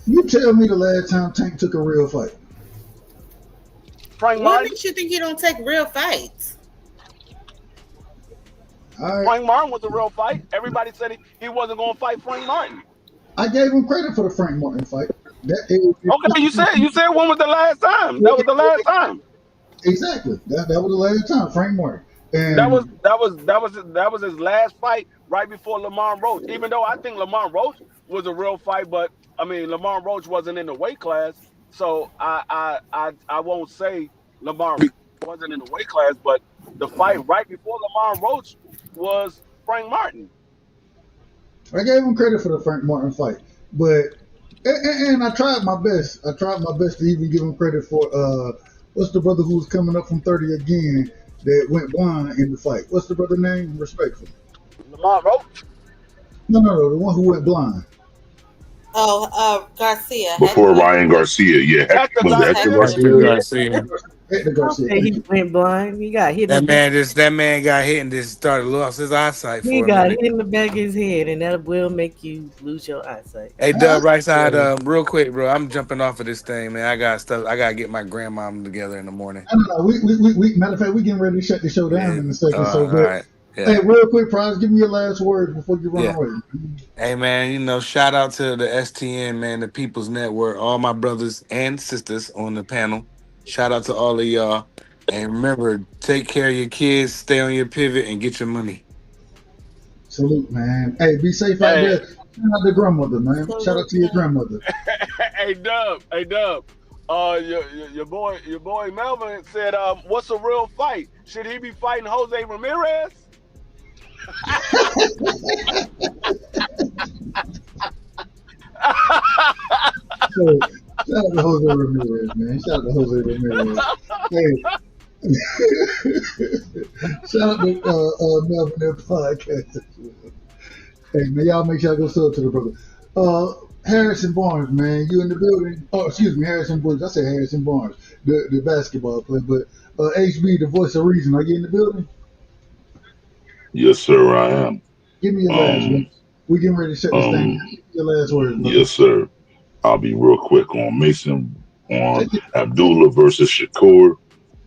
You tell me the last time Tank took a real fight. What makes you think he don't take real fights? Frank Martin was a real fight. Everybody said he wasn't going to fight Frank Martin. I gave him credit for the Frank Martin fight. Okay, you said when was the last time? That was the last time. Exactly. That was the last time, Frank Martin. And that was his last fight right before Lamont Roach. Even though I think Lamont Roach was a real fight, but I mean Lamont Roach wasn't in the weight class, so I won't say Lamont wasn't in the weight class. But the fight right before Lamont Roach was Frank Martin. I gave him credit for the Frank Martin fight, but and I tried my best. I tried my best to even give him credit for what's the brother who was coming up from 30 again that went blind in the fight? What's the brother name? Respectfully. Lamont Roach? No, the one who went blind. Oh, Garcia. Before Ryan Garcia, yeah. Hector Garcia? Hector Garcia. Okay, he went blind. He got hit. That man got hit and just started lost his eyesight. He got hit in the back of his head, and that will make you lose your eyesight. Hey, Dub, right side, real quick, bro. I'm jumping off of this thing, man. I got to get my grandmom together in the morning. No. We matter of fact, we getting ready to shut the show down in a second. So, but, right. Yeah. Hey, real quick, Prize, give me your last words before you run away. Hey, man, shout out to the STN, man, the People's Network, all my brothers and sisters on the panel. Shout out to all of y'all. And remember, take care of your kids, stay on your pivot, and get your money. Salute, man. Hey, be safe out there. Shout out to grandmother, man. Shout out to your grandmother. Hey, Dub. Your boy Melvin said, what's a real fight? Should he be fighting Jose Ramirez? Shout out to Jose Ramirez, man. Shout out to Jose Ramirez. Hey. Shout out to Melvin their podcast. Hey man, y'all make sure I go sub to the brother. Harrison Barnes, man, you in the building? Oh, excuse me, Harrison Barnes. I said Harrison Barnes, the basketball player. But HB, the voice of reason, are you in the building? Yes, sir, I am. Give me your last one. We getting ready to shut this thing down. Give me your last word, brother. Yes, sir. I'll be real quick on Mason on Abdullah versus Shakur.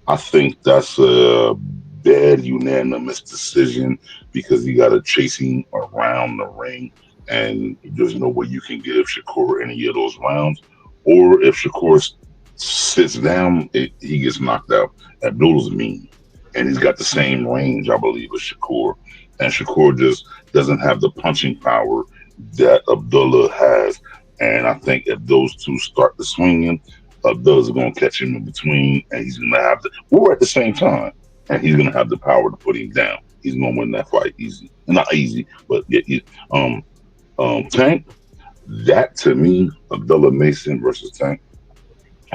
I think that's a bad unanimous decision because you got to chase him around the ring, and there's no way you can give Shakur any of those rounds. Or if Shakur sits down, he gets knocked out. Abdullah's mean, and he's got the same range, I believe, as Shakur, and Shakur just doesn't have the punching power that Abdullah has. And I think if those two start to swinging, Abdullah's going to catch him in between, and he's going to have to. We're at the same time, and he's going to have the power to put him down. He's going to win that fight easy, not easy, but yeah, Tank. That to me, Abdullah Mason versus Tank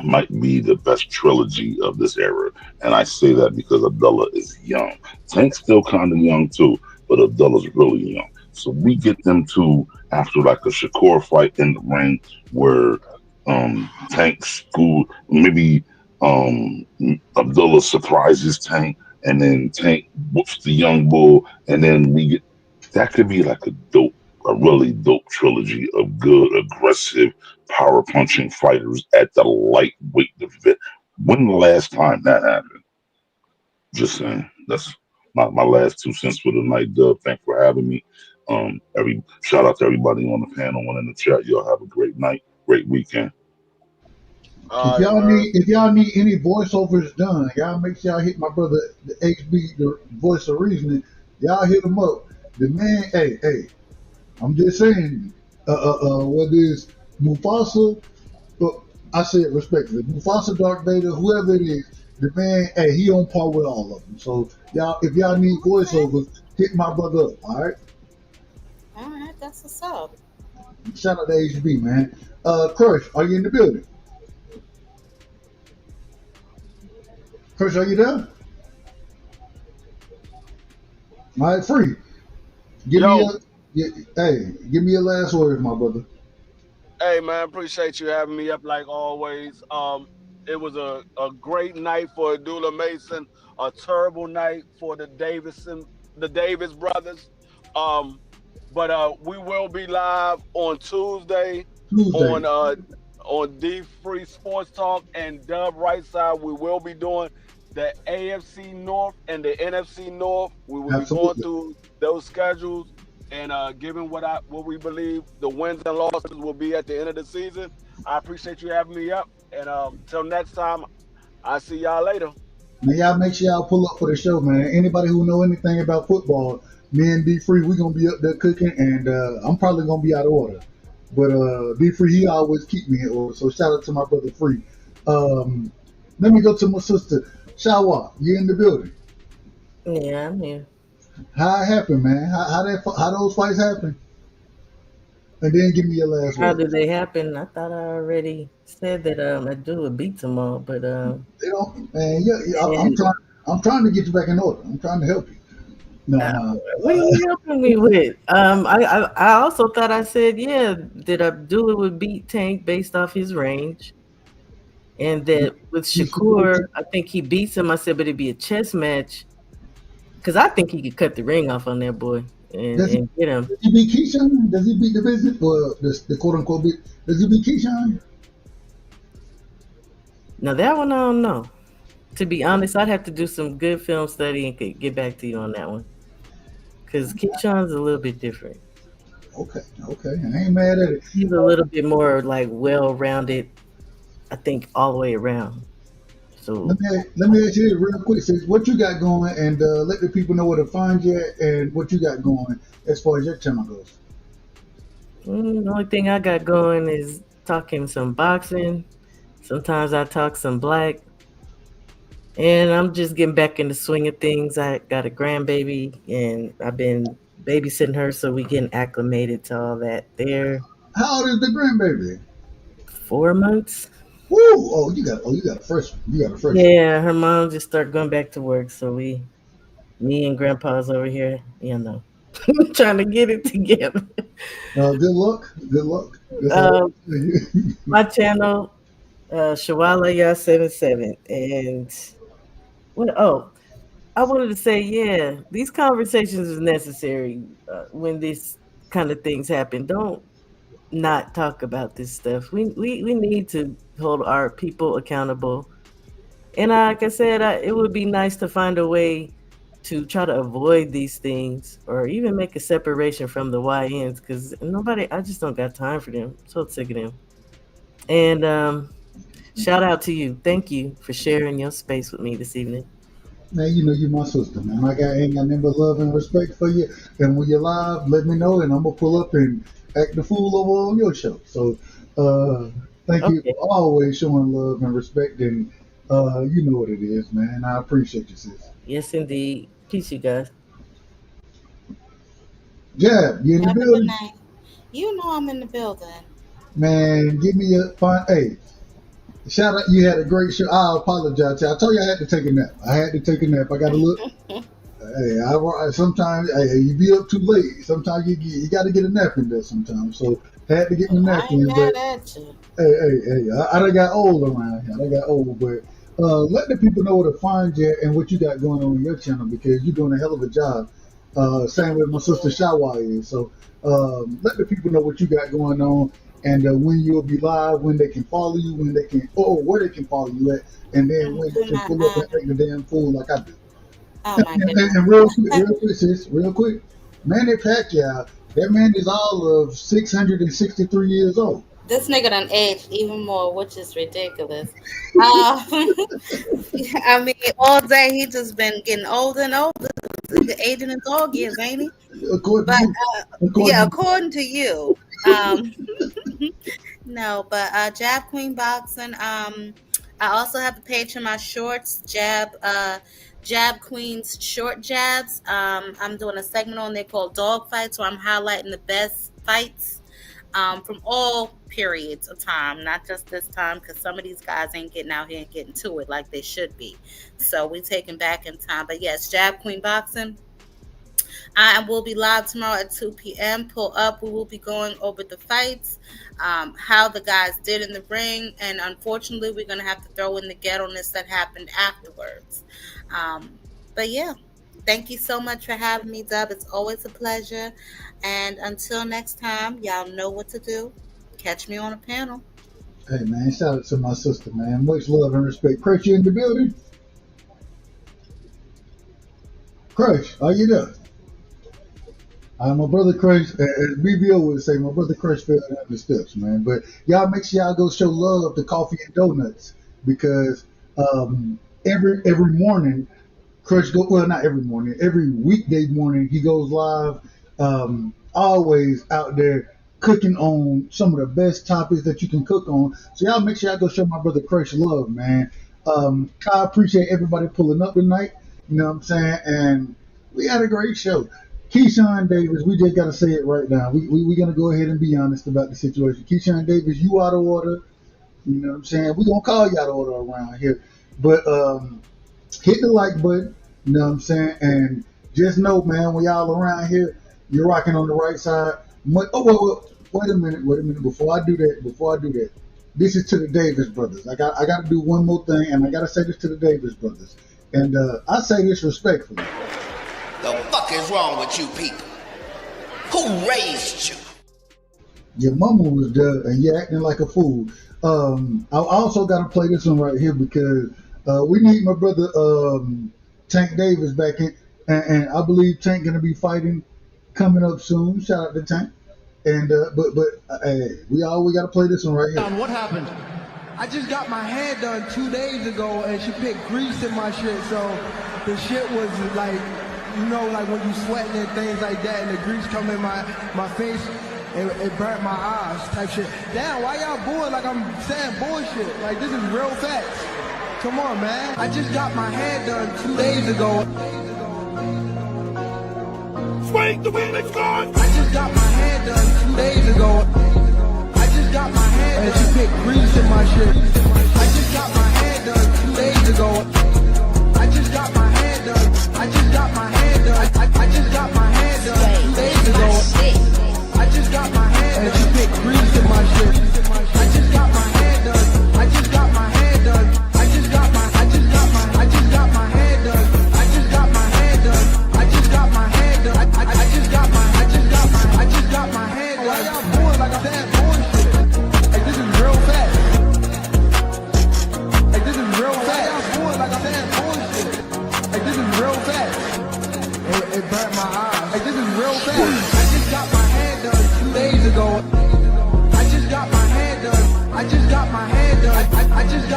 might be the best trilogy of this era. And I say that because Abdullah is young. Tank's still kind of young too, but Abdullah's really young. So we get them two after like a Shakur fight in the ring where Tank school maybe Abdullah surprises Tank and then Tank whoops the young bull and then we get that could be like a really dope trilogy of good, aggressive, power punching fighters at the lightweight division. When the last time that happened? Just saying. That's my last 2 cents for the night, Dub. Thanks for having me. Every shout out to everybody on the panel and in the chat. Y'all have a great night, great weekend. If y'all need any voiceovers done, y'all make sure y'all hit my brother the HB, the voice of reasoning. Y'all hit him up. The man, hey, I'm just saying, what is Mufasa? But I say it respectfully. Mufasa, Dark Vader, whoever it is, the man, hey, he on par with all of them. So y'all, if y'all need voiceovers, hit my brother up. All right. All right, that's what's up. Shout out to HB, man. Crush, are you in the building? Crush, are you there? All right, free. Give me your last word, my brother. Hey man, appreciate you having me up like always. It was a great night for Abdullah Mason, a terrible night for the Davis brothers. But we will be live on Tuesday. On D Free Sports Talk and Dub Right Side. We will be doing the AFC North and the NFC North. We will be going through those schedules and giving what we believe the wins and losses will be at the end of the season. I appreciate you having me up, and till next time, I'll see y'all later. Man, y'all make sure y'all pull up for the show, man. Anybody who know anything about football, me and D Free, we gonna be up there cooking, and I'm probably gonna be out of order. But D Free, he always keep me in order. So shout out to my brother Free. Let me go to my sister Shawa. You in the building? Yeah, I'm here. How it happened, man? How those fights happen? And then give me your last How word. did they happen? I thought I already said that Abdullah beat them all, but They don't, man. I'm trying to get you back in order. I'm trying to help you. No. What are you helping me with? I also thought I said that Abdullah would beat Tank based off his range, and that with Shakur, I think he beats him. I said, but it'd be a chess match because I think he could cut the ring off on that boy and get him. Does he beat Keyshawn? Does he beat the business or the quote unquote beat? Does he beat Keyshawn? Now that one I don't know. To be honest, I'd have to do some good film study and could get back to you on that one. Because Keyshawn's a little bit different. Okay. I ain't mad at it. He's a little bit more like well-rounded, I think, all the way around. So let me ask you this real quick. Sis, what you got going, and let the people know where to find you and what you got going as far as your channel goes. The only thing I got going is talking some boxing. Sometimes I talk some black. And I'm just getting back in the swing of things. I got a grandbaby, and I've been babysitting her, so we getting acclimated to all that there. How old is the grandbaby? 4 months. Woo! Oh, you got a fresh one. You got a fresh one. Yeah, her mom just started going back to work, so me and Grandpa's over here, trying to get it together. Good luck. My channel, Shawala 77, and I wanted to say, these conversations is necessary when these kind of things happen. Don't not talk about this stuff. We need to hold our people accountable. And like I said, it would be nice to find a way to try to avoid these things, or even make a separation from the YNs, because I just don't got time for them. I'm so sick of them. And shout out to you. Thank you for sharing your space with me this evening. Man, you know you my sister, man. Ain't got nothing but love and respect for you. And when you're live, let me know, and I'm gonna pull up and act the fool over on your show. So, thank you for always showing love and respect, and you know what it is, man. I appreciate you, sis. Yes, indeed. Peace, you guys. Jab, you in the Have a good building? night. You know I'm in the building. Man, give me a fine. Hey, shout out! You had a great show. I apologize. I told you I had to take a nap. I got to look. Hey, sometimes you be up too late. Sometimes you got to get a nap in there. Sometimes, so had to get my nap in. But hey, I done got old around here. I got old, but let the people know where to find you and what you got going on your channel, because you're doing a hell of a job. Same with my sister Shawa is. So let the people know what you got going on, and when you'll be live, when they can follow you, when they can, where they can follow you at, and then when they can pull up and make the damn fool like I do. Oh my goodness. And real quick, sis, real quick, Manny Pacquiao, that man is all of 663 years old. This nigga done aged even more, which is ridiculous. I mean, all day he just been getting older and older. Aging in dog years, ain't he? According to you. No, but Jab Queen Boxing. I also have a page for my shorts, Jab Queen's Short Jabs. I'm doing a segment on there called Dog Fights, where I'm highlighting the best fights from all periods of time, not just this time, because some of these guys ain't getting out here and getting to it like they should be. So we taking back in time. But yes, Jab Queen Boxing. I will be live tomorrow at 2 p.m. Pull up. We will be going over the fights, how the guys did in the ring, and unfortunately, we're going to have to throw in the ghetto-ness that happened afterwards. But yeah, thank you so much for having me, Dub. It's always a pleasure. And until next time, y'all know what to do. Catch me on a panel. Hey, man, shout out to my sister, man. Much love and respect. Crush, you in the building? Crush, are you there? My brother Crush, as BBO would say, my brother Crush fell down the steps, man. But y'all make sure y'all go show love to Coffee and Donuts, because every morning, Crush not every morning, every weekday morning he goes live, always out there cooking on some of the best topics that you can cook on. So y'all make sure y'all go show my brother Crush love, man. I appreciate everybody pulling up tonight. You know what I'm saying? And we had a great show. Keyshawn Davis, we just got to say it right now. We're going to go ahead and be honest about the situation. Keyshawn Davis, you out of order. You know what I'm saying? We're going to call you out of order around here. But hit the like button, you know what I'm saying? And just know, man, when y'all around here, you're rocking on the right side. Wait a minute. Before I do that, this is to the Davis brothers. I got to do one more thing, and I got to say this to the Davis brothers. And I say this respectfully. The fuck is wrong with you people? Who raised you? Your mama was there, and you're acting like a fool. I also got to play this one right here, because we need my brother Tank Davis back in, and I believe Tank gonna be fighting coming up soon. Shout out to Tank. And we got to play this one right here. What happened? I just got my hair done 2 days ago, and she picked grease in my shit, so the shit was like, you know, like when you sweating and things like that, and the grease come in my face, it burnt my eyes type shit. Damn, why y'all booing like I'm saying bullshit? Like, this is real facts. Come on, man. I just got my hair done 2 days ago. Swing the remix gone. I just got my hair done 2 days ago. I just got my hair done. And she picked grease in my shit. I just got my hair done 2 days ago. I just got my hair done. I just got my hair done. I just got my hair done 2 days ago. I just got my hair done. And she picked grease in my shit. I just got my hair done. I just got my hair done. I just got my hair done. I just got my hair done. I just got my hair done. I just got my hair done. Why y'all booing like I'm that boy?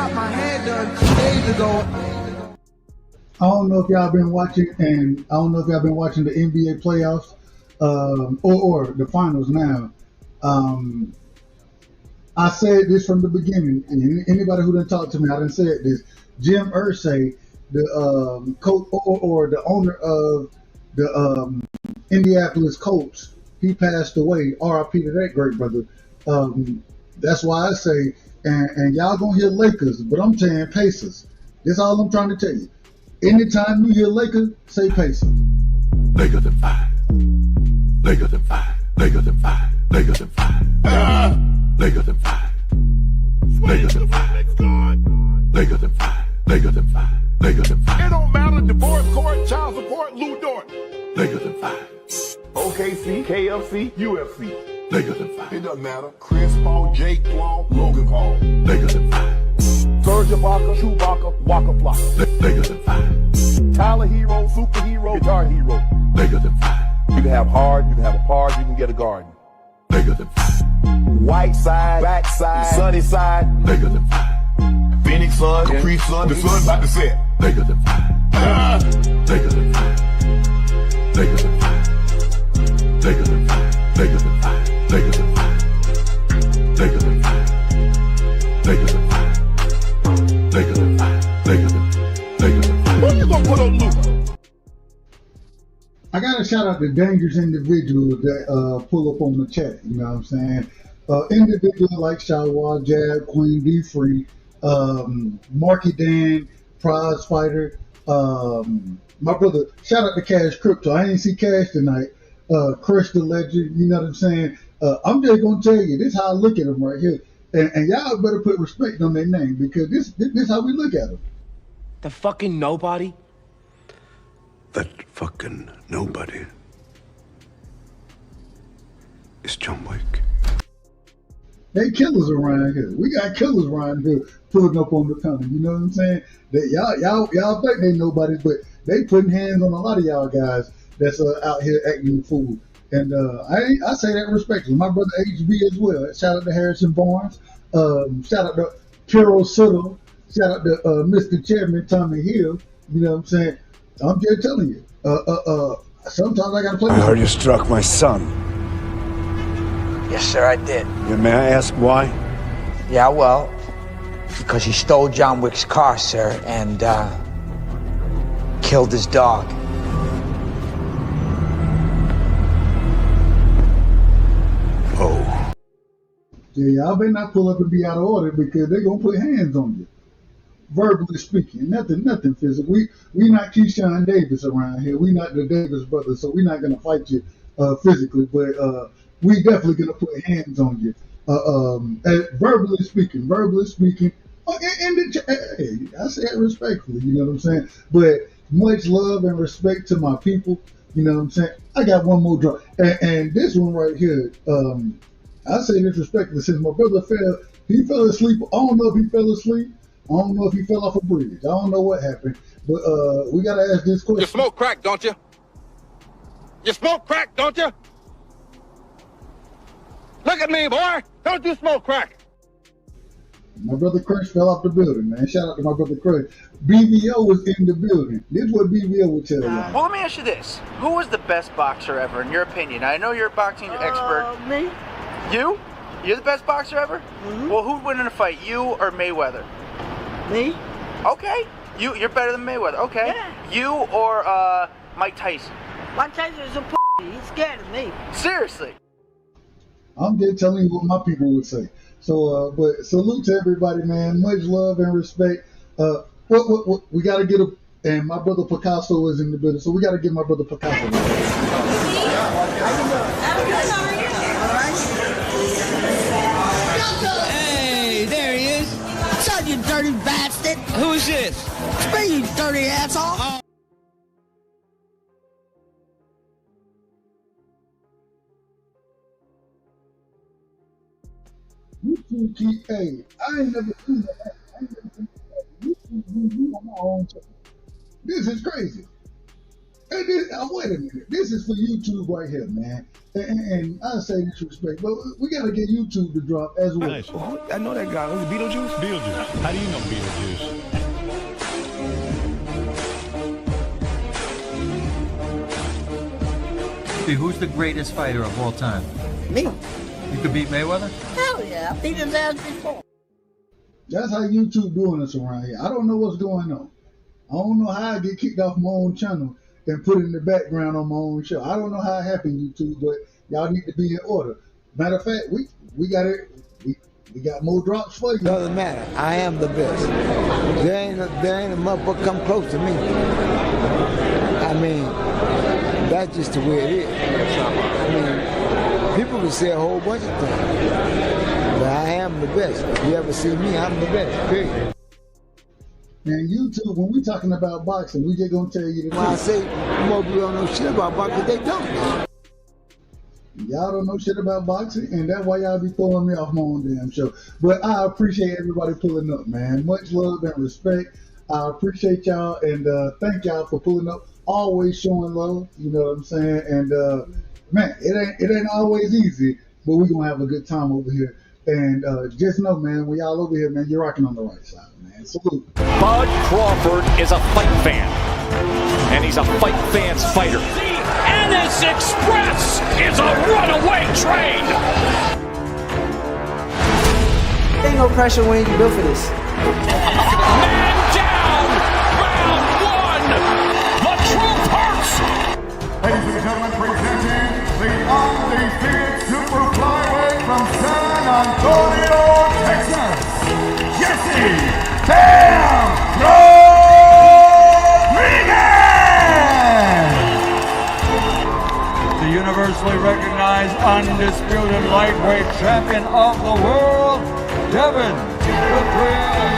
got my hair done 2 days ago. I don't know if y'all been watching, and I don't know if y'all been watching the NBA playoffs, or the finals now. I said this from the beginning, and anybody who didn't talk to me, I didn't say this. Jim Irsay, the coach or the owner of the Indianapolis Colts, he passed away. R.I.P. to that great brother. That's why I say, and y'all gonna hear Lakers, but I'm saying Pacers. That's all I'm trying to tell you. Anytime you hear Lakers, say Pacers. Lakers in 5. Lakers in 5. Lakers in 5. Lakers in 5. Lakers in 5. Lakers in 5. Lakers in 5. Lakers in 5. Lakers in 5. It don't matter. Divorce court, child support, Lou Dort. Lakers in 5. OKC, KFC, UFC. Lakers in 5. It doesn't matter. Chris Paul, Jake Paul, Logan Paul. Lakers in 5. Serge Ibaka, Chewbacca, Waka Flocka. Lakers in 5. Tyler Hero, superhero, guitar hero. Lakers in 5. You can have hard, you can have a par, you can get a garden. Lakers in 5. White side, back side, sunny side. Lakers in 5. Phoenix sun, Capri sun, the sun about to set. Lakers in 5. Lakers in 5. Lakers in 5. Lakers in 5. Lakers in 5. Lakers in 5. Lakers in 5. Lakers in 5. Lakers in 5. Lakers in 5. Lakers in 5. Who you gonna put on Luke? I got to shout out the dangerous individuals that pull up on the chat. You know what I'm saying? Individuals like Shawwa, Jab, Queen B Free, Marky Dan, Prize Fighter, my brother. Shout out to Cash Crypto. I didn't see Cash tonight. Crush the Legend. You know what I'm saying? I'm just gonna tell you this is how I look at them right here, and y'all better put respect on their name because this is how we look at them. The fucking nobody. That fucking nobody is John Wick. They killers around here. We got killers around here pulling up on the tunnel. You know what I'm saying? That y'all think they nobody, but they putting hands on a lot of y'all guys that's out here acting a fool. And I say that respectfully. My brother HB as well. Shout out to Harrison Barnes. Shout out to Carol Suttle. Shout out to Mr. Chairman Tommy Hill. You know what I'm saying? I'm just telling you. Sometimes I gotta play. I heard you struck my son. Yes, sir, I did. Yeah, may I ask why? Yeah, well, because he stole John Wick's car, sir, and killed his dog. Oh. Yeah, y'all better not pull up and be out of order because they're gonna put hands on you. Verbally speaking, nothing physical. We not Keyshawn Davis around here. We not the Davis brothers, so we're not gonna fight you physically, but we definitely gonna put hands on you. Verbally speaking. Hey, I say it respectfully. You know what I'm saying? But much love and respect to my people. You know what I'm saying? I got one more drop, and this one right here. I say this respectfully since my brother fell asleep. I don't know if he fell asleep. I don't know if he fell off a bridge. I don't know what happened, but we gotta ask this question. You smoke crack, don't you? You smoke crack, don't you? Look at me, boy. Don't you smoke crack? My brother Crush fell off the building, man. Shout out to my brother Crush. BVO was in the building. This is what BVO would tell you. Well, let me ask you this. Who was the best boxer ever, in your opinion? I know you're a boxing expert. Me. You? You're the best boxer ever? Mm-hmm. Well, who'd win in a fight, you or Mayweather? Me. Okay. You're better than Mayweather. Okay. Yeah. You or Mike Tyson? Mike Tyson is a He's scared of me. Seriously. I'm just telling you what my people would say. So, but salute to everybody, man. Much love and respect. What we got to get a, and my brother Picasso is in the building, so we got to get my brother Picasso. Hey, there he is. What's up, you dirty bastard? Who's this? It's me, you dirty asshole. Hey, I ain't never seen that. I ain't never seen that. You on my own channel. This is crazy. Wait a minute. This is for YouTube right here, man. And I say this respect, but we got to get YouTube to drop as well. Nice. I know that guy. Was it Beetlejuice? Beetlejuice. How do you know Beetlejuice? Who's the greatest fighter of all time? Me. You could beat Mayweather? Hell yeah. I beat his ass before. That's how YouTube doing us around here. I don't know what's going on. I don't know how I get kicked off my own channel and put in the background on my own show. I don't know how it happened, YouTube, but y'all need to be in order. Matter of fact, we got it. We got more drops for you. Doesn't matter. I am the best. There ain't a motherfucker come close to me. I mean, that's just the way it is. I mean, people can say a whole bunch of things, but I am the best. If you ever see me, I'm the best, period. Man, YouTube, when we talking about boxing, we just gonna tell you the truth. When I say more people don't know shit about boxing, they don't. Y'all don't know shit about boxing, and that's why y'all be throwing me off my own damn show. But I appreciate everybody pulling up, man. Much love and respect. I appreciate y'all, and thank y'all for pulling up. Always showing love, you know what I'm saying? And man, it ain't always easy, but we're gonna have a good time over here. And just know, man, when y'all over here, man, you're rocking on the right side, man. Salute. Bud Crawford is a fight fan, and he's a fight fan's fighter. The Ennis Express is a runaway train. Ain't no pressure when you built for this. Man down, round one. The truth hurts. Ladies and gentlemen, presenting the undefeated super flyweight from San Antonio, Texas, Jesse Bam Rodriguez! The universally recognized undisputed lightweight champion of the world, Devin the Dream